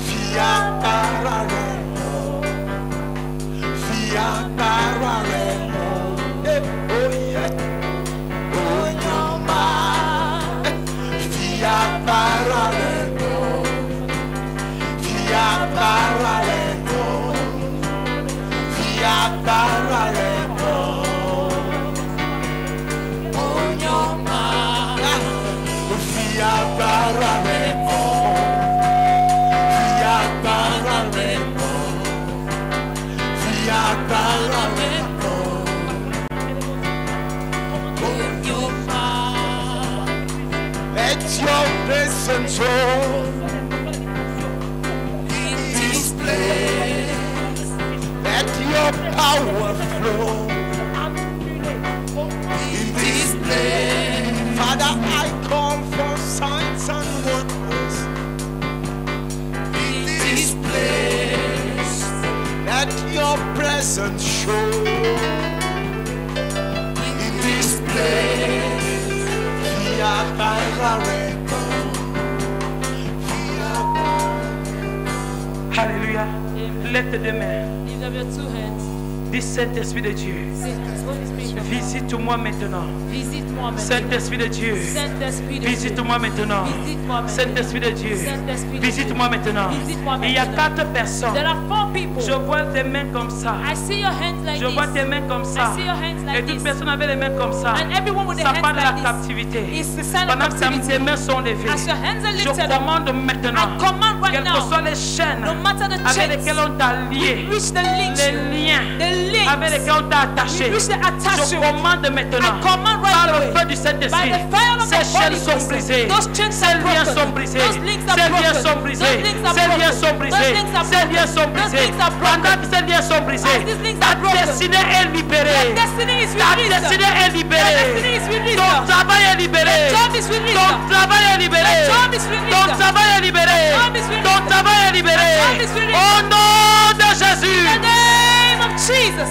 S4: via parareno, via parareno. Oh yeah, oh nyama, via parareno, via parareno, via parareno. Oh nyama, via parareno, via parareno, via parareno. Oh nyama, let your presence show in this place. Let your power flow in this place. Father, I call for signs and wonders in this place. Let your presence show in this place. Via Barbareno, via
S1: Alléluia. Lève tes deux mains.
S5: Lift up your two hands.
S1: Dis Saint-Esprit de Dieu, visite-moi maintenant.
S5: Visite-moi maintenant.
S1: Saint-Esprit de Dieu,
S5: Saint-Esprit de Dieu.
S1: visite-moi maintenant.
S5: Visite-moi maintenant.
S1: Saint-Esprit de Dieu,
S5: Saint-Esprit de
S1: visite-moi maintenant.
S5: Visite-moi
S1: Il y a
S5: maintenant.
S1: 4 personnes.
S5: There are 4 people.
S1: Je vois tes mains comme ça.
S5: I see your hands like
S1: Je vois
S5: this.
S1: tes mains comme ça.
S5: I see your hands
S1: Et
S5: like
S1: toute
S5: this.
S1: personne avait les mains comme ça.
S5: And everyone with their
S1: Ça
S5: hands
S1: parle de la
S5: like this.
S1: captivité.
S5: It's the sign of
S1: Pendant que
S5: captivity.
S1: tes mains sont levées,
S5: As your hands are
S1: je
S5: lifted up,
S1: commande maintenant,
S5: I command right
S1: quelles que
S5: now,
S1: soient les chaînes
S5: no matter the
S1: avec
S5: chains,
S1: lesquelles on t'a lié,
S5: which the links,
S1: les liens
S5: the links,
S1: avec lesquels on t'a attaché,
S5: which they attach
S1: je
S5: you.
S1: commande maintenant,
S5: I command right
S1: par
S5: away,
S1: le feu du
S5: by
S1: Saint-Esprit,
S5: the fire of
S1: ces
S5: the
S1: chaînes
S5: Holy
S1: sont
S5: Ghost,
S1: brisées,
S5: those chains
S1: ces
S5: are
S1: liens
S5: broken,
S1: sont brisés,
S5: those links are
S1: ces liens
S5: broken,
S1: sont brisés,
S5: those links are
S1: ces liens
S5: broken,
S1: sont brisés,
S5: those links are
S1: ces liens
S5: broken,
S1: sont
S5: those
S1: brisés.
S5: links are broken.
S1: Pendant que ces liens sont brisés,
S5: As these links
S1: ta
S5: are broken,
S1: destinée est libérée.
S5: your destiny is
S1: Ta
S5: released.
S1: destinée est
S5: Your
S1: libérée.
S5: destiny is released.
S1: Ton travail est libéré.
S5: Your job is released.
S1: Ton travail est libéré.
S5: Your job is released.
S1: Ton travail est libéré.
S5: Your job is released.
S1: Ton travail est libéré.
S5: Your job is released.
S1: Au nom de Jésus.
S5: In the name of Jesus.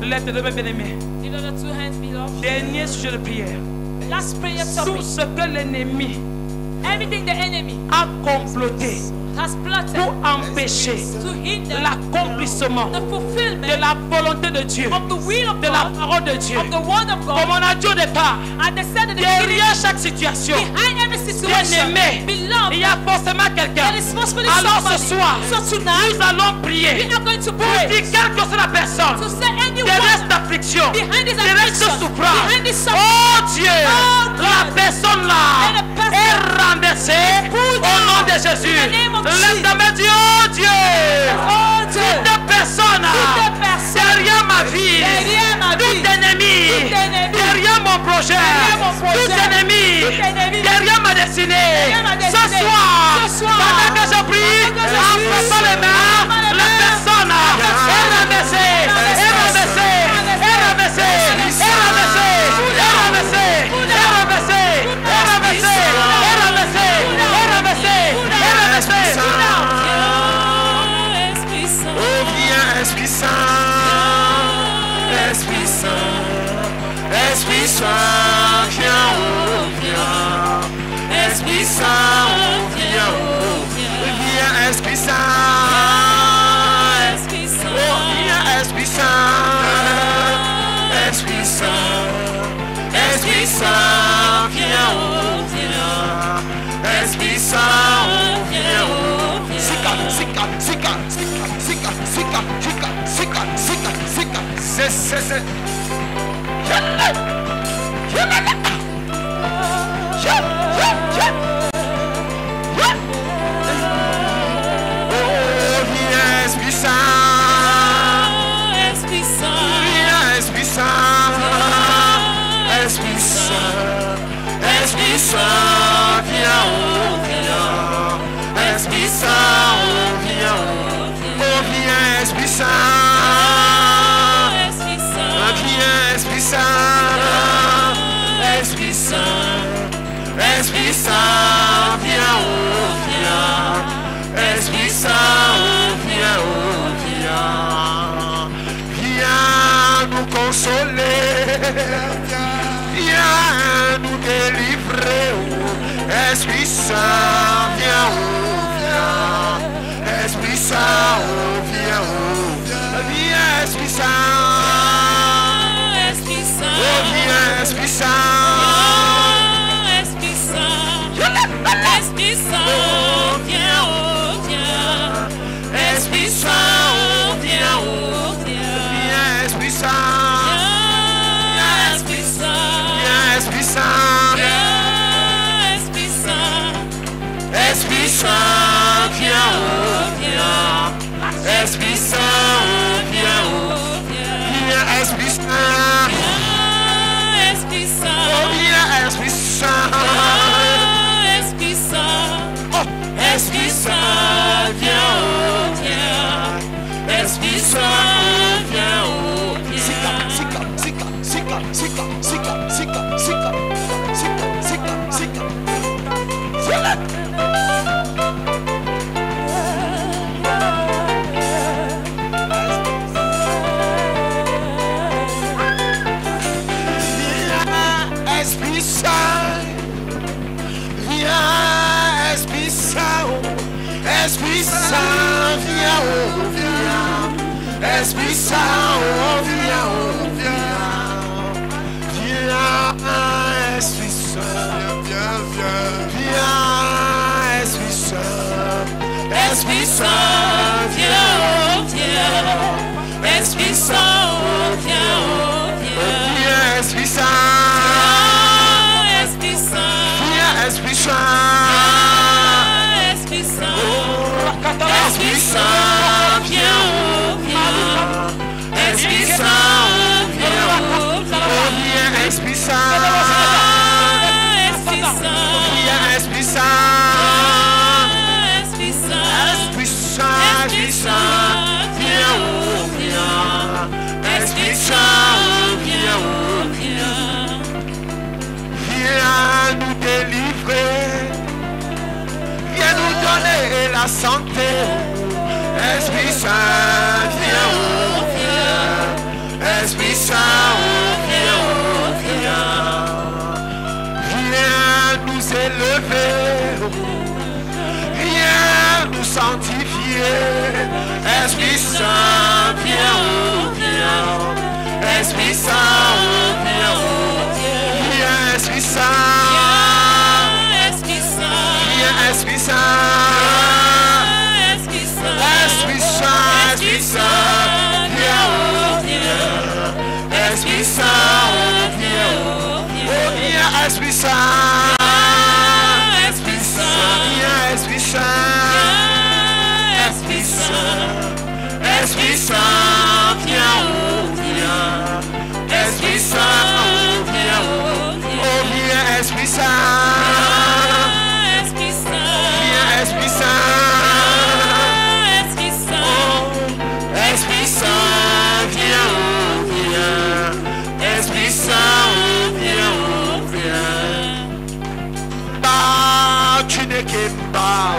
S1: Lève tes deux mains bien-aimées.
S5: Give the 2 hands, beloved.
S1: Dernier sujet de prière.
S5: Last prayer
S1: Tout
S5: topic.
S1: ce que l'ennemi
S5: Everything the enemy
S1: a comploté
S5: has plotted
S1: pour empêcher
S5: to hinder
S1: l'accomplissement
S5: the
S1: de
S5: fulfillment
S1: la volonté de Dieu,
S5: of the will of
S1: de la
S5: God,
S1: parole de Dieu.
S5: of the word of
S1: Comme
S5: God.
S1: on a dit au départ,
S5: And they said in the beginning,
S1: derrière chaque situation,
S5: behind every situation,
S1: bien-aimé,
S5: beloved,
S1: il y a forcément quelqu'un.
S5: there is possibly
S1: Alors
S5: somebody.
S1: ce soir,
S5: So tonight,
S1: nous allons prier
S5: we are going to
S1: pour
S5: pray
S1: dire quelle que soit la personne
S5: to say
S1: derrière
S5: anyone
S1: cette affliction,
S5: behind this
S1: derrière cette
S5: affliction,
S1: souffrance.
S5: behind this suffering,
S1: Oh Dieu,
S5: Oh
S1: la
S5: God,
S1: personne là
S5: let the person
S1: est renversée au nom de Jésus.
S5: in the name of
S1: Lève ta main, dis oh Dieu,
S5: oh Dieu,
S1: toute personne
S5: toute personne
S1: derrière ma vie,
S5: derrière ma
S1: tout
S5: vie,
S1: ennemi
S5: tout ennemi,
S1: derrière mon projet,
S5: derrière mon projet,
S1: tout ennemi
S5: tout ennemi,
S1: derrière ma destinée.
S5: derrière ma
S1: Ce
S5: destinée.
S1: soir,
S5: Ce soir,
S1: pendant que je prie,
S5: pendant que je
S1: en
S5: prie,
S1: frappant les mains, la personne est renversée, est renversée, est renversée, est renversée, est renversée, est renversée, est renversée, est renversée, est renversée, est renversée.
S4: Oh, viens, Esprit Saint, Esprit Saint, Esprit Saint, viens, oh, viens, Esprit Saint, oh, viens, oh, viens, Esprit Saint, oh, viens, Esprit Saint, Esprit Saint, Esprit Saint, viens, oh, viens, Esprit Saint, oh, viens, oh, viens. Sika, sika, sika, sika, sika, sika, sika, sika, sika, c'est. Oh, viens, Esprit Saint, viens, Esprit Saint, Esprit Saint, Esprit Saint, viens, oh, viens, Esprit Saint, oh, viens, oh, viens, Esprit Saint, viens, Esprit Saint, Esprit Saint, Esprit Saint, viens, oh, viens, Esprit Saint, oh, viens, viens nous consoler, viens nous délivrer, oh, Esprit Saint, viens, oh, viens, Esprit Saint, oh, viens, viens, Esprit Saint, oh, viens, Esprit Saint, Esprit Saint, oh, viens, viens, Esprit Saint, viens, Esprit Saint, viens, Esprit Saint, Esprit Saint, viens, oh, viens, Esprit Saint, oh, viens, viens, Esprit Saint, oh, viens, Esprit Saint, oh, Esprit Saint, viens, oh, viens, Esprit Saint, oh, viens, oh, viens. Sika, sika, sika, sika, sika, sika, sika, sika, sika, sika. Viens, Esprit Saint, viens, Esprit Saint, oh, Esprit Saint, viens, oh, viens. Esprit Saint, oh viens, viens, Esprit Saint, viens, Esprit Saint, Esprit Saint, viens, oh viens, Esprit Saint, oh viens, viens, Esprit Saint, Esprit Saint, viens, Esprit Saint, Esprit Saint, Esprit Saint, viens, oh viens, Esprit Saint, oh viens, viens, Esprit Saint, Esprit Saint, viens, Esprit Saint, Esprit Saint, Esprit Saint, Esprit Saint, viens, oh viens, Esprit Saint, oh viens, viens nous délivrer, viens nous donner la santé. Esprit Saint, viens, oh viens, Esprit Saint, oh viens, viens nous élever, viens nous sanctifier. Esprit Saint, viens, oh viens, Esprit Saint, oh viens, viens, Esprit Saint, Esprit Saint, viens, Esprit Saint, Esprit Saint, Esprit Saint, Esprit Saint, viens, oh viens, Esprit Saint, oh viens, viens, Esprit Saint, Esprit Saint, viens, Esprit Saint, Esprit Saint, Esprit Saint, viens, oh viens, Esprit Saint, oh viens, Esprit Saint, Esprit Saint, viens, Esprit Saint, Esprit Saint, Esprit Saint, viens, oh viens, Esprit Saint, oh viens, Bah, tu n'es que bah,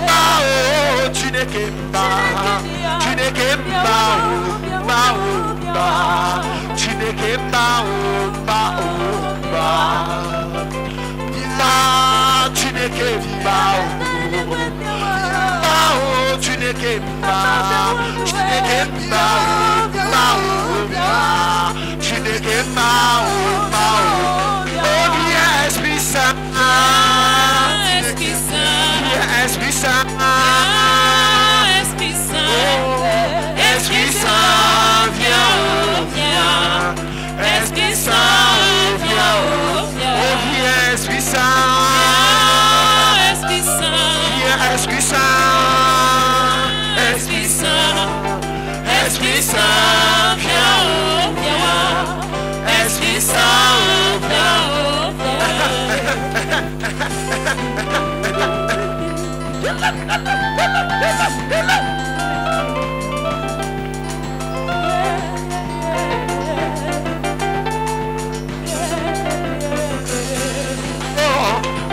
S4: oh, tu n'es que bah, tu n'es que bah, bah, bah, tu n'es que bah, bah, bah, tu n'es que bah, tu n'es que bah, tu n'es que bah, tu n'es que bah, oh viens Esprit Saint, Esprit Saint, Esprit Saint, Esprit Saint, Esprit Saint, viens, viens, Esprit Saint, viens, viens, Esprit Saint, Esprit Saint, viens, Esprit Saint, Esprit Saint, Esprit Saint, viens, viens, Esprit Saint, viens,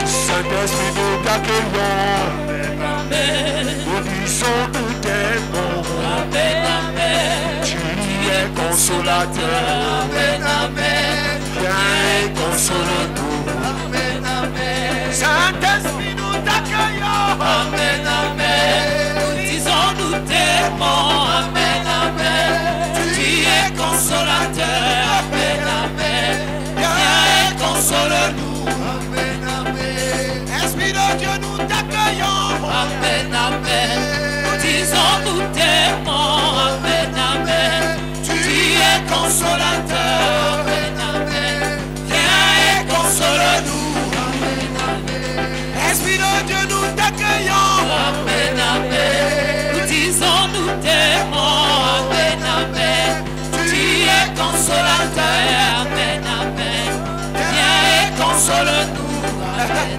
S4: Saint-Esprit, nous t'accueillons. Nous disons, nous t'aimons. Tu es consolateur. Viens et console-nous. Saint-Esprit, nous t'accueillons. Nous disons, nous t'aimons. Tu es consolateur. Viens et console-nous. Esprit de Dieu, nous t'accueillons. Amen, amen. Nous disons, nous t'aimons. Amen, amen. Tu es consolateur. Amen, amen. Viens et console-nous. Amen, amen. Esprit de Dieu, nous t'accueillons. Amen, amen. Nous disons, nous t'aimons. Amen, amen. Tu es consolateur. Amen, amen. Viens et console-nous. Amen,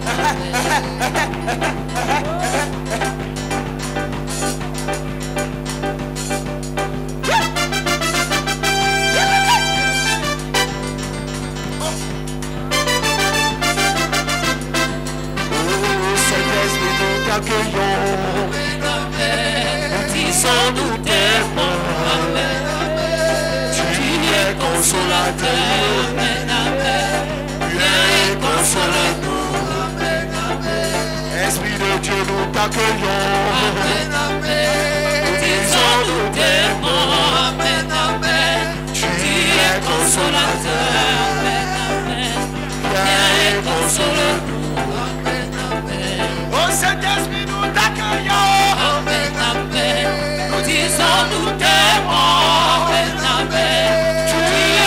S4: Saint-Esprit, nous t'accueillons. Nous disons, nous t'aimons. Tu es consolateur. Viens et console-nous. Esprit de Dieu, nous t'accueillons. Nous disons, nous t'aimons. Saint-Esprit, nous t'accueillons.
S1: Amen, amen. Nous disons, nous t'aimons. Amen, amen.
S4: Tu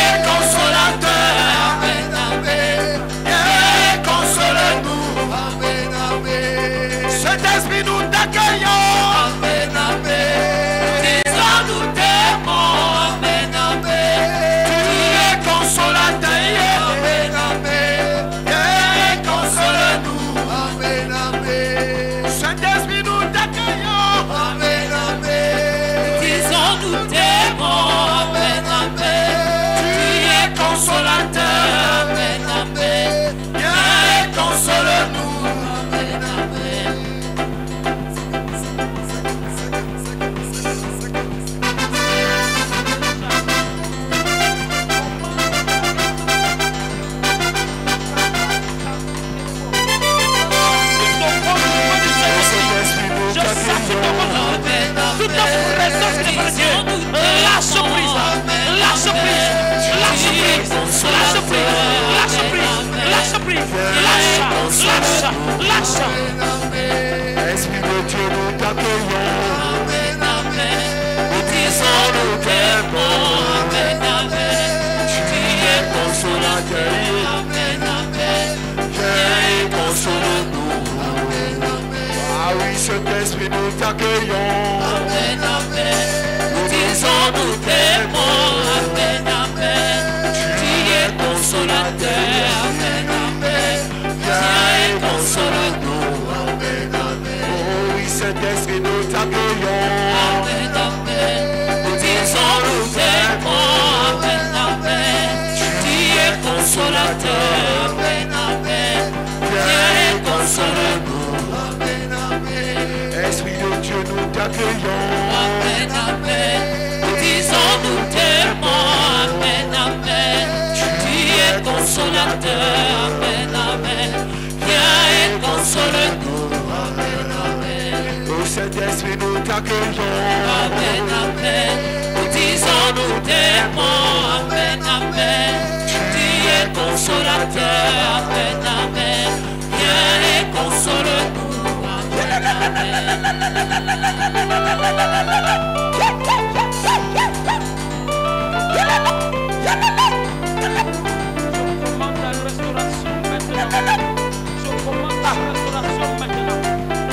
S4: es consolateur.
S1: Amen, amen.
S4: Viens, console-nous.
S2: Amen, amen.
S4: Saint-Esprit, nous t'accueillons.
S1: Amen, amen. Nous disons, nous t'aimons. Amen, amen.
S4: Tu es consolateur.
S2: Amen, amen.
S4: Viens, console-nous.
S2: Amen, amen.
S4: Saint-Esprit, nous t'accueillons.
S2: Amen, amen.
S1: Disons, nous t'aimons. Amen, amen.
S4: Tu es consolateur.
S1: Amen, amen.
S4: Viens, console-nous.
S1: Amen, amen.
S4: Saint-Esprit, nous t'accueillons.
S1: Toute présence de Dieu, lâche prise, lâche prise, lâche prise, lâche prise, lâche prise, lâche prise, lâche.
S4: Esprit de Dieu, nous t'accueillons.
S1: Amen, amen. Nous disons, nous t'aimons. Amen, amen.
S4: Tu es consolateur.
S1: Amen, amen.
S4: Viens, console-nous. Ah oui, Saint-Esprit, nous t'accueillons.
S1: Amen, amen. Nous disons, nous t'aimons. Amen, amen. Tu es consolateur. Amen, amen. Viens, console-nous. Amen, amen.
S4: Oh oui, Saint-Esprit, nous t'accueillons.
S1: Amen, amen. Nous disons, nous t'aimons. Amen, amen. Tu es consolateur. Amen, amen. Viens, console-nous. Amen, amen.
S4: Esprit de Dieu, nous t'accueillons.
S1: Amen, amen. Nous disons, nous t'aimons. Amen, amen. Tu es consolateur. Amen, amen. Viens et console-nous. Amen, amen.
S4: Oh Saint-Esprit, nous t'accueillons.
S1: Amen, amen. Nous disons, nous t'aimons. Amen, amen. Tu es consolateur. Amen, amen. Viens et console-nous. Amen, amen.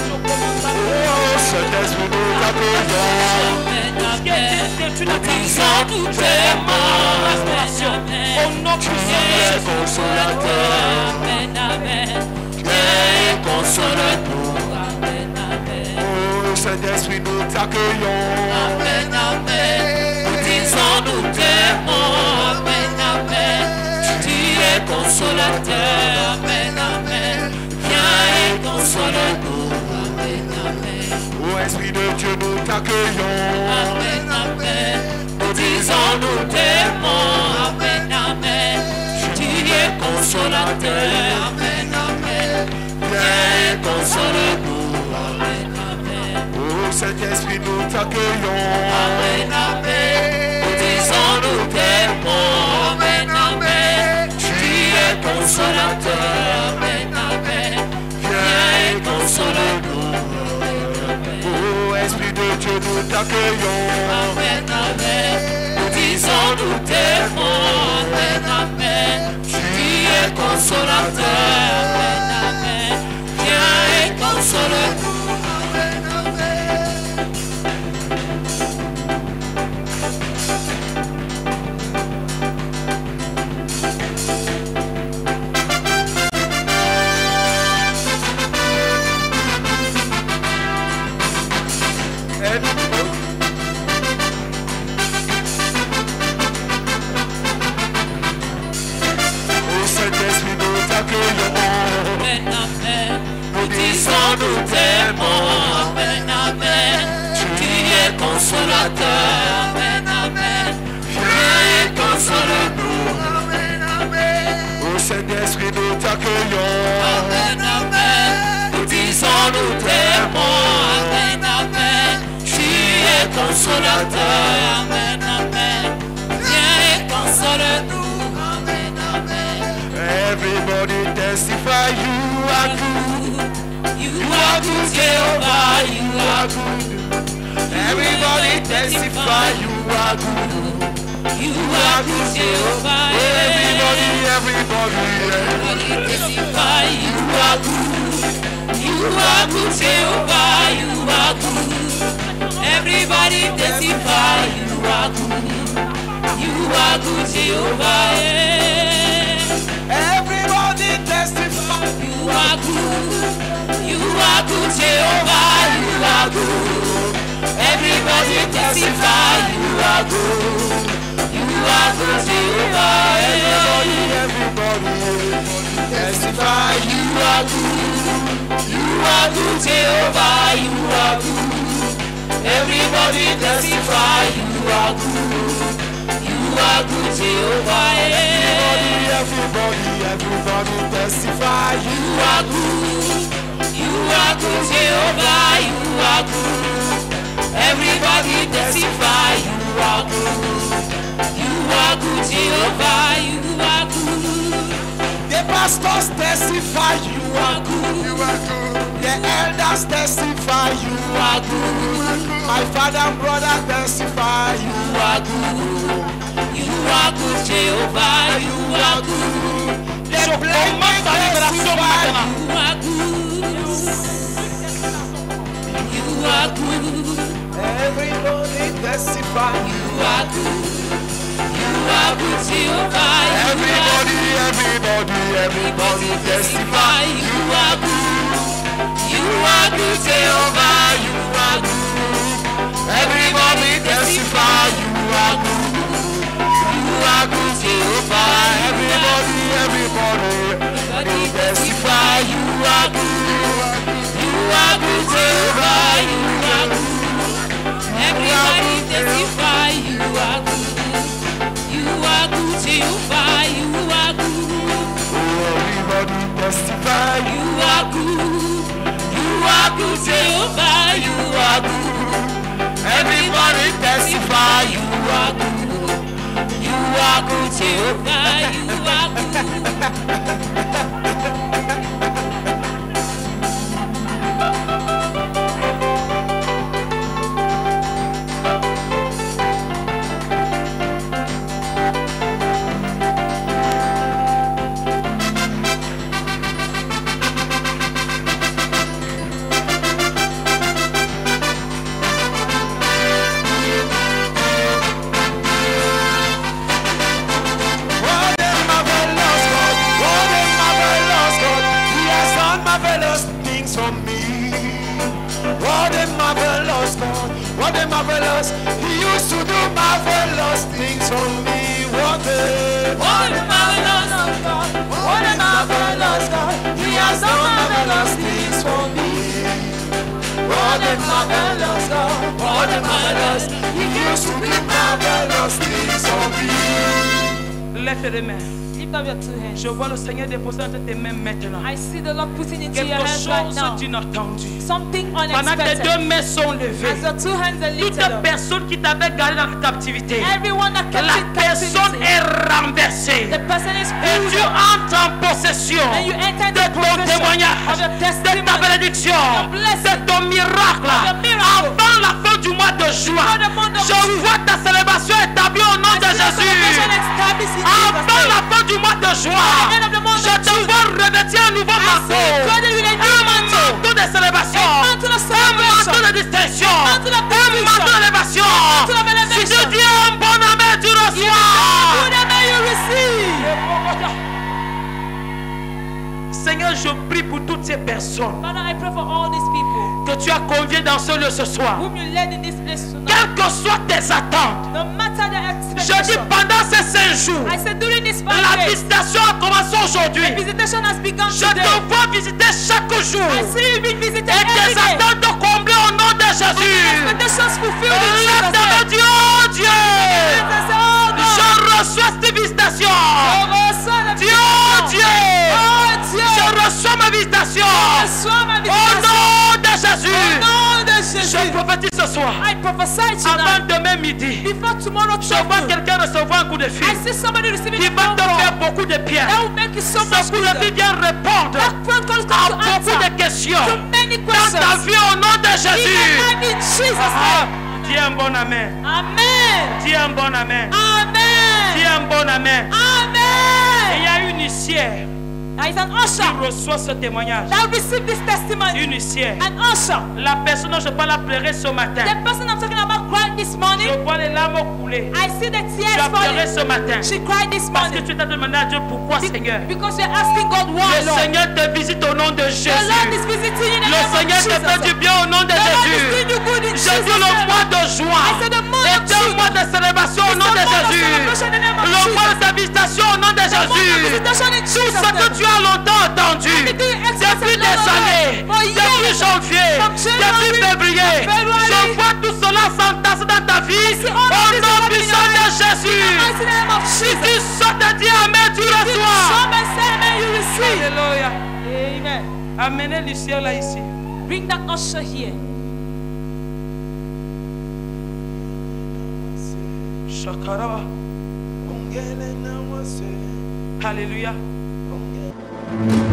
S4: Oh Saint-Esprit, nous t'accueillons.
S1: Nous disons, nous t'aimons. Au nom
S4: Tu
S1: puissant de
S4: es
S1: Jésus.
S4: consolateur.
S1: Amen, amen. Viens et console-nous. Amen, amen.
S4: Oh Saint-Esprit, nous t'accueillons.
S1: Amen, amen. Nous disons, nous t'aimons. Amen, amen. Tu es consolateur. Amen, amen. Viens et console-nous. Amen, amen.
S4: Oh Esprit de Dieu, nous t'accueillons.
S1: Amen, amen. Nous disons, nous t'aimons. Amen, amen. Tu es consolateur. Amen, amen. Viens et console-nous. Amen, amen.
S4: Oh Saint-Esprit, nous t'accueillons.
S1: Amen, amen. Nous disons, nous t'aimons. Amen, amen. Tu es consolateur. Amen, amen. Viens et console-nous.
S4: Oh Esprit de Dieu, nous t'accueillons.
S1: Amen, amen. Nous disons, nous t'aimons. Amen, amen. Tu es consolateur. Amen, amen. Viens et console-nous. Amen, amen.
S4: Oh Saint-Esprit, nous t'accueillons.
S1: Amen, amen. Nous disons, nous t'aimons. Amen, amen. Tu es consolateur. Amen, amen. Viens et console-nous. Amen, amen.
S4: Oh Saint-Esprit, nous t'accueillons.
S1: Amen, amen. Nous disons, nous t'aimons. Amen, amen. Tu es consolateur. Amen, amen. Viens et console-nous. Amen, amen.
S4: Everybody testify you are good.
S1: You
S4: You are good, Jehovah. You are good. Everybody testify you are good. You are good, Jehovah. Everybody testify you are good. You are good, Jehovah. You are good. Everybody testify you are good. You are good, Jehovah. Everybody testify you are good. You are good, Jehovah. You are good. Everybody testify you are good. You are good, Jehovah. Everybody testify you are good. You are good, Jehovah. You are good. Everybody testify you are good. You are good, Jehovah. Everybody testify you are good. You are good, Jehovah. You are good. Everybody testify you are good. You are good, Jehovah. You are good. The pastors testify you are good. You are good. The elders testify you are good. My father and brother testify you are good. You are good, Jehovah. You are good. The blind man testify you are good. You are good. Everybody testify you are good. You are good, Jehovah. Everybody testify you are good. You are good, Jehovah. You are good. Everybody testify you are good. You are good, Jehovah. Everybody testify you are good. You are good, Jehovah. You are good. Everybody testify you are good. You are good, Jehovah. You are good. Everybody testify you are good. You are good, Jehovah. You are good. Everybody testify you are good. You are good, Jehovah. You are good. What a marvelous, he used to do marvelous things for me. What a marvelous God, what a marvelous God, he has done marvelous things for me. What a marvelous God, what a marvelous, he used to do marvelous things for me.
S1: Lève les mains.
S5: Lift up your two hands.
S1: Je vois le Seigneur déposer entre tes mains maintenant.
S5: I see the Lord putting into your
S1: Quelque
S5: hands right
S1: chose
S5: now
S1: d'inattendu.
S5: something
S1: Pendant que tes
S5: unexpected.
S1: deux mains sont levées,
S5: As your two hands are
S1: toute
S5: lifted up,
S1: personne qui t'avait gardé dans la captivité,
S5: everyone that kept
S1: la
S5: in
S1: personne
S5: captivity,
S1: est renversée.
S5: the person is
S1: Et tu
S5: pulled up,
S1: entres en possession
S5: and you enter
S1: de
S5: the
S1: ton
S5: possession
S1: témoignage,
S5: of your
S1: de ta
S5: testimony,
S1: bénédiction,
S5: your blessing,
S1: de ton miracle.
S5: of your miracle.
S1: Avant la fin du mois de juin,
S5: Before the month of
S1: je
S5: June,
S1: vois ta célébration établie au nom
S5: I
S1: de
S5: see the celebration
S1: Jésus.
S5: established in
S1: Avant
S5: Jesus'
S1: la
S5: name.
S1: fin du mois de juin,
S5: At the end of the month
S1: je
S5: of
S1: te
S5: June,
S1: vois revêtir un nouveau
S5: I see
S1: manteau.
S5: God with a new
S1: Un
S5: mantle,
S1: manteau de célébration,
S5: a mantle of
S1: un manteau
S5: celebration,
S1: de distinction,
S5: a mantle of
S1: un
S5: distinction,
S1: manteau d'élévation.
S5: mantle of
S1: Si
S5: elevation.
S1: tu dis un bon amen, tu reçois.
S5: whatever you receive.
S1: Seigneur, je prie pour toutes ces personnes
S5: Father, I pray for all these people
S1: que tu as conviés dans ce lieu ce soir.
S5: whom you led in this place tonight.
S1: Quelles que soient tes attentes,
S5: No matter the
S1: je dis
S5: expectation,
S1: pendant ces 5 jours,
S5: I said during this 5
S1: la
S5: days,
S1: visitation a commencé aujourd'hui.
S5: the visitation has begun
S1: Je
S5: today.
S1: te vois visiter chaque jour
S5: I see you being visited
S1: et
S5: every
S1: tes
S5: day.
S1: attentes te combler au nom de Jésus.
S5: Expectations fulfilled in
S1: Lève
S5: Jesus'
S1: ta main,
S5: name.
S1: dis, oh Dieu,
S5: I say, oh God,
S1: je reçois cette visitation.
S5: oh son of
S1: Dis, oh Dieu,
S5: oh Dieu,
S1: je reçois ma visitation.
S5: reçois ma
S1: Au
S5: visitation.
S1: nom de Jésus.
S5: Au nom de Jésus.
S1: Je prophétise ce soir.
S5: I prophesy
S1: Avant
S5: tonight.
S1: demain midi,
S5: Before tomorrow
S1: je vois
S5: morning,
S1: quelqu'un recevoir un coup de fil
S5: I see somebody receiving
S1: qui
S5: a
S1: va
S5: phone
S1: te faire
S5: call.
S1: beaucoup de pierres.
S5: That will make you so much
S1: Ce coup de fil
S5: bigger.
S1: vient répondre
S5: That phone call
S1: à
S5: comes to
S1: beaucoup
S5: answer
S1: de questions.
S5: to many any
S1: dans ta
S5: questions,
S1: vie au nom de
S5: in
S1: Jésus.
S5: your life in Jesus'
S1: Ah,
S5: name.
S1: dis un bon amen.
S5: Amen.
S1: Dis un bon amen. Dis
S5: Amen.
S1: un bon amen. Et il
S5: Amen.
S1: y a une huissière
S5: There is an
S1: qui
S5: usher
S1: reçoit ce témoignage.
S5: that will receive this testimony.
S1: Une huissière.
S5: An usher.
S1: La personne dont je parle a pleuré ce matin.
S5: The person I'm talking about cried this morning.
S1: Je vois les larmes couler.
S5: I see the
S1: Tu
S5: tears
S1: as pleuré ce
S5: falling.
S1: matin.
S5: She cried this
S1: Parce que
S5: morning.
S1: tu t'as demandé à Dieu pourquoi, Seigneur.
S5: Because you're asking God why,
S1: Le
S5: Lord.
S1: Seigneur te visite au nom de
S5: The Lord
S1: Jésus.
S5: is visiting you in the
S1: Le
S5: name of
S1: Seigneur te fait du
S5: Jesus.
S1: bien au nom de
S5: The Lord is
S1: Jésus.
S5: doing you good in
S1: Je dis
S5: Jesus'
S1: le
S5: name.
S1: mois de juin
S5: I said the month of
S1: est un
S5: June.
S1: mois de célébration au
S5: It's
S1: nom
S5: a
S1: de
S5: month of
S1: Jésus.
S5: celebration in the name of
S1: Le
S5: Jesus.
S1: mois de visitation au nom de
S5: The month of
S1: Jésus.
S5: visitation in
S1: Tout
S5: Jesus'
S1: ce que
S5: name.
S1: tu as longtemps entendu,
S5: Anything excellent
S1: depuis
S5: and
S1: des
S5: not
S1: années,
S5: for
S1: depuis
S5: years,
S1: janvier,
S5: from January,
S1: depuis février,
S5: February,
S1: je vois tout cela s'entasser dans ta vie
S5: see
S1: au
S5: all of this
S1: nom
S5: happening
S1: puissant
S5: in
S1: de
S5: your life.
S1: Jésus.
S5: In the mighty name of
S1: Si
S5: Jesus.
S1: tu sautes et dis Amen, tu reçois.
S5: Some and say amen, you receive.
S1: Alléluia.
S5: Amen.
S1: Amenez Lucien là ici.
S5: Bring that usher here.
S1: Shakara.
S3: Ongele na wase.
S1: Alléluia.
S3: Ongele.